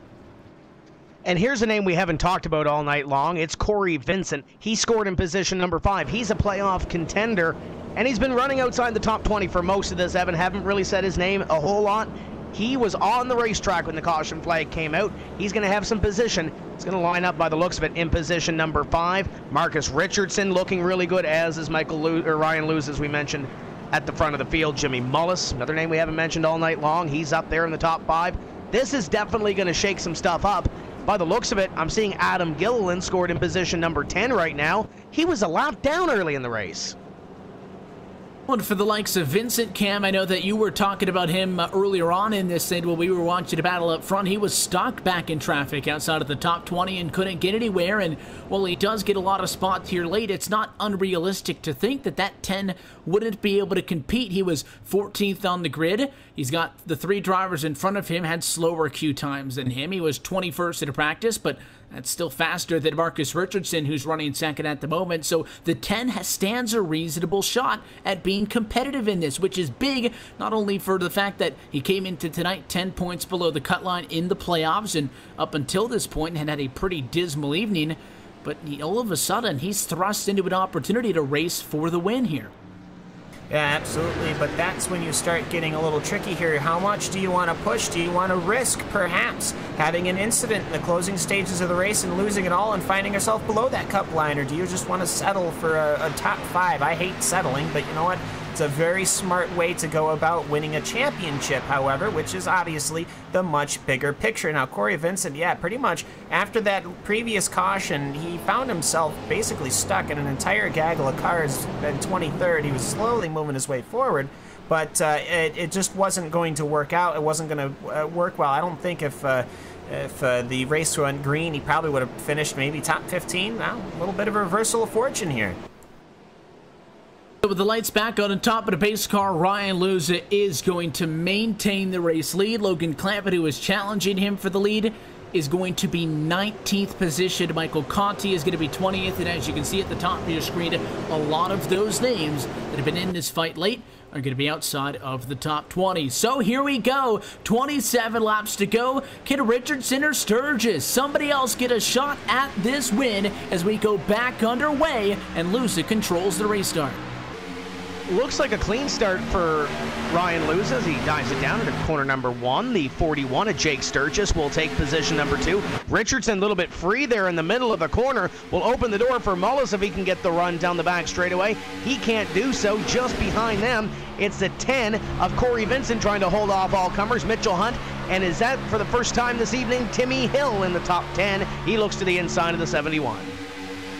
And here's a name we haven't talked about all night long. It's Corey Vincent. He scored in position number 5. He's a playoff contender, and he's been running outside the top 20 for most of this. Evan, haven't really said his name a whole lot. He was on the racetrack when the caution flag came out. He's going to have some position. He's going to line up by the looks of it in position number 5. Marcus Richardson looking really good, as is Ryan Luza, as we mentioned, at the front of the field. Jimmy Mullis, another name we haven't mentioned all night long. He's up there in the top 5. This is definitely going to shake some stuff up. By the looks of it, I'm seeing Adam Gilliland scored in position number 10 right now. He was a lap down early in the race. And for the likes of Vincent, Cam, I know that you were talking about him earlier on in this, and when we were watching the battle up front, he was stuck back in traffic outside of the top 20 and couldn't get anywhere. And while he does get a lot of spots here late, it's not unrealistic to think that that 10 wouldn't be able to compete. He was 14th on the grid. He's got the 3 drivers in front of him had slower queue times than him. He was 21st at a practice, but that's still faster than Marcus Richardson, who's running second at the moment. So the 10 stands a reasonable shot at being competitive in this, which is big, not only for the fact that he came into tonight 10 points below the cut line in the playoffs, and up until this point had a pretty dismal evening, but all of a sudden he's thrust into an opportunity to race for the win here. Yeah, absolutely, but that's when you start getting a little tricky here. How much do you want to push? Do you want to risk, perhaps, having an incident in the closing stages of the race and losing it all and finding yourself below that cup line, or do you just want to settle for a top 5? I hate settling, but you know what? It's a very smart way to go about winning a championship, however, which is obviously the much bigger picture. Now, Corey Vincent, yeah, pretty much after that previous caution, he found himself basically stuck in an entire gaggle of cars in 23rd. He was slowly moving his way forward, but it just wasn't going to work out. It wasn't going to work well. I don't think if the race went green, he probably would have finished maybe top 15. Now, a little bit of a reversal of fortune here. With the lights back on top of the pace car, Ryan Luza is going to maintain the race lead. Logan Clampett, who is challenging him for the lead, is going to be 19th position. Michael Conti is going to be 20th, and as you can see at the top of your screen, a lot of those names that have been in this fight late are going to be outside of the top 20. So here we go, 27 laps to go. Can Richardson or Sturgis, somebody else, get a shot at this win as we go back underway and Luza controls the restart? Looks like a clean start for Ryan Luza as he dives it down into corner number 1. The 41 of Jake Sturgis will take position number 2. Richardson a little bit free there in the middle of the corner. Will open the door for Mullis if he can get the run down the back straightaway. He can't do so. Just behind them, it's the 10 of Corey Vincent trying to hold off all comers. Mitchell Hunt, and is that for the first time this evening? Timmy Hill in the top 10. He looks to the inside of the 71.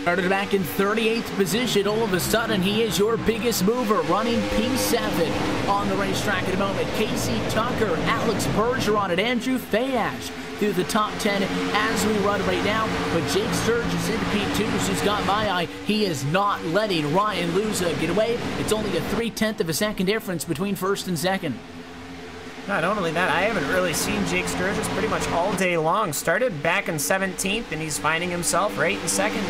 Started back in 38th position. All of a sudden, he is your biggest mover, running P7 on the racetrack at the moment. Casey Tucker, Alex Bergeron, and Andrew Fayash through the top 10 as we run right now. But Jake Sturgis into P2, who's got my eye. He is not letting Ryan Luza get away. It's only a 0.3 of a second difference between first and second. Not only that, I haven't really seen Jake Sturgis pretty much all day long. Started back in 17th, and he's finding himself right in second,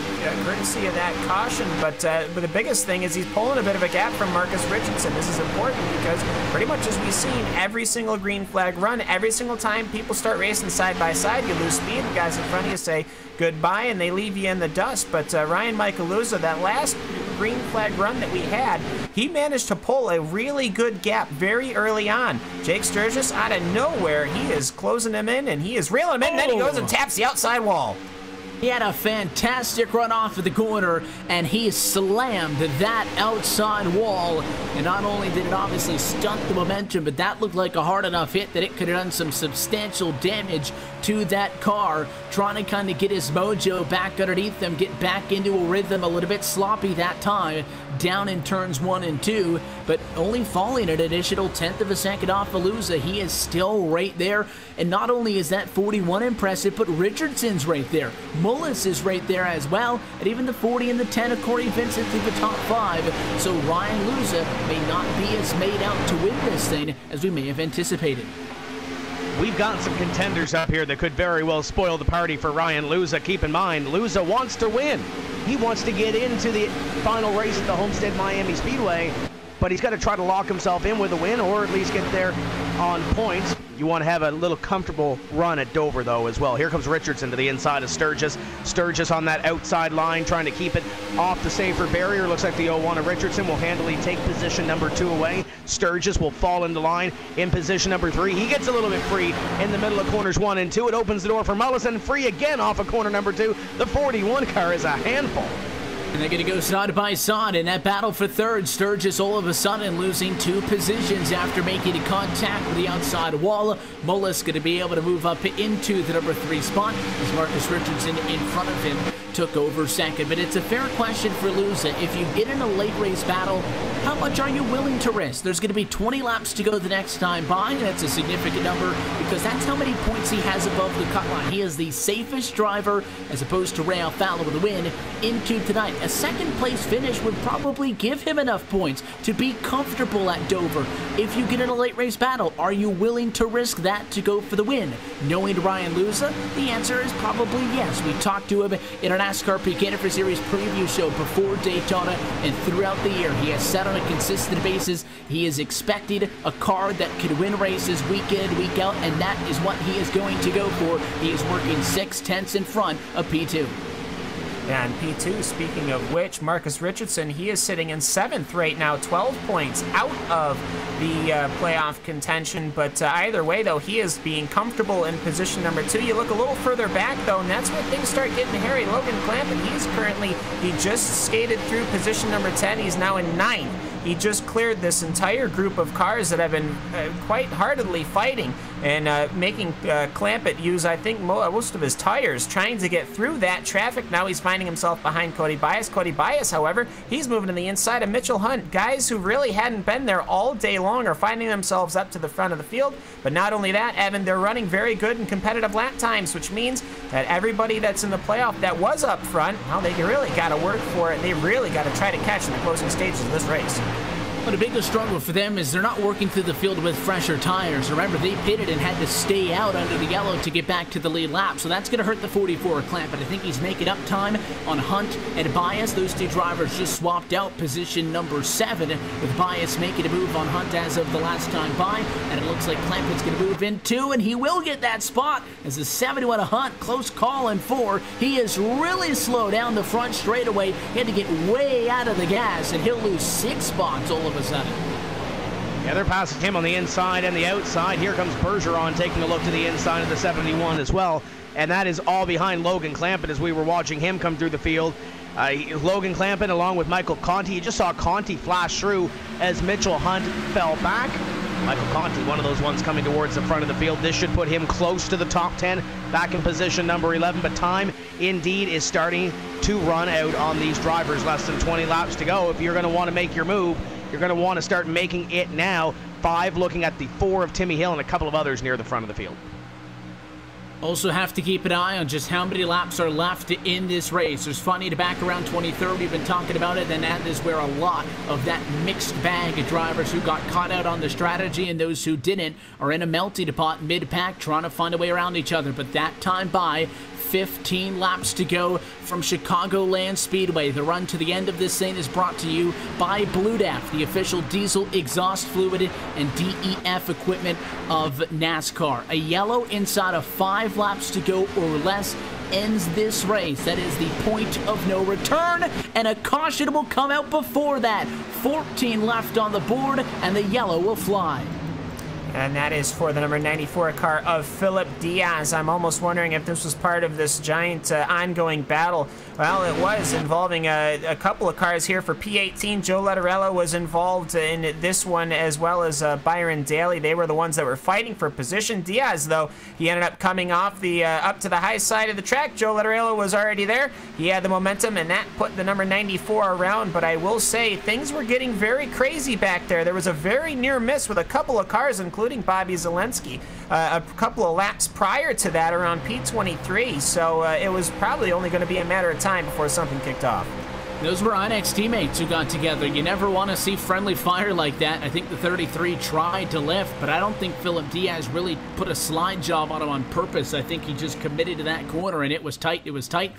courtesy of that caution. But the biggest thing is he's pulling a bit of a gap from Marcus Richardson. This is important because pretty much as we've seen every single green flag run, every single time people start racing side by side, you lose speed. The guys in front of you say goodbye, and they leave you in the dust. But Ryan Michaeluza, that last green flag run that we had, he managed to pull a really good gap very early on. Jake Sturgis, out of nowhere, he is closing him in, and he is reeling him in, and then he goes and taps the outside wall. He had a fantastic run off of the corner, and he slammed that outside wall. And not only did it obviously stunt the momentum, but that looked like a hard enough hit that it could have done some substantial damage to that car, trying to kind of get his mojo back underneath them, get back into a rhythm, a little bit sloppy that time, down in turns 1 and 2, but only falling an additional 1/10 of a second off of Luza. He is still right there, and not only is that 41 impressive, but Richardson's right there. Mullis is right there as well, and even the 40 and the 10 of Corey Vincent through the top 5. So Ryan Luza may not be as made out to win this thing as we may have anticipated. We've got some contenders up here that could very well spoil the party for Ryan Luza. Keep in mind, Luza wants to win. He wants to get into the final race at the Homestead Miami Speedway, but he's got to try to lock himself in with a win, or at least get there on points. You want to have a little comfortable run at Dover, though, as well. Here comes Richardson to the inside of Sturgis. Sturgis on that outside line, trying to keep it off the safer barrier. Looks like the 01 of Richardson will handily take position number 2 away. Sturgis will fall into line in position number 3. He gets a little bit free in the middle of corners 1 and 2. It opens the door for Mullison. Free again off of corner number 2. The 41 car is a handful. And they're going to go side by side in that battle for third. Sturgis all of a sudden losing 2 positions after making a contact with the outside wall. Mullis going to be able to move up into the number 3 spot as Marcus Richardson in front of him took over second. But it's a fair question for Luza. If you get in a late race battle, how much are you willing to risk? There's going to be 20 laps to go the next time by, and that's a significant number because that's how many points he has above the cut line. He is the safest driver, as opposed to Ray Alfalla with a win, into tonight. A second place finish would probably give him enough points to be comfortable at Dover. If you get in a late race battle, are you willing to risk that to go for the win? Knowing Ryan Luza, the answer is probably yes. We talked to him in our NASCAR Peak Antifreeze Series preview show before Daytona, and throughout the year he has said on a consistent basis he is expected a car that could win races week in, week out, and that is what he is going to go for. He is working 6/10 in front of P2. And P2, speaking of which, Marcus Richardson, he is sitting in 7th right now, 12 points out of the playoff contention. But either way, though, he is being comfortable in position number 2. You look a little further back, though, and that's where things start getting hairy. Logan Clampett, he just skated through position number 10. He's now in 9th. He just cleared this entire group of cars that have been quite heartedly fighting and making Clampett use, I think, most of his tires, trying to get through that traffic. Now he's finding himself behind Cody Bias. Cody Bias, however, he's moving to the inside of Mitchell Hunt. Guys who really hadn't been there all day long are finding themselves up to the front of the field. But not only that, Evan, they're running very good and competitive lap times, which means that everybody that's in the playoff that was up front, well, they really got to work for it. They really got to try to catch in the closing stages of this race. But the biggest struggle for them is they're not working through the field with fresher tires. Remember, they pitted and had to stay out under the yellow to get back to the lead lap, so that's going to hurt the 44 Clamp. But I think he's making up time on Hunt and Bias. Those 2 drivers just swapped out position number 7, with Bias making a move on Hunt as of the last time by, and it looks like Clampett's going to move in 2, and he will get that spot as the 71 of Hunt, close call in 4. He is really slow down the front straightaway. He had to get way out of the gas, and he'll lose 6 spots all of a sudden. Yeah, they're passing him on the inside and the outside. Here comes Bergeron taking a look to the inside of the 71 as well. And that is all behind Logan Clampett as we were watching him come through the field. Logan Clampett along with Michael Conti. You just saw Conti flash through as Mitchell Hunt fell back. Michael Conti, one of those ones coming towards the front of the field. This should put him close to the top 10, back in position number 11. But time, indeed, is starting to run out on these drivers. Less than 20 laps to go. If you're going to want to make your move, you're going to want to start making it now. 5 looking at the 4 of Timmy Hill and a couple of others near the front of the field. Also have to keep an eye on just how many laps are left in this race. There's funny to back around 23rd. We've been talking about it, and that is where a lot of that mixed bag of drivers who got caught out on the strategy and those who didn't are in a melting pot mid-pack trying to find a way around each other. But that time by 15 laps to go from Chicagoland Speedway. The run to the end of this thing is brought to you by Blue DAF, the official diesel exhaust fluid and DEF equipment of NASCAR. A yellow inside of 5 laps to go or less ends this race. That is the point of no return, and a caution will come out before that. 14 left on the board, and the yellow will fly. And that is for the number 94 car of Philip Diaz. I'm almost wondering if this was part of this giant ongoing battle. Well, it was, involving a couple of cars here for P18. Joe Letterella was involved in this one, as well as Byron Daly. They were the ones that were fighting for position. Diaz, though, he ended up coming off the up to the high side of the track. Joe Letterella was already there. He had the momentum, and that put the number 94 around. But I will say, things were getting very crazy back there. There was a very near miss with a couple of cars, including Bobby Zalenski, a couple of laps prior to that around P23. So it was probably only going to be a matter of time before something kicked off. Those were Inex teammates who got together. You never want to see friendly fire like that. I think the 33 tried to lift, but I don't think Philip Diaz really put a slide job on him on purpose. I think he just committed to that corner, and it was tight. It was tight.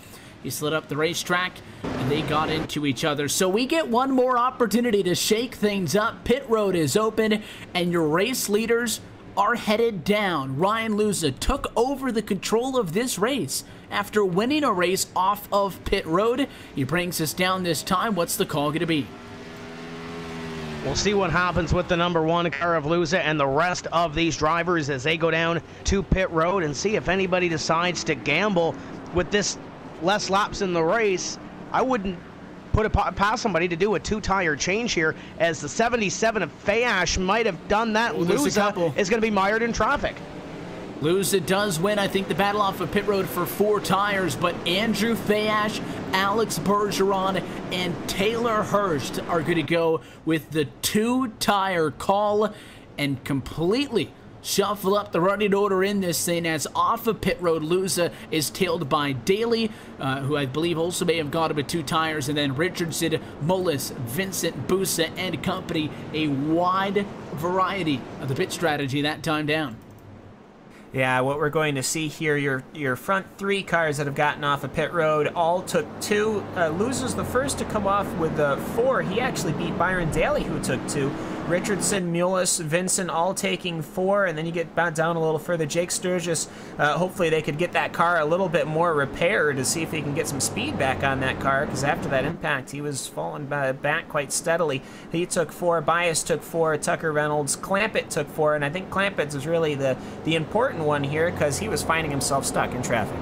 He slid up the racetrack, and they got into each other. So we get one more opportunity to shake things up. Pit road is open, and your race leaders are headed down. Ryan Luza took over the control of this race after winning a race off of pit road. He brings us down this time. What's the call going to be? We'll see what happens with the number 1 car of Luza and the rest of these drivers as they go down to pit road, and see if anybody decides to gamble with this less laps in the race. I wouldn't put it past somebody to do a 2-tire change here, as the 77 of Fayash might have done that. Luza is going to be mired in traffic. Luza does win, I think, the battle off of pit road for 4 tires, but Andrew Fayash, Alex Bergeron, and Taylor Hurst are going to go with the 2-tire call and completely shuffle up the running order in this thing, as off of pit road, Luza is tailed by Daly, who I believe also may have got him with 2 tires, and then Richardson, Mullis, Vincent, Busa, and company. A wide variety of the pit strategy that time down. Yeah, what we're going to see here, your front 3 cars that have gotten off of pit road all took 2. Luza's the first to come off with 4. He actually beat Byron Daly, who took 2. Richardson, Mullis, Vincent all taking 4, and then you get down a little further. Jake Sturgis, hopefully they could get that car a little bit more repaired to see if he can get some speed back on that car, because after that impact, he was falling back quite steadily. He took 4, Bias took 4, Tucker Reynolds, Clampett took 4, and I think Clampett is really the important one here, because he was finding himself stuck in traffic.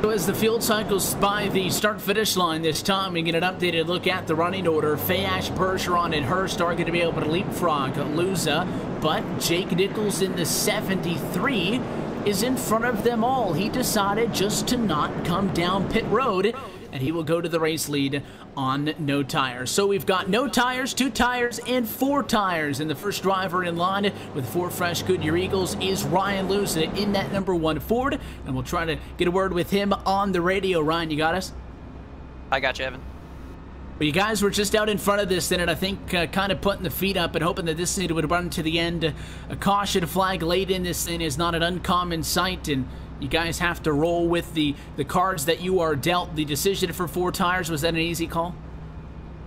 So as the field cycles by the start-finish line this time, we get an updated look at the running order. Fayash, Bergeron, and Hurst are going to be able to leapfrog Luza, but Jake Nichols in the 73 is in front of them all. He decided just to not come down pit road, and he will go to the race lead on no tires. So we've got no tires, 2 tires, and 4 tires. And the first driver in line with 4 fresh Goodyear Eagles is Ryan Luza in that number 1 Ford. And we'll try to get a word with him on the radio. Ryan, you got us? I got you, Evan. Well, you guys were just out in front of this thing, and I think kind of putting the feet up and hoping that this thing would run to the end. A caution flag late in this thing is not an uncommon sight, and you guys have to roll with the cards that you are dealt. The decision for 4 tires, was that an easy call?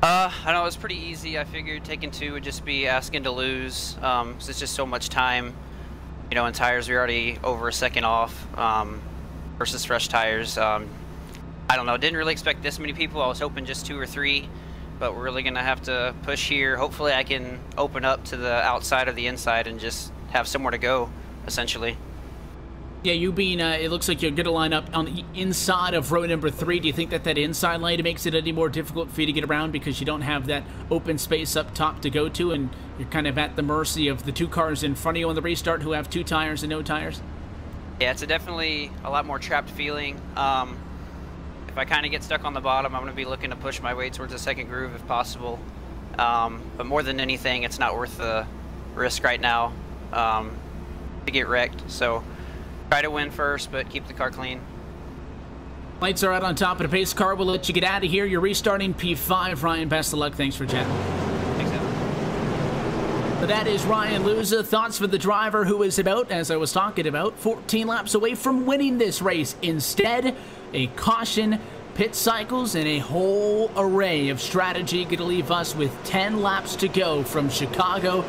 I know it was pretty easy. I figured taking 2 would just be asking to lose. So it's just so much time. You know, and tires are already over a second off versus fresh tires. I don't know. Didn't really expect this many people. I was hoping just 2 or 3, but we're really going to have to push here. Hopefully I can open up to the outside or the inside and just have somewhere to go, essentially. Yeah, you being, it looks like you're going to line up on the inside of row number 3. Do you think that inside lane makes it any more difficult for you to get around because you don't have that open space up top to go to, and you're kind of at the mercy of the 2 cars in front of you on the restart who have 2 tires and no tires? Yeah, it's definitely a lot more trapped feeling. If I kind of get stuck on the bottom, I'm going to be looking to push my way towards the second groove if possible. But more than anything, it's not worth the risk right now to get wrecked. So Try to win first, but keep the car clean. Lights are out on top of the pace car. We'll let you get out of here. You're restarting P5. Ryan, best of luck. Thanks for chatting. Thanks, Evan. But that is Ryan Luza. Thoughts for the driver who is about, as I was talking about, 14 laps away from winning this race. Instead, a caution, pit cycles, and a whole array of strategy going to leave us with 10 laps to go from Chicago.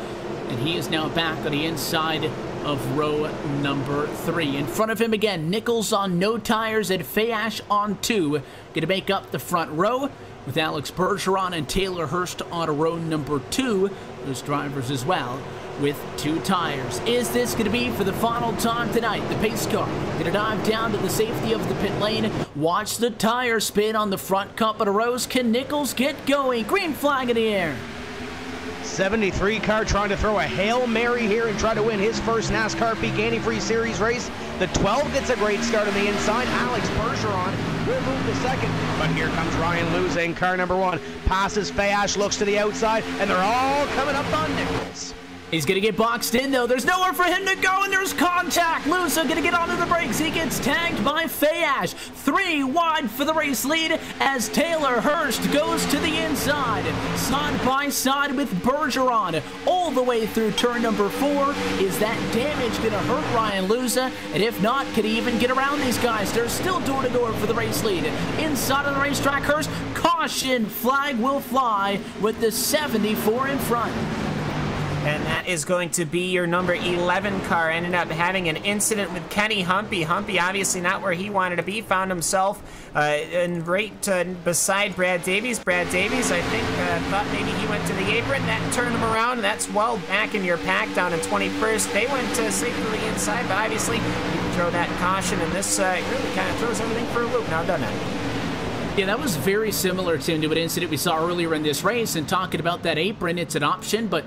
And he is now back on the inside of row number 3. In front of him again, Nichols on no tires and Fayash on 2. Going to make up the front row with Alex Bergeron and Taylor Hurst on row number 2. Those drivers as well with 2 tires. Is this going to be for the final time tonight? The pace car going to dive down to the safety of the pit lane. Watch the tire spin on the front couple of rows. Can Nichols get going? Green flag in the air. 73 car trying to throw a Hail Mary here and try to win his first NASCAR Peak Antifreeze Series race. The 12 gets a great start on the inside. Alex Bergeron will move to second. But here comes Ryan Luza in car number 1. Passes Fayash, looks to the outside, and they're all coming up on Nichols. He's going to get boxed in, though. There's nowhere for him to go, and there's contact. Luza going to get onto the brakes. He gets tagged by Fayash. 3 wide for the race lead as Taylor Hurst goes to the inside. Side by side with Bergeron. All the way through turn number 4. Is that damage going to hurt Ryan Luza? And if not, can he even get around these guys? They're still door-to-door for the race lead. Inside of the racetrack, Hurst. Caution flag will fly with the 74 in front. And that is going to be your number 11 car. Ended up having an incident with Kenny Humpy. Humpy obviously not where he wanted to be. Found himself beside Brad Davies. Brad Davies, I think, thought maybe he went to the apron. That turned him around, and that's well back in your pack down in 21st. They went safely inside, but obviously you can throw that caution, and this really kind of throws everything for a loop. Now, doesn't it? Yeah, that was very similar, Tim, to an incident we saw earlier in this race. And talking about that apron, it's an option, but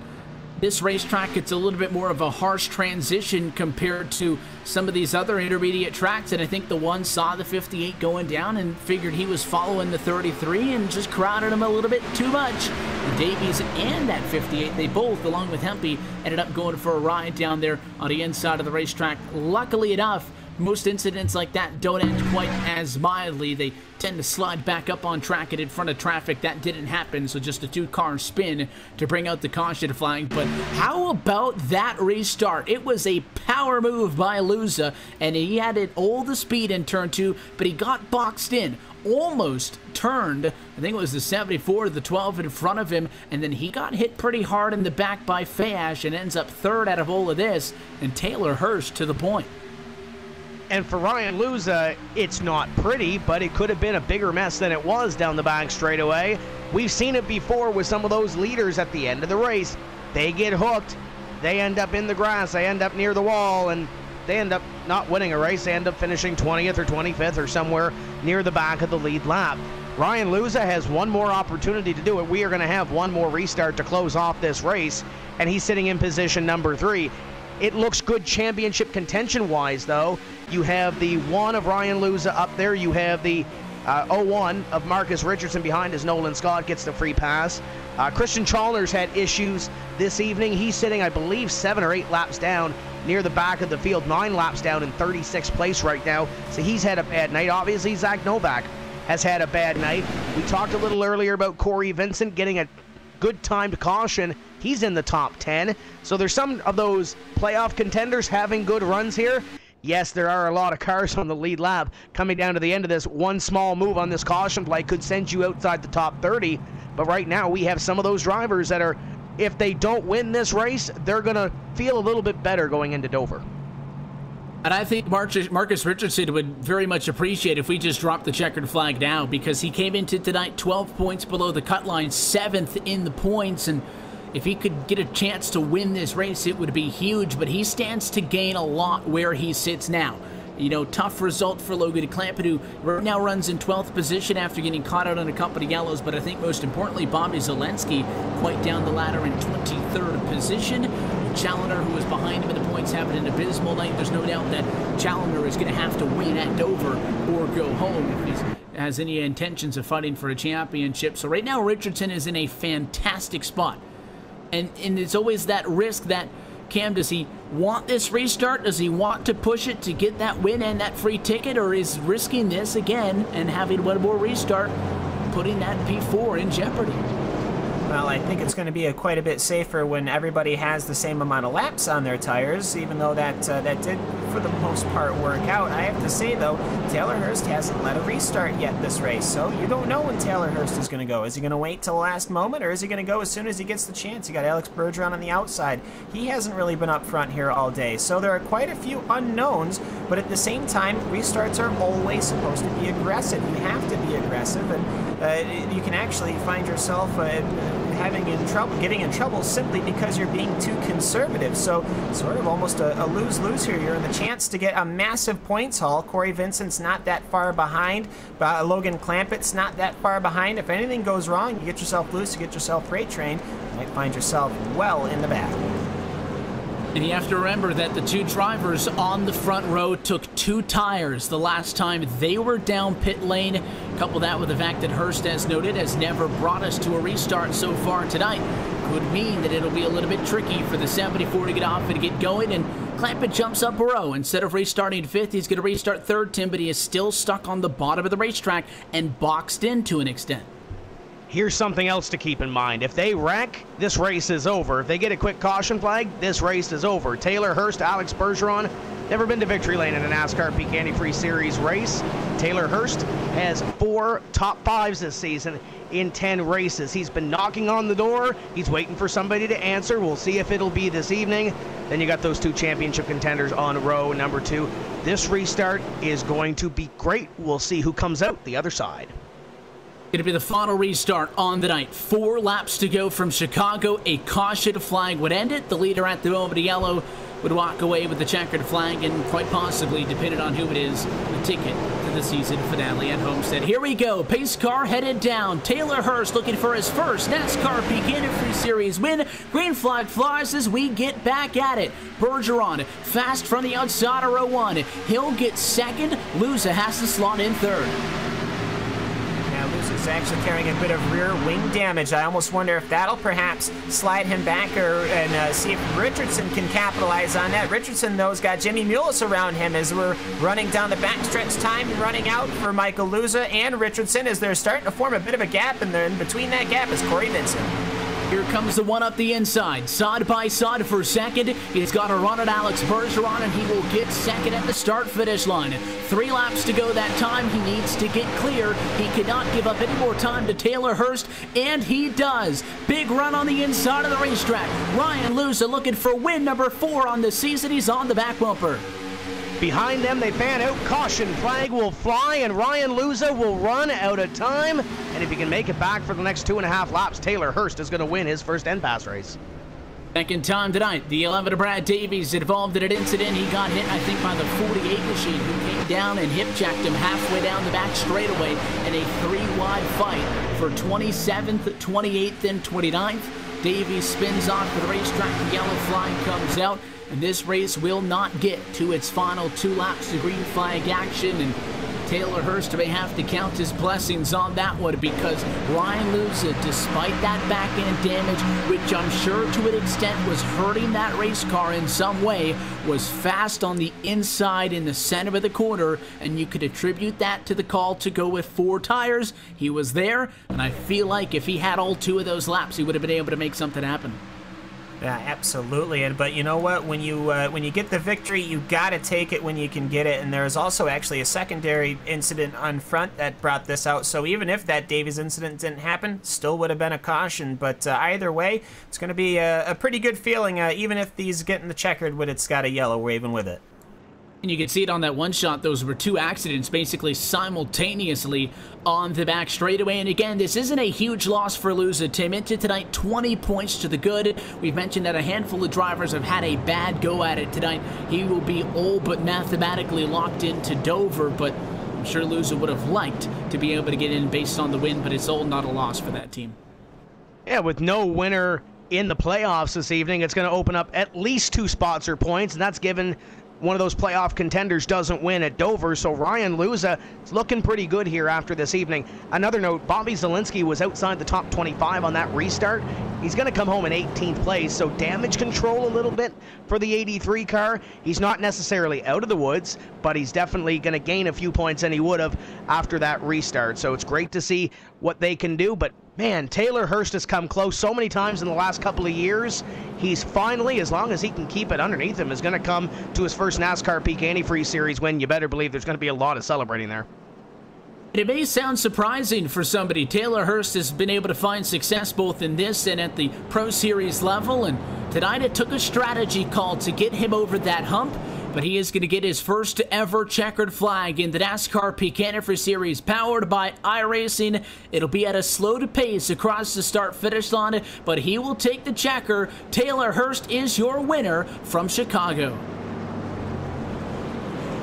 this racetrack, it's a little bit more of a harsh transition compared to some of these other intermediate tracks. And I think the one saw the 58 going down and figured he was following the 33 and just crowded him a little bit too much. And Davies and that 58, they both, along with Hempy, ended up going for a ride down there on the inside of the racetrack. Luckily enough, most incidents like that don't end quite as mildly. They tend to slide back up on track and in front of traffic. That didn't happen, so just a 2-car spin to bring out the caution flag. But how about that restart? It was a power move by Luza, and he had it all the speed in turn 2, but he got boxed in. Almost turned, I think it was the 74 to the 12 in front of him, and then he got hit pretty hard in the back by Fayash and ends up 3rd out of all of this, and Taylor Hurst to the point. And for Ryan Luza, it's not pretty, but it could have been a bigger mess than it was down the back straightaway. We've seen it before with some of those leaders at the end of the race. They get hooked, they end up in the grass, they end up near the wall, and they end up not winning a race. They end up finishing 20th or 25th or somewhere near the back of the lead lap. Ryan Luza has one more opportunity to do it. We are going to have one more restart to close off this race, and he's sitting in position number 3. It looks good championship contention-wise, though. You have the 1 of Ryan Luza up there. You have the 01 of Marcus Richardson behind as Nolan Scott gets the free pass. Christian Chalmers had issues this evening. He's sitting, I believe, 7 or 8 laps down near the back of the field, 9 laps down in 36th place right now. So he's had a bad night. Obviously, Zach Novak has had a bad night. We talked a little earlier about Corey Vincent getting a good timed caution. He's in the top 10. So there's some of those playoff contenders having good runs here. Yes, there are a lot of cars on the lead lap coming down to the end of this. One small move on this caution play could send you outside the top 30. But right now we have some of those drivers that are, if they don't win this race, they're going to feel a little bit better going into Dover. And I think Marcus Richardson would very much appreciate if we just dropped the checkered flag now, because he came into tonight 12 points below the cut line, 7th in the points, and if he could get a chance to win this race, it would be huge, but he stands to gain a lot where he sits now. You know, tough result for Logan Clampett, who right now runs in 12th position after getting caught out on a couple of yellows, but I think most importantly, Bobby Zalenski quite down the ladder in 23rd position. Challenger, who was behind him in the points, having an abysmal night. There's no doubt that Challenger is going to have to win at Dover or go home if he has any intentions of fighting for a championship. So right now, Richardson is in a fantastic spot. And it's always that risk that Cam, does he want this restart? Does he want to push it to get that win and that free ticket, or is risking this again and having one more restart putting that P4 in jeopardy? Well, I think it's going to be quite a bit safer when everybody has the same amount of laps on their tires, even though that did, for the most part, work out. I have to say, though, Taylor Hurst hasn't led a restart yet this race, so you don't know when Taylor Hurst is going to go. Is he going to wait till the last moment, or is he going to go as soon as he gets the chance? You got Alex Bergeron on the outside. He hasn't really been up front here all day, so there are quite a few unknowns, but at the same time, restarts are always supposed to be aggressive. You have to be aggressive, and you can actually find yourself getting in trouble simply because you're being too conservative. So sort of almost a lose-lose here. You're in the chance to get a massive points haul. Corey Vincent's not that far behind. Logan Clampett's not that far behind. If anything goes wrong, you get yourself loose, you get yourself freight trained, you might find yourself well in the back. And you have to remember that the two drivers on the front row took 2 tires the last time they were down pit lane. Couple that with the fact that Hurst, as noted, has never brought us to a restart so far tonight. Could mean that it'll be a little bit tricky for the 74 to get off and get going, and Clampett jumps up a row. Instead of restarting 5th, he's going to restart 3rd, Tim, but he is still stuck on the bottom of the racetrack and boxed in to an extent. Here's something else to keep in mind. If they wreck, this race is over. If they get a quick caution flag, this race is over. Taylor Hurst, Alex Bergeron, never been to victory lane in a NASCAR Peak Antifreeze Series race. Taylor Hurst has 4 top 5s this season in 10 races. He's been knocking on the door. He's waiting for somebody to answer. We'll see if it'll be this evening. Then you got those 2 championship contenders on row number 2. This restart is going to be great. We'll see who comes out the other side. Going to be the final restart on the night. 4 laps to go from Chicago. A caution flag would end it. The leader at the moment of yellow would walk away with the checkered flag, and quite possibly, depending on who it is, the ticket to the season finale at Homestead. Here we go. Pace car headed down. Taylor Hurst looking for his first NASCAR Peak Antifreeze Series win. Green flag flies as we get back at it. Bergeron fast from the outside of row 1. He'll get 2nd. Luza has to slot in 3rd. Luza's actually carrying a bit of rear wing damage. I almost wonder if that'll perhaps slide him back and see if Richardson can capitalize on that. Richardson, though, has got Jimmy Mullis around him as we're running down the backstretch. Time running out for Michael Luza and Richardson as they're starting to form a bit of a gap, and then between that gap is Corey Vincent. Here comes the one up the inside, side by side for 2nd. He's got a run at Alex Bergeron, and he will get 2nd at the start-finish line. 3 laps to go that time. He needs to get clear. He cannot give up any more time to Taylor Hurst, and he does. Big run on the inside of the racetrack. Ryan Luza looking for win number 4 on the season. He's on the back bumper. Behind them, they fan out. Caution flag will fly, and Ryan Luza will run out of time. And if he can make it back for the next 2.5 laps, Taylor Hurst is going to win his first NPAS race. Second time tonight, the 11 of Brad Davies involved in an incident. He got hit, I think, by the 48 machine, who came down and hip-checked him halfway down the back straightaway in a 3-wide fight for 27th, 28th, and 29th. Davies spins off to the racetrack. The yellow flag comes out. And this race will not get to its final 2 laps of green flag action. And Taylor Hurst may have to count his blessings on that one, because Ryan Luza, despite that back end damage, which I'm sure to an extent was hurting that race car in some way, was fast on the inside in the center of the corner, and you could attribute that to the call to go with 4 tires. He was there, and I feel like if he had all 2 of those laps, he would have been able to make something happen. Yeah, absolutely. But you know what? When you get the victory, you got to take it when you can get it. And there is also actually a secondary incident on front that brought this out. So even if that Davies incident didn't happen, still would have been a caution. But either way, it's going to be a pretty good feeling, even if these get in the checkered when it's got a yellow waving with it. And you can see it on that one shot. Those were 2 accidents basically simultaneously on the back straightaway. And again, this isn't a huge loss for Luza. Tim, into tonight, 20 points to the good. We've mentioned that a handful of drivers have had a bad go at it tonight. He will be all but mathematically locked into Dover, but I'm sure Luza would have liked to be able to get in based on the win, but it's all not a loss for that team. Yeah, with no winner in the playoffs this evening, it's going to open up at least 2 spots or points, and that's given one of those playoff contenders doesn't win at Dover. So Ryan Luza is looking pretty good here after this evening. Another note, Bobby Zalenski was outside the top 25 on that restart. He's going to come home in 18th place, so damage control a little bit for the 83 car. He's not necessarily out of the woods, but he's definitely going to gain a few points than he would have after that restart. So it's great to see what they can do, but man, Taylor Hurst has come close so many times in the last couple of years. He's finally, as long as he can keep it underneath him, is going to come to his first NASCAR Peak Antifreeze Series win. You better believe there's going to be a lot of celebrating there. It may sound surprising for somebody. Taylor Hurst has been able to find success both in this and at the Pro Series level, and tonight it took a strategy call to get him over that hump, but he is going to get his first ever checkered flag in the NASCAR Peak Antifreeze Series powered by iRacing. It'll be at a slowed pace across the start-finish line, but he will take the checker. Taylor Hurst is your winner from Chicago.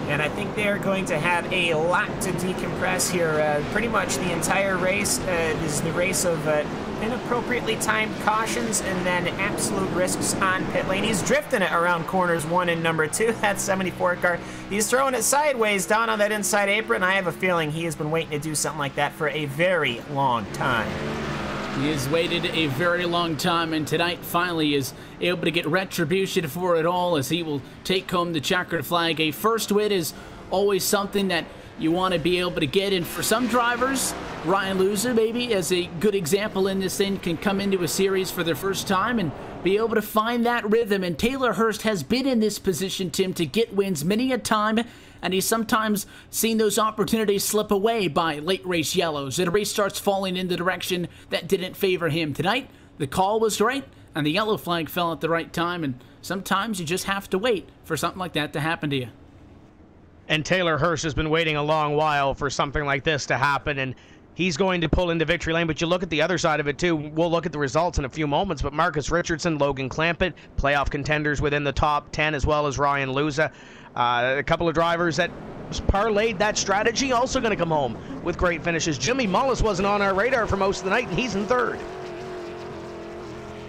And I think they're going to have a lot to decompress here. Pretty much the entire race is the race of inappropriately timed cautions and then absolute risks on pit lane. He's drifting it around corners 1 and number 2. That 74 car. He's throwing it sideways down on that inside apron. I have a feeling he has been waiting to do something like that for a very long time. He has waited a very long time, and tonight finally is able to get retribution for it all as he will take home the checkered flag. A first win is always something that you want to be able to get, and for some drivers, Ryan Luza maybe as a good example in this thing can come into a series for their first time and be able to find that rhythm. And Taylor Hurst has been in this position, Tim, to get wins many a time, and he's sometimes seen those opportunities slip away by late race yellows, and a race starts falling in the direction that didn't favor him. Tonight, the call was right, and the yellow flag fell at the right time, and sometimes you just have to wait for something like that to happen to you. And Taylor Hurst has been waiting a long while for something like this to happen, and he's going to pull into victory lane. But you look at the other side of it, too. We'll look at the results in a few moments, but Marcus Richardson, Logan Clampett, playoff contenders within the top 10, as well as Ryan Luza. A couple of drivers that parlayed that strategy also going to come home with great finishes. Jimmy Mullis wasn't on our radar for most of the night, and he's in third.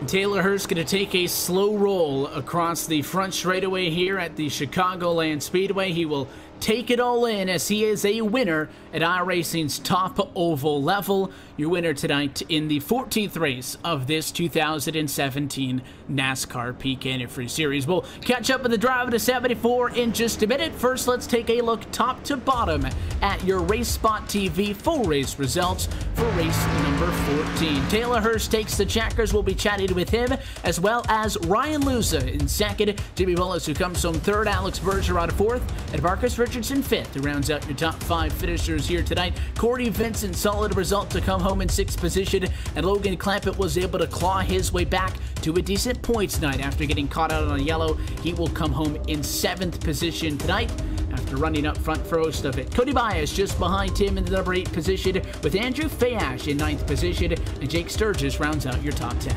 Taylor Hurst going to take a slow roll across the front straightaway here at the Chicagoland Speedway. He will take it all in as he is a winner at iRacing's top oval level. Your winner tonight in the 14th race of this 2017 NASCAR Peak Antifreeze Series. We'll catch up with the drive to 74 in just a minute. First, let's take a look top to bottom at your RaceSpotTV full race results for race number 14. Taylor Hurst takes the checkers. We'll be chatting with him, as well as Ryan Luza in second, Jimmy Mullis, who comes home third, Alex Bergeron fourth, and Marcus Richardson fifth, who rounds out your top 5 finishers here tonight. Corey Vincent, solid result to come home in 6th position, and Logan Clampett was able to claw his way back to a decent point tonight after getting caught out on a yellow. He will come home in 7th position tonight after running up front for most of it. Cody Bias just behind him in the number 8 position, with Andrew Fayash in 9th position, and Jake Sturgis rounds out your top 10.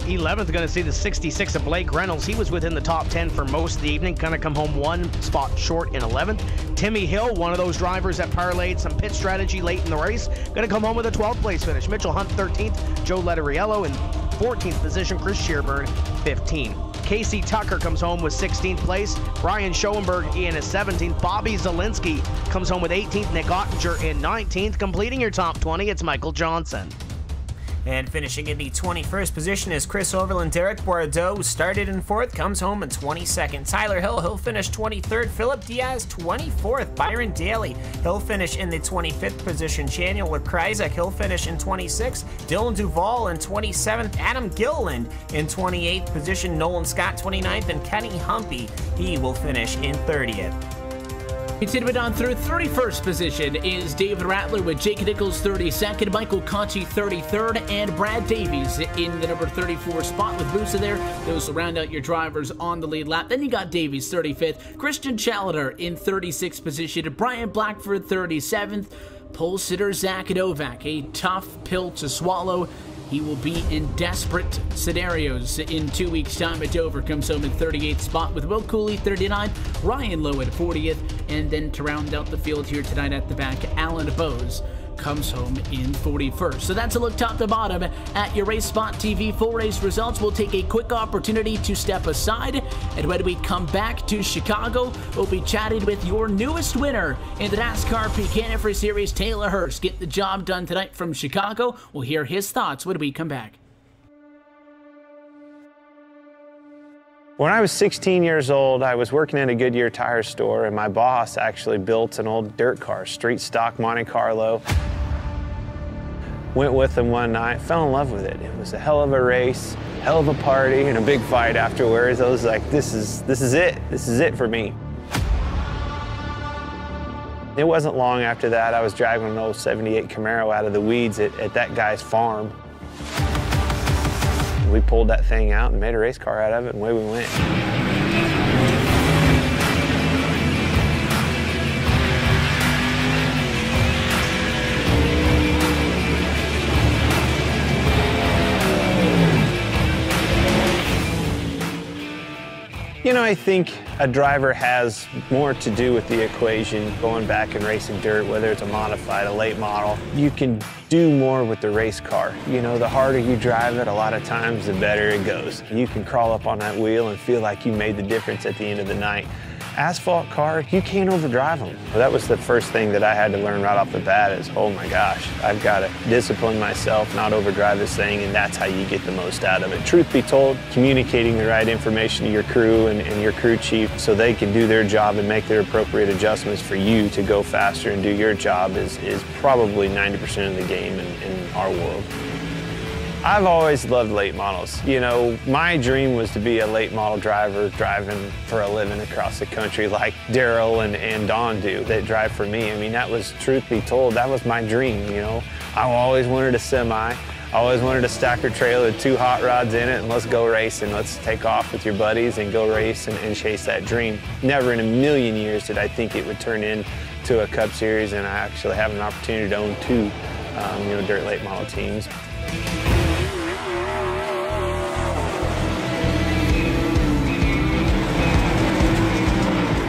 11th going to see the 66 of Blake Reynolds. He was within the top 10 for most of the evening. Going to come home 1 spot short in 11th. Timmy Hill, one of those drivers that parlayed some pit strategy late in the race, going to come home with a 12th place finish. Mitchell Hunt 13th, Joe Letteriello in 14th position, Chris Shearburn 15. Casey Tucker comes home with 16th place. Brian Schoenberg in his 17th. Bobby Zalenski comes home with 18th. Nick Ottinger in 19th. Completing your top 20, it's Michael Johnson. And finishing in the 21st position is Chris Overland. Derek Bordeaux, who started in 4th, comes home in 22nd. Tyler Hill, he'll finish 23rd. Philip Diaz, 24th. Byron Daly, he'll finish in the 25th position. Januel Kryzak, he'll finish in 26th. Dylan Duvall in 27th. Adam Gilliland in 28th position. Nolan Scott, 29th. And Kenny Humpy, he will finish in 30th. Continuing on through 31st position is David Rattler with Jake Nichols 32nd, Michael Conti 33rd, and Brad Davies in the number 34 spot with Luza there. Those will round out your drivers on the lead lap. Then you got Davies 35th, Christian Chalater in 36th position, Brian Blackford 37th, pole sitter Zach Novak, a tough pill to swallow. He will be in desperate scenarios in 2 weeks' time at Dover. Comes home in 38th spot with Will Cooley 39th, Ryan Lowe at 40th, and then to round out the field here tonight at the back, Alan Bowes comes home in 41st. So that's a look top to bottom at your RaceSpotTV full race results. We'll take a quick opportunity to step aside, and when we come back to Chicago, we'll be chatting with your newest winner in the NASCAR Peak Antifreeze Series, Taylor Hurst. Get the job done tonight from Chicago. We'll hear his thoughts when we come back. When I was 16 years old, I was working in a Goodyear tire store, and my boss actually built an old dirt car, street stock Monte Carlo. Went with him one night, fell in love with it. It was a hell of a race, hell of a party, and a big fight afterwards. I was like, this is it for me. It wasn't long after that, I was driving an old 78 Camaro out of the weeds at that guy's farm. We pulled that thing out and made a race car out of it, and away we went. You know, I think a driver has more to do with the equation going back and racing dirt, whether it's a modified, a late model. You can do more with the race car. You know, the harder you drive it, a lot of times, the better it goes. You can crawl up on that wheel and feel like you made the difference at the end of the night. Asphalt car, you can't overdrive them. Well, that was the first thing that I had to learn right off the bat is, oh my gosh, I've got to discipline myself, not overdrive this thing, and that's how you get the most out of it. Truth be told, communicating the right information to your crew and your crew chief so they can do their job and make their appropriate adjustments for you to go faster and do your job is probably 90% of the game in our world. I've always loved late models. You know, my dream was to be a late model driver driving for a living across the country like Daryl and Don do that drive for me. I mean, that was, truth be told, that was my dream, you know. I always wanted a semi. I always wanted a stacker trailer with 2 hot rods in it, and let's go racing. Let's take off with your buddies and go race and chase that dream. Never in a million years did I think it would turn into a Cup Series, and I actually have an opportunity to own 2 you know, dirt late model teams.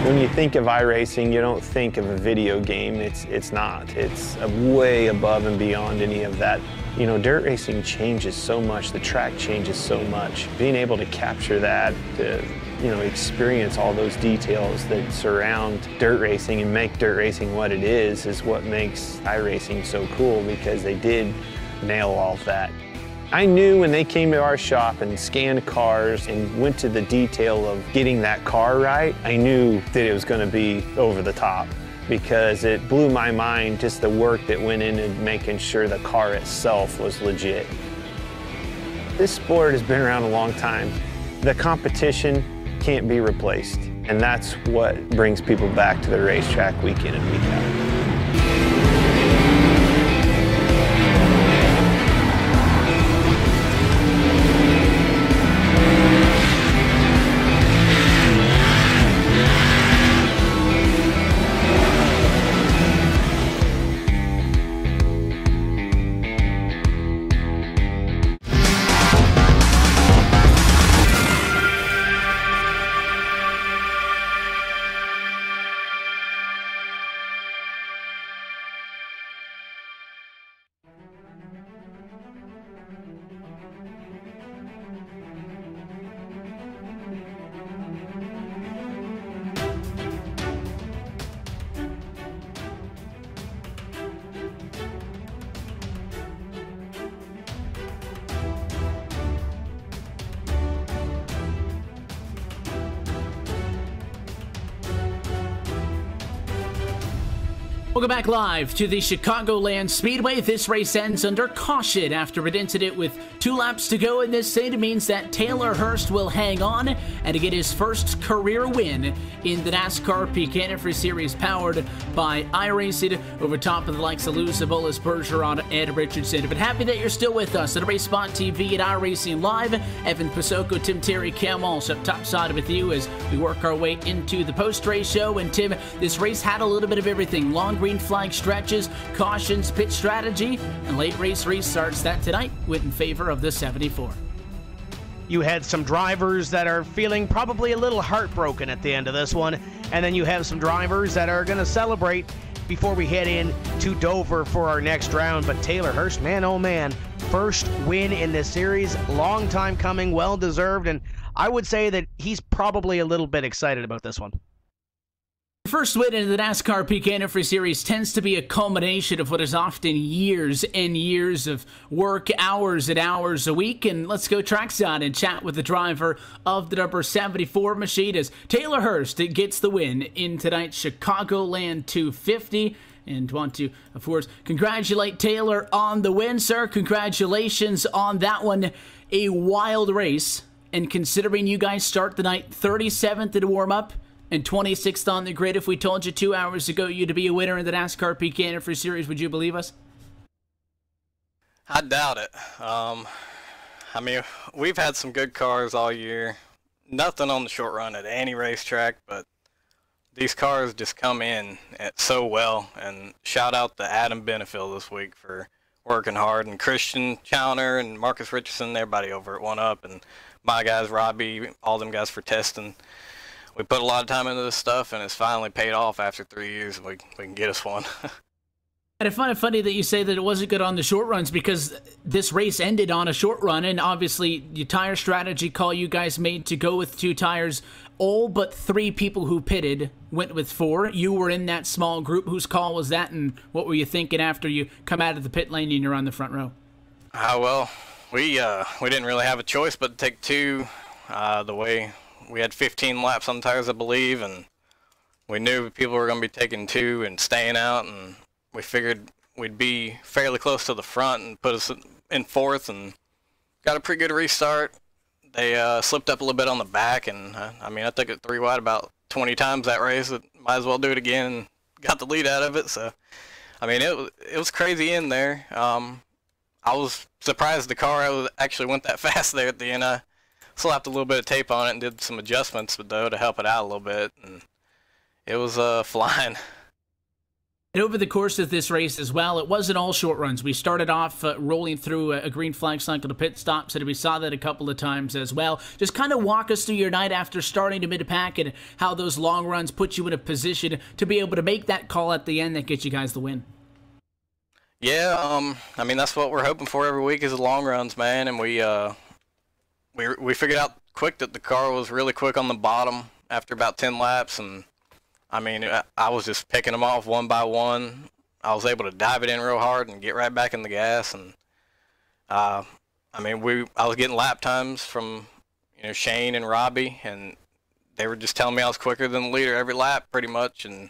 When you think of iRacing, you don't think of a video game. It's not. It's way above and beyond any of that. You know, dirt racing changes so much. The track changes so much. Being able to capture that, to, you know, experience all those details that surround dirt racing and make dirt racing what it is what makes iRacing so cool, because they did nail all of that. I knew when they came to our shop and scanned cars and went to the detail of getting that car right, I knew that it was going to be over the top, because it blew my mind just the work that went into making sure the car itself was legit. This sport has been around a long time. The competition can't be replaced, and that's what brings people back to the racetrack week in and week out. Welcome back live to the Chicagoland Speedway. This race ends under caution after an incident with 2 laps to go in this state. It means that Taylor Hurst will hang on and to get his first career win in the NASCAR Peak Antifreeze Series, powered by iRacing, over top of the likes of Luza, Bergeron, and Richardson. But happy that you're still with us at RaceSpotTV and iRacing Live. Evan Pasoko, Tim Terry, Cam Walsh up topside with you as we work our way into the post-race show. And Tim, this race had a little bit of everything. Long green flag stretches, cautions, pit strategy, and late race restarts that tonight went in favor of the 74. You had some drivers that are feeling probably a little heartbroken at the end of this one, and then you have some drivers that are going to celebrate before we head in to Dover for our next round. But Taylor Hurst, man, oh man, first win in this series, long time coming, well deserved, and I would say that he's probably a little bit excited about this one. First win in the NASCAR Peak Antifreeze Series tends to be a culmination of what is often years and years of work, hours and hours a week. And let's go trackside and chat with the driver of the number 74 machine as Taylor Hurst gets the win in tonight's Chicagoland 250. And want to, of course, congratulate Taylor on the win, sir. Congratulations on that one. A wild race. And considering you guys start the night 37th in warm-up, and 26th on the grid, if we told you 2 hours ago you'd be a winner in the NASCAR Peak Antifreeze Series, would you believe us? I doubt it. I mean, we've had some good cars all year. Nothing on the short run at any racetrack, but these cars just come in so well. And shout out to Adam Benefield this week for working hard, and Christian Chowner and Marcus Richardson, everybody over at 1UP, and my guys, Robbie, all them guys for testing. We put a lot of time into this stuff, and it's finally paid off after 3 years. We can get us one. And I find it funny that you say that it wasn't good on the short runs, because this race ended on a short run, and obviously your tire strategy call you guys made to go with 2 tires. All but 3 people who pitted went with 4. You were in that small group. Whose call was that, and what were you thinking after you come out of the pit lane and you're on the front row? Well, we didn't really have a choice but to take 2 the way. We had 15 laps on tires, I believe, and we knew people were going to be taking 2 and staying out, and we figured we'd be fairly close to the front and put us in 4th, and got a pretty good restart. They slipped up a little bit on the back, and I mean, I took it 3 wide about 20 times that race. Might as well do it again, and got the lead out of it. So, I mean, it was crazy in there. I was surprised the car actually went that fast there at the end. Slapped a little bit of tape on it and did some adjustments, but though, to help it out a little bit, and it was flying. And over the course of this race as well, it wasn't all short runs. We started off rolling through a green flag cycle to pit stops, and we saw that a couple of times as well. Just kind of walk us through your night after starting to mid-pack and how those long runs put you in a position to be able to make that call at the end that gets you guys the win. Yeah, I mean, that's what we're hoping for every week is the long runs, man, and we figured out quick that the car was really quick on the bottom after about 10 laps, and I mean, I was just picking them off one by one. I was able to dive it in real hard and get right back in the gas, and I mean, I was getting lap times from Shane and Robbie, and they were just telling me I was quicker than the leader every lap pretty much, and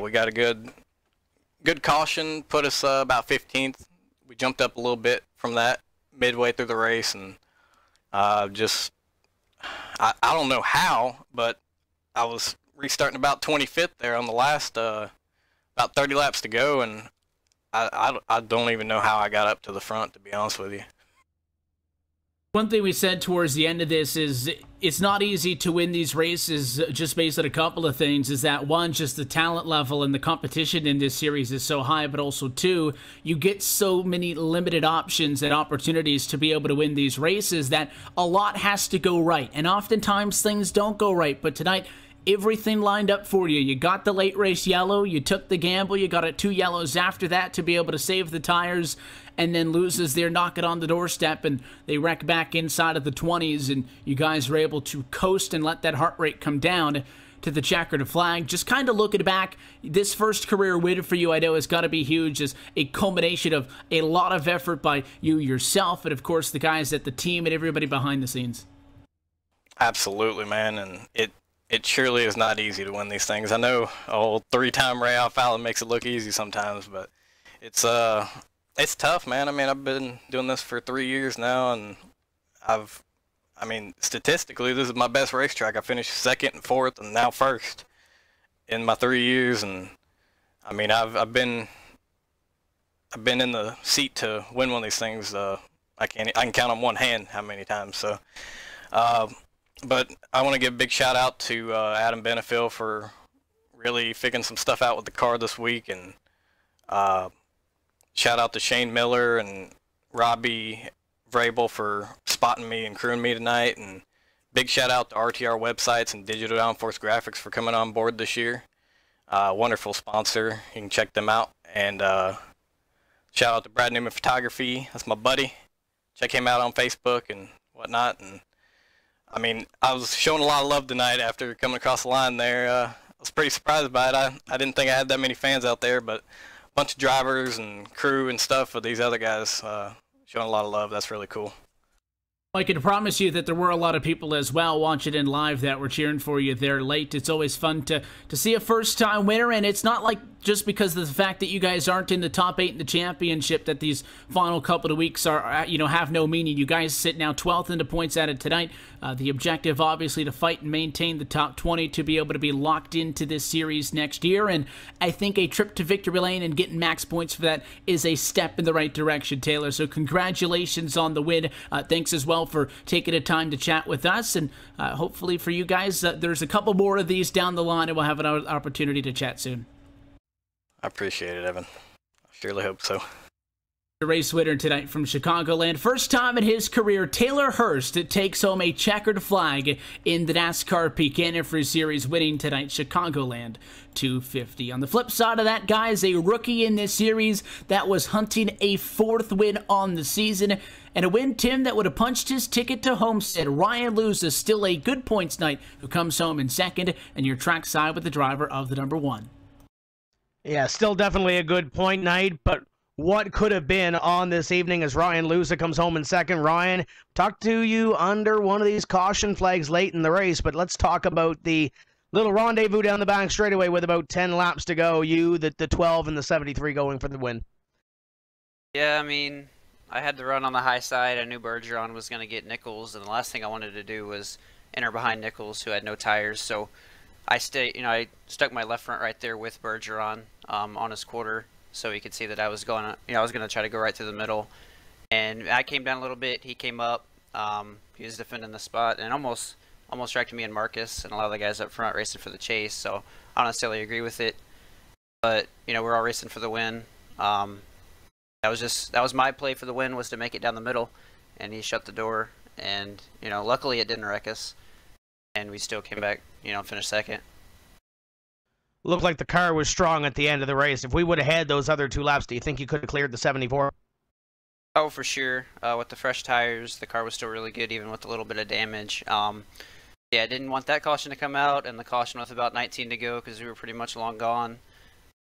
we got a good caution, put us about 15th. We jumped up a little bit from that midway through the race, and I don't know how, but I was restarting about 25th there on the last about 30 laps to go, and I don't even know how I got up to the front, to be honest with you. One thing we said towards the end of this is it's not easy to win these races just based on a couple of things. Is that one, just the talent level and the competition in this series is so high, but also two, you get so many limited options and opportunities to be able to win these races that a lot has to go right. And oftentimes things don't go right, but tonight everything lined up for you. You got the late race yellow, you took the gamble, you got it 2 yellows after that to be able to save the tires, and then Luza's there, knock it on the doorstep, and they wreck back inside of the 20s, and you guys were able to coast and let that heart rate come down to the checkered flag. Just kind of looking back, this first career win for you, I know, has got to be huge as a culmination of a lot of effort by you yourself, and of course the guys at the team and everybody behind the scenes. Absolutely, man, and it surely is not easy to win these things. I know old 3-time Ray Alfalla makes it look easy sometimes, but it's tough, man. I mean, I've been doing this for 3 years now, and I mean, statistically, this is my best racetrack. I finished 2nd and 4th and now 1st in my 3 years, and I mean, I've been in the seat to win one of these things. I can count on one hand how many times. So, but I want to give a big shout out to Adam Benefield for really figuring some stuff out with the car this week, and shout out to Shane Miller and Robbie Vrabel for spotting me and crewing me tonight, and big shout out to RTR Websites and Digital Downforce Graphics for coming on board this year. Wonderful sponsor. You can check them out. And shout out to Brad Newman Photography. That's my buddy. Check him out on Facebook and whatnot. And I mean, I was showing a lot of love tonight after coming across the line there. I was pretty surprised by it. I didn't think I had that many fans out there, but a bunch of drivers and crew and stuff with these other guys showing a lot of love. That's really cool. I can promise you that there were a lot of people as well watching in live that were cheering for you there late. It's always fun to see a first-time winner, and it's not like just because of the fact that you guys aren't in the top 8 in the championship that these final couple of weeks are, have no meaning. You guys sit now 12th in the points added tonight. The objective, obviously, to fight and maintain the top 20 to be able to be locked into this series next year, and I think a trip to victory lane and getting max points for that is a step in the right direction, Taylor. So congratulations on the win. Thanks as well for taking the time to chat with us, and hopefully for you guys, there's a couple more of these down the line, and we'll have an opportunity to chat soon. I appreciate it, Evan. I surely hope so. The race winner tonight from Chicagoland. First time in his career, Taylor Hurst takes home a checkered flag in the NASCAR Peak Antifreeze Series, winning tonight Chicagoland 250. On the flip side of that, guys, a rookie in this series that was hunting a 4th win on the season, and a win, Tim, that would have punched his ticket to Homestead. Ryan Luza, still a good points night, who comes home in 2nd, and your trackside with the driver of the number 1. Yeah, still definitely a good point night, but what could have been on this evening as Ryan Luza comes home in 2nd. Ryan, talk to you under one of these caution flags late in the race, but let's talk about the little rendezvous down the back straightaway with about 10 laps to go. You, the 12 and the 73 going for the win. Yeah, I mean, I had the run on the high side. I knew Bergeron was going to get Nichols, and the last thing I wanted to do was enter behind Nichols, who had no tires. So I stuck my left front right there with Bergeron on his quarter, so he could see that I was going to, I was going to try to go right through the middle. And I came down a little bit. He came up. He was defending the spot and almost tracked me and Marcus and a lot of the guys up front racing for the chase. So I don't necessarily agree with it, but we're all racing for the win. That was my play for the win, was to make it down the middle, and he shut the door. And luckily it didn't wreck us, and we still came back, finished 2nd. Looked like the car was strong at the end of the race. If we would have had those other 2 laps, do you think you could have cleared the 74? Oh, for sure. With the fresh tires, the car was still really good, even with a little bit of damage. Yeah, I didn't want that caution to come out, and the caution with about 19 to go because we were pretty much long gone.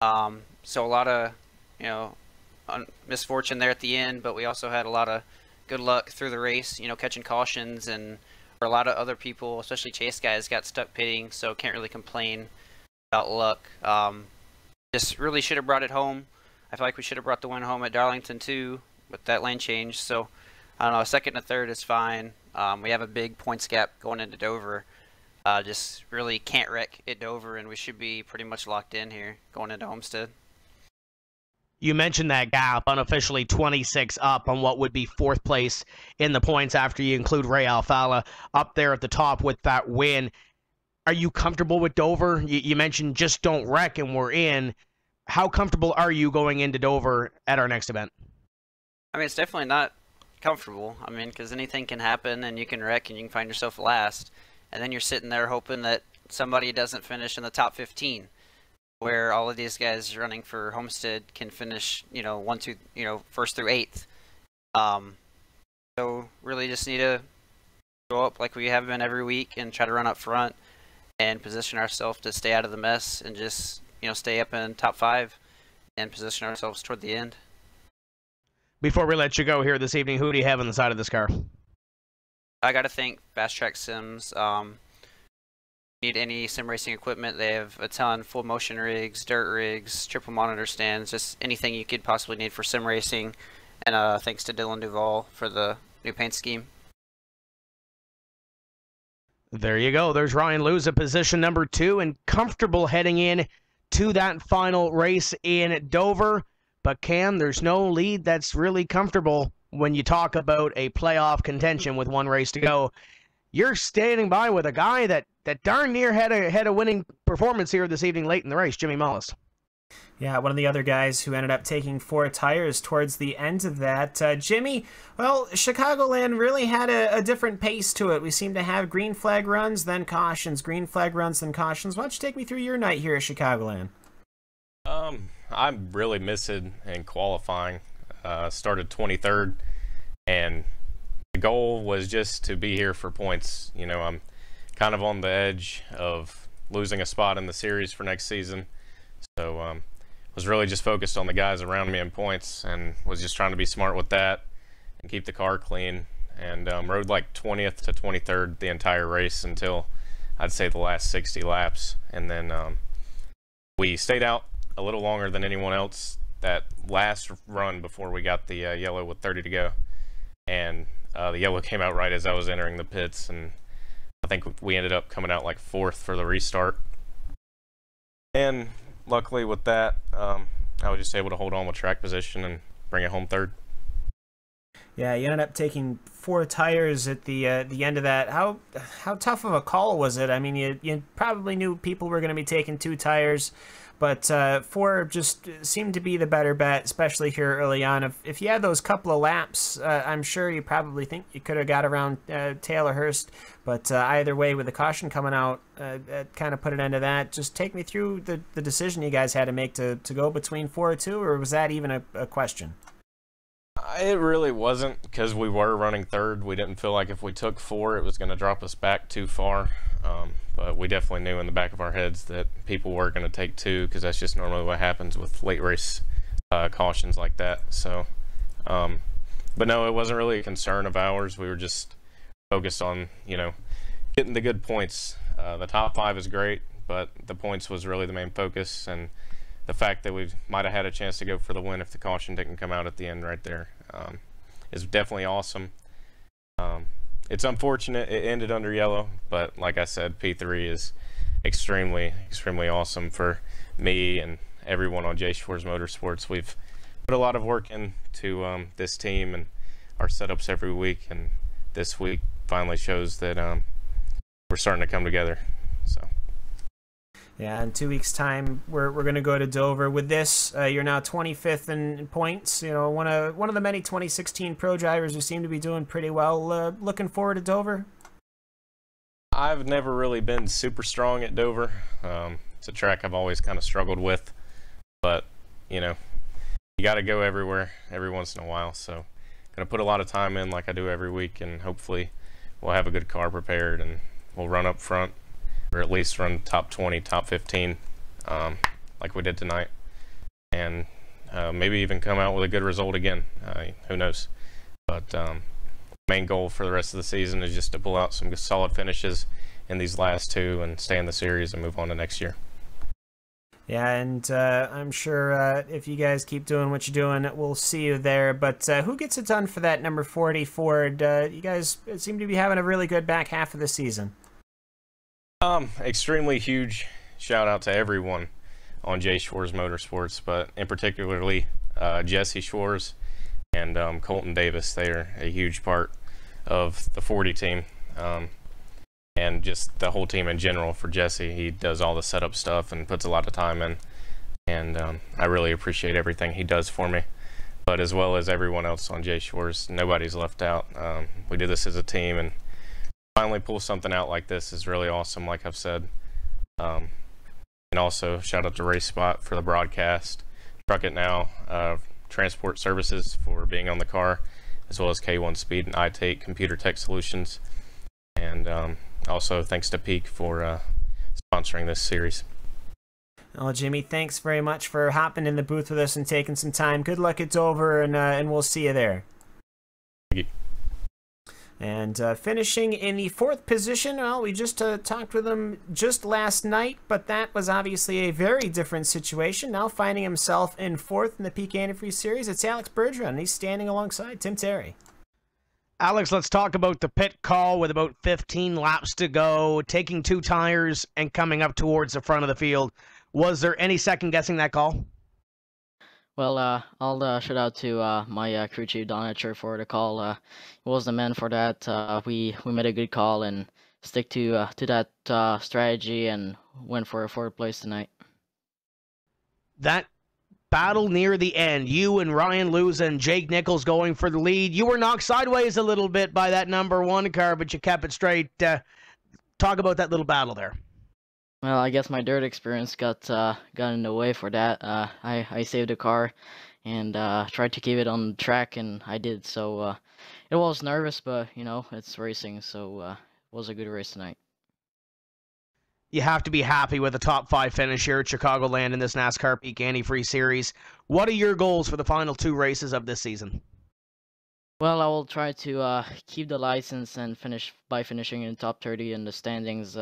So a lot of, misfortune there at the end, but we also had a lot of good luck through the race, catching cautions, and a lot of other people, especially chase guys, got stuck pitting, so can't really complain about luck. Just really should have brought it home. I feel like we should have brought the win home at Darlington too, with that lane change. So I don't know, 2nd and 3rd is fine. We have a big points gap going into Dover. Just really can't wreck at Dover, and we should be pretty much locked in here going into Homestead. You mentioned that gap, unofficially 26 up on what would be 4th place in the points after you include Ray Alfalla up there at the top with that win. Are you comfortable with Dover? You mentioned just don't wreck and we're in. How comfortable are you going into Dover at our next event? I mean, it's definitely not comfortable. I mean, because anything can happen and you can wreck and you can find yourself last. And then you're sitting there hoping that somebody doesn't finish in the top 15, where all of these guys running for Homestead can finish, 1st through 8th. So really just need to go up like we have been every week and try to run up front and position ourselves to stay out of the mess and just, stay up in top 5 and position ourselves toward the end. Before we let you go here this evening, who do you have on the side of this car? I got to thank Fast Track Sims. Need any sim racing equipment, they have a ton. Full motion rigs, dirt rigs, triple monitor stands, just anything you could possibly need for sim racing. And thanks to Dylan Duvall for the new paint scheme. There you go. There's Ryan Luza, position number 2, and comfortable heading in to that final race in Dover. But Cam, there's no lead that's really comfortable when you talk about a playoff contention with 1 race to go. You're standing by with a guy that darn near had a winning performance here this evening late in the race, Jimmy Mullis. Yeah, one of the other guys who ended up taking 4 tires towards the end of that. Jimmy, well, Chicagoland really had a different pace to it. We seem to have green flag runs, then cautions, green flag runs, then cautions. Why don't you take me through your night here at Chicagoland? I'm really missing in qualifying. Started 23rd, and the goal was just to be here for points. You know, I'm kind of on the edge of losing a spot in the series for next season. So, was really just focused on the guys around me in points, and was just trying to be smart with that and keep the car clean, and rode like 20th to 23rd the entire race until I'd say the last 60 laps. And then we stayed out a little longer than anyone else that last run before we got the yellow with 30 to go, and the yellow came out right as I was entering the pits, and I think we ended up coming out like 4th for the restart. And luckily with that, I was just able to hold on with track position and bring it home 3rd. Yeah, you ended up taking 4 tires at the end of that. How tough of a call was it? I mean, you probably knew people were going to be taking 2 tires, but 4 just seemed to be the better bet, especially here early on. If you had those couple of laps, I'm sure you probably think you could have got around Taylor Hurst. But either way, with the caution coming out, kind of put an end to that. Just take me through the decision you guys had to make to go between 4 or 2, or was that even a question? It really wasn't, because we were running 3rd. We didn't feel like if we took 4, it was going to drop us back too far. But we definitely knew in the back of our heads that people were going to take 2, because that's just normally what happens with late race cautions like that. So, but no, it wasn't really a concern of ours. We were just focused on, you know, getting the good points. The top 5 is great, but the points was really the main focus, and the fact that we might have had a chance to go for the win if the caution didn't come out at the end right there is definitely awesome. It's unfortunate it ended under yellow, but like I said, P3 is extremely awesome for me and everyone on J Shores Motorsports. We've put a lot of work into this team and our setups every week, and this week finally shows that we're starting to come together. So yeah, in 2 weeks' time, we're going to go to Dover. With this, you're now 25th in points. You know, one of the many 2016 pro drivers who seem to be doing pretty well. Looking forward to Dover? I've never really been super strong at Dover. It's a track I've always kind of struggled with, but you know, you got to go everywhere every once in a while. So, gonna put a lot of time in like I do every week, and hopefully, we'll have a good car prepared and we'll run up front, or at least run top 20, top 15, like we did tonight, and maybe even come out with a good result again. Who knows? But main goal for the rest of the season is just to pull out some solid finishes in these last 2 and stay in the series and move on to next year. Yeah, and I'm sure if you guys keep doing what you're doing, we'll see you there. But who gets it done for that number 40 Ford? You guys seem to be having a really good back half of the season. Extremely huge shout out to everyone on J Shores Motorsports, but in particularly Jesse Shores and Colton Davis. They are a huge part of the 40 team, and just the whole team in general. For Jesse, he does all the setup stuff and puts a lot of time in, and I really appreciate everything he does for me. But as well as everyone else on J Shores, nobody's left out. We do this as a team, and finally pull something out like this is really awesome, like I've said. And also shout out to RaceSpot for the broadcast, Truck It Now, Transport Services for being on the car, as well as K1 Speed and iTake Computer Tech Solutions, and also thanks to Peak for sponsoring this series. Well, Jimmy, thanks very much for hopping in the booth with us and taking some time. Good luck at Dover, and we'll see you there. Thank you. And finishing in the 4th position, well, we just talked with him just last night, but that was obviously a very different situation. Now finding himself in 4th in the Peak Antifreeze Series, it's Alex Bergeron, and he's standing alongside Tim Terry. Alex, let's talk about the pit call with about 15 laps to go, taking 2 tires and coming up towards the front of the field. Was there any second guessing that call? Well, I'll shout out to my crew chief, Don Etcher, for the call. He was the man for that. We made a good call and stick to that strategy and went for a 4th place tonight. that battle near the end, you and Ryan Luza and Jake Nichols going for the lead. You were knocked sideways a little bit by that number 1 car, but you kept it straight. Talk about that little battle there. Well, I guess my dirt experience got in the way for that. I saved the car and tried to keep it on the track, and I did. So it was nervous, but you know, it's racing, so it was a good race tonight. You have to be happy with a top 5 finish here at Chicagoland in this NASCAR Peak Antifreeze Series. What are your goals for the final 2 races of this season? Well, I will try to keep the license and finishing in top 30 in the standings.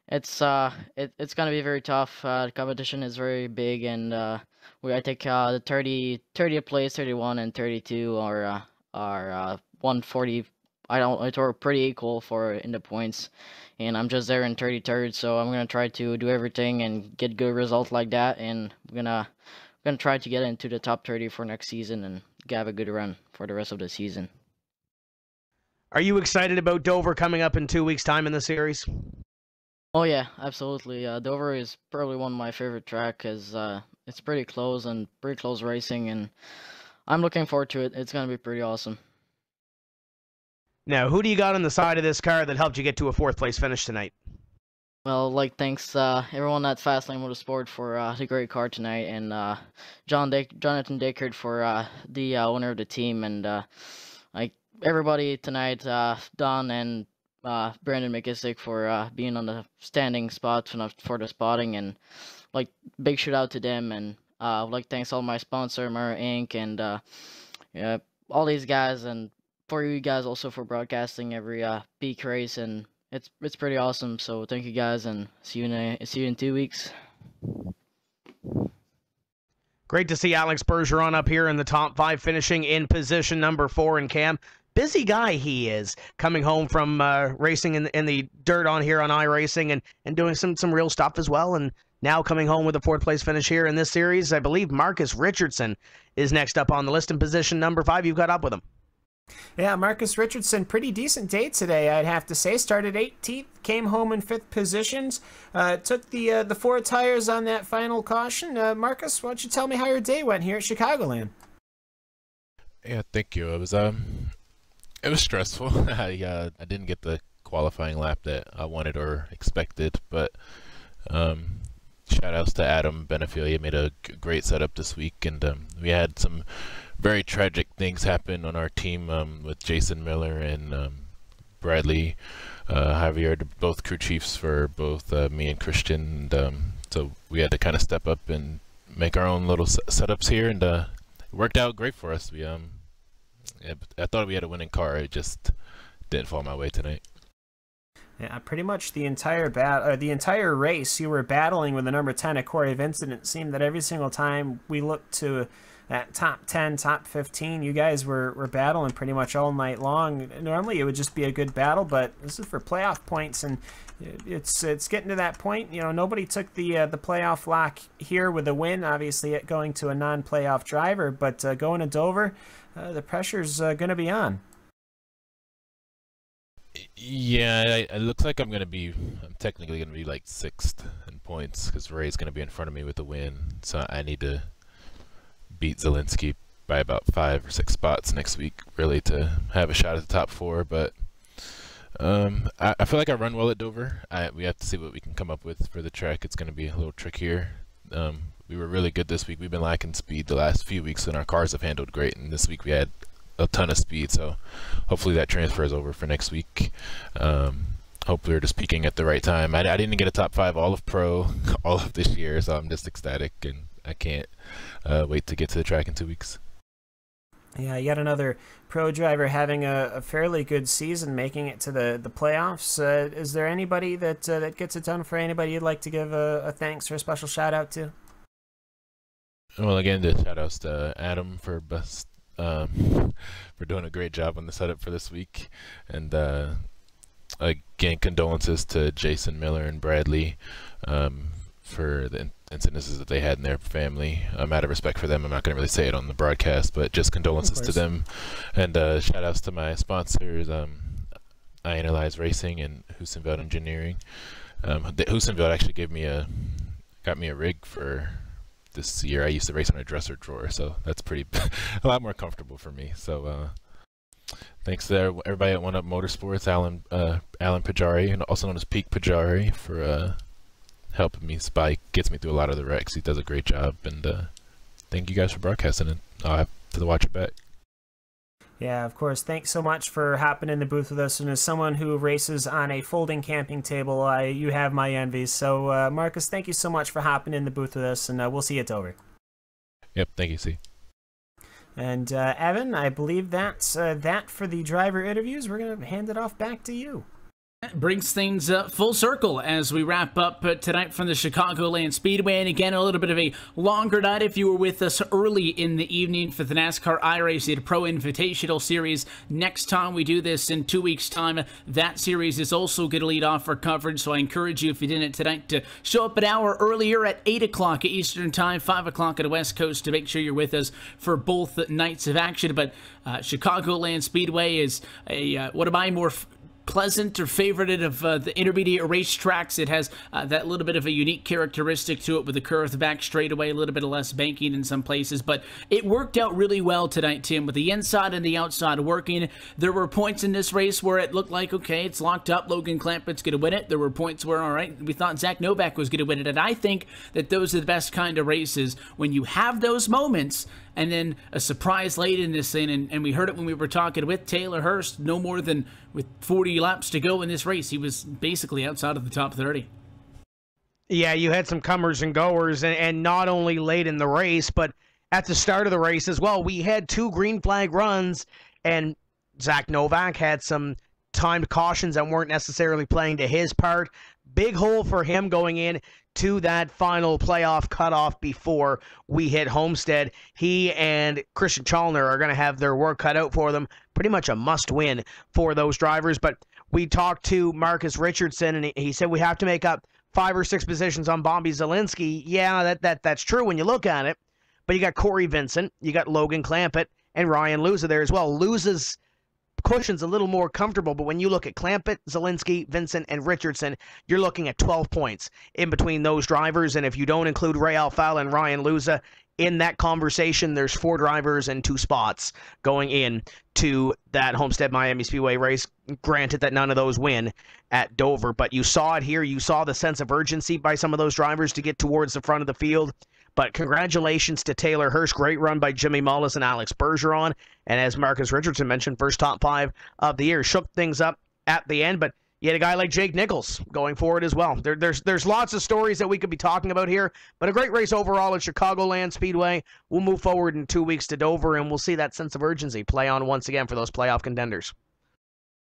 It's gonna be very tough. The competition is very big, and I think the 30th place, 31 and 32 are 140. It's pretty equal for in the points, and I'm just there in 33rd. So I'm gonna try to do everything and get good results like that, and I'm gonna try to get into the top 30 for next season and have a good run for the rest of the season. Are you excited about Dover coming up in 2 weeks' time in the series? Oh yeah, absolutely. Dover is probably one of my favorite tracks because it's pretty close and pretty close racing, and I'm looking forward to it. It's gonna be pretty awesome. Now, who do you got on the side of this car that helped you get to a 4th place finish tonight? Well, thanks everyone at Fastlane Motorsport for the great car tonight, and Jonathan Deckard for the owner of the team, and everybody tonight, Don and Brandon McKissick for being on the standing spot for the spotting, and big shout out to them, and thanks all my sponsor Mara Inc. and all these guys, and for you guys also for broadcasting every peak race, and it's pretty awesome. So thank you guys, and see you in 2 weeks. Great to see Alex Bergeron up here in the top 5, finishing in position number 4 in Cam. Busy guy he is, coming home from racing in the dirt on here on iRacing and doing some real stuff as well, and now coming home with a 4th place finish here in this series. I believe Marcus Richardson is next up on the list in position number 5. You've got up with him. Yeah, Marcus Richardson, pretty decent day today, I'd have to say. Started 18th, came home in 5th positions, took the 4 tires on that final caution. Marcus, why don't you tell me how your day went here at Chicagoland? Yeah, thank you. It was stressful. I didn't get the qualifying lap that I wanted or expected, but shout outs to Adam Benefiel. He made a great setup this week, and we had some very tragic things happen on our team with Jason Miller and Bradley Javier, both crew chiefs for both me and Christian, and so we had to kind of step up and make our own little setups here, and it worked out great for us. We I thought we had a winning car. It just didn't fall my way tonight. Yeah, pretty much the entire race, you were battling with the number 10 at Corey Vincent. It seemed that every single time we looked to that top 10, top 15, you guys were battling pretty much all night long. Normally it would just be a good battle, but this is for playoff points, and it's getting to that point. You know, nobody took the playoff lock here with a win, obviously it going to a non-playoff driver, but going to Dover, the pressure's going to be on. Yeah, it looks like I'm technically gonna be like 6th in points because Ray's gonna be in front of me with the win, so I need to beat Zalenski by about 5 or 6 spots next week, really, to have a shot at the top 4. But I feel like I run well at Dover. We have to see what we can come up with for the track. It's gonna be a little trickier. We were really good this week. We've been lacking speed the last few weeks, and our cars have handled great. And this week we had a ton of speed, so hopefully that transfers over for next week. Hopefully we're just peaking at the right time. I didn't get a top 5 all of pro all of this year, so I'm just ecstatic, and I can't wait to get to the track in 2 weeks. Yeah, yet another pro driver having a fairly good season, making it to the playoffs. Is there anybody that gets it done for anybody you'd like to give a thanks or a special shout out to? Well, again, the shout outs to Adam for doing a great job on the setup for this week, and again, condolences to Jason Miller and Bradley for the incidences that they had in their family. Out of respect for them, I'm not going to really say it on the broadcast, but just condolences to them, and shout outs to my sponsors, I Analyze Racing and Hussenveld Engineering. Hussenveld actually got me a rig for this year. I used to race on a dresser drawer, so that's pretty a lot more comfortable for me. So thanks to everybody at One Up Motorsports, Alan Pajari, and also known as Peak Pajari, for helping me. Spike gets me through a lot of the wrecks. He does a great job, and thank you guys for broadcasting it. I'll have to watch it back. Yeah, of course. Thanks so much for hopping in the booth with us. And as someone who races on a folding camping table, you have my envy. So, Marcus, thank you so much for hopping in the booth with us, and we'll see you at Dover. Yep, thank you, C. And Evan, I believe that's that for the driver interviews. We're going to hand it off back to you. That brings things full circle as we wrap up tonight from the Chicagoland Speedway. And again, a little bit of a longer night if you were with us early in the evening for the NASCAR iRacing Pro Invitational Series. Next time we do this in 2 weeks' time, that series is also going to lead off our coverage. So I encourage you, if you didn't tonight, to show up an hour earlier at 8 o'clock Eastern Time, 5 o'clock at the West Coast, to make sure you're with us for both nights of action. But Chicagoland Speedway is one of my more pleasant or favorited of the intermediate racetracks. It has that little bit of a unique characteristic to it with the curved back straightaway, a little bit of less banking in some places, but it worked out really well tonight, Tim, with the inside and the outside working. There were points in this race where it looked like, okay, it's locked up, Logan Clampett's going to win it. There were points where, all right, we thought Zach Novak was going to win it, and I think that those are the best kind of races when you have those moments. And then a surprise late in this thing, and we heard it when we were talking with Taylor Hurst, no more than with 40 laps to go in this race. He was basically outside of the top 30. Yeah, you had some comers and goers, and not only late in the race, but at the start of the race as well. We had 2 green flag runs, and Zach Novak had some timed cautions that weren't necessarily playing to his part. Big hole for him going in to that final playoff cutoff before we hit Homestead. He and Christian Chalner are going to have their work cut out for them. Pretty much a must-win for those drivers. But we talked to Marcus Richardson, and he said we have to make up 5 or 6 positions on Bobby Zalenski. Yeah, that's true when you look at it. But you got Corey Vincent, you got Logan Clampett, and Ryan Luza there as well. Luza's cushion's a little more comfortable, but when you look at Clampett, Zalenski, Vincent, and Richardson, you're looking at 12 points in between those drivers. And if you don't include Ray Alfalla and Ryan Luza in that conversation, there's 4 drivers and 2 spots going in to that Homestead Miami Speedway race. Granted that none of those win at Dover, but you saw it here. You saw the sense of urgency by some of those drivers to get towards the front of the field. But congratulations to Taylor Hurst. Great run by Jimmy Mullis and Alex Bergeron. And as Marcus Richardson mentioned, first top 5 of the year. Shook things up at the end, but you had a guy like Jake Nichols going forward as well. There's lots of stories that we could be talking about here, but a great race overall at Chicagoland Speedway. We'll move forward in 2 weeks to Dover, and we'll see that sense of urgency play on once again for those playoff contenders.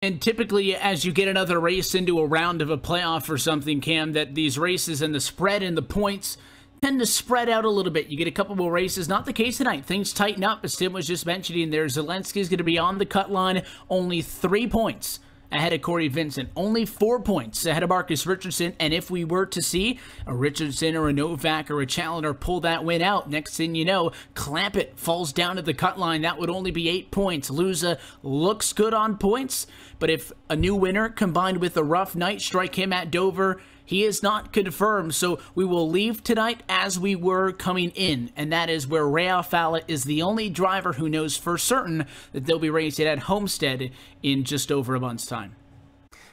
And typically, as you get another race into a round of a playoff or something, Cam, that these races and the spread and the points tend to spread out a little bit. You get a couple more races. Not the case tonight. Things tighten up, as Tim was just mentioning there. Zalenski's going to be on the cut line, only 3 points ahead of Corey Vincent, only 4 points ahead of Marcus Richardson. And if we were to see a Richardson or a Novak or a Challenger pull that win out, next thing you know, Clampett falls down to the cut line. That would only be 8 points. Luza looks good on points, but if a new winner combined with a rough night strike him at Dover, he is not confirmed, so we will leave tonight as we were coming in, and that is where Ray Alfalla is the only driver who knows for certain that they'll be racing at Homestead in just over a month's time.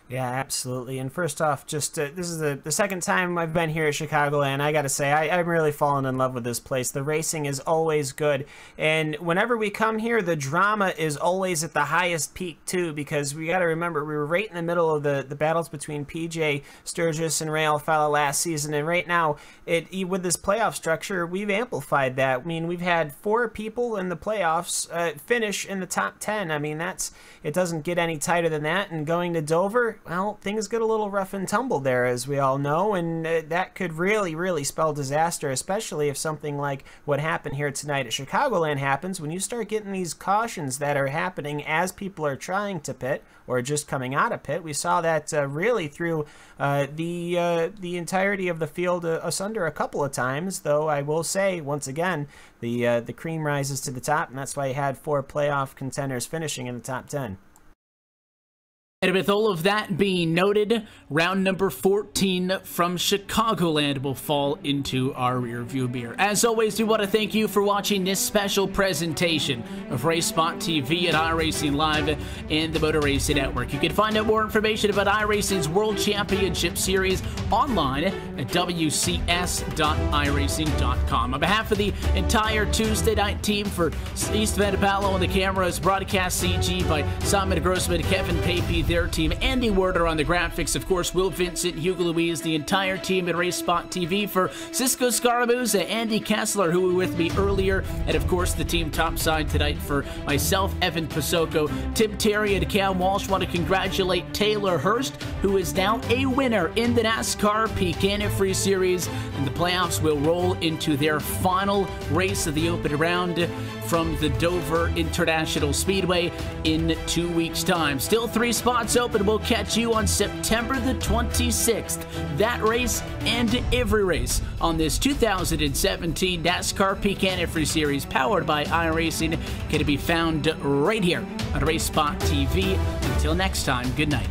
Yeah, absolutely. And first off, just this is the second time I've been here at Chicagoland. I got to say, I'm really fallen in love with this place. The racing is always good. And whenever we come here, the drama is always at the highest peak, too, because we got to remember, we were right in the middle of the battles between PJ Sturgis and Ray Alfalla last season. And right now, with this playoff structure, we've amplified that. I mean, we've had 4 people in the playoffs finish in the top 10. I mean, it doesn't get any tighter than that. And going to Dover, well, things get a little rough and tumble there, as we all know, and that could really, really spell disaster, especially if something like what happened here tonight at Chicagoland happens. When you start getting these cautions that are happening as people are trying to pit or just coming out of pit. We saw that really through the entirety of the field asunder a couple of times, though I will say, once again, the cream rises to the top, and that's why you had 4 playoff contenders finishing in the top 10. And with all of that being noted, round number 14 from Chicagoland will fall into our rearview mirror. As always, we want to thank you for watching this special presentation of RaceSpotTV and iRacing Live and the Motor Racing Network. You can find out more information about iRacing's World Championship Series online at wcs.iracing.com. On behalf of the entire Tuesday night team for East Van Palo on the cameras, broadcast CG by Simon Grossman, Kevin Pape, their team, Andy Werder on the graphics, of course, Will Vincent, Hugo Louise, the entire team at RaceSpotTV, for Cisco Scaramuza, Andy Kessler, who were with me earlier, and of course the team topside tonight for myself, Evan Pasoko, Tim Terry, and Cam Walsh. Want to congratulate Taylor Hurst, who is now a winner in the NASCAR Peak Antifreeze Series, and the playoffs will roll into their final race of the open round from the Dover International Speedway in 2 weeks' time. Still 3 spots open. We'll catch you on September the 26th. That race and every race on this 2017 NASCAR Peak Antifreeze Series powered by iRacing can be found right here on RaceSpotTV. Until next time, good night.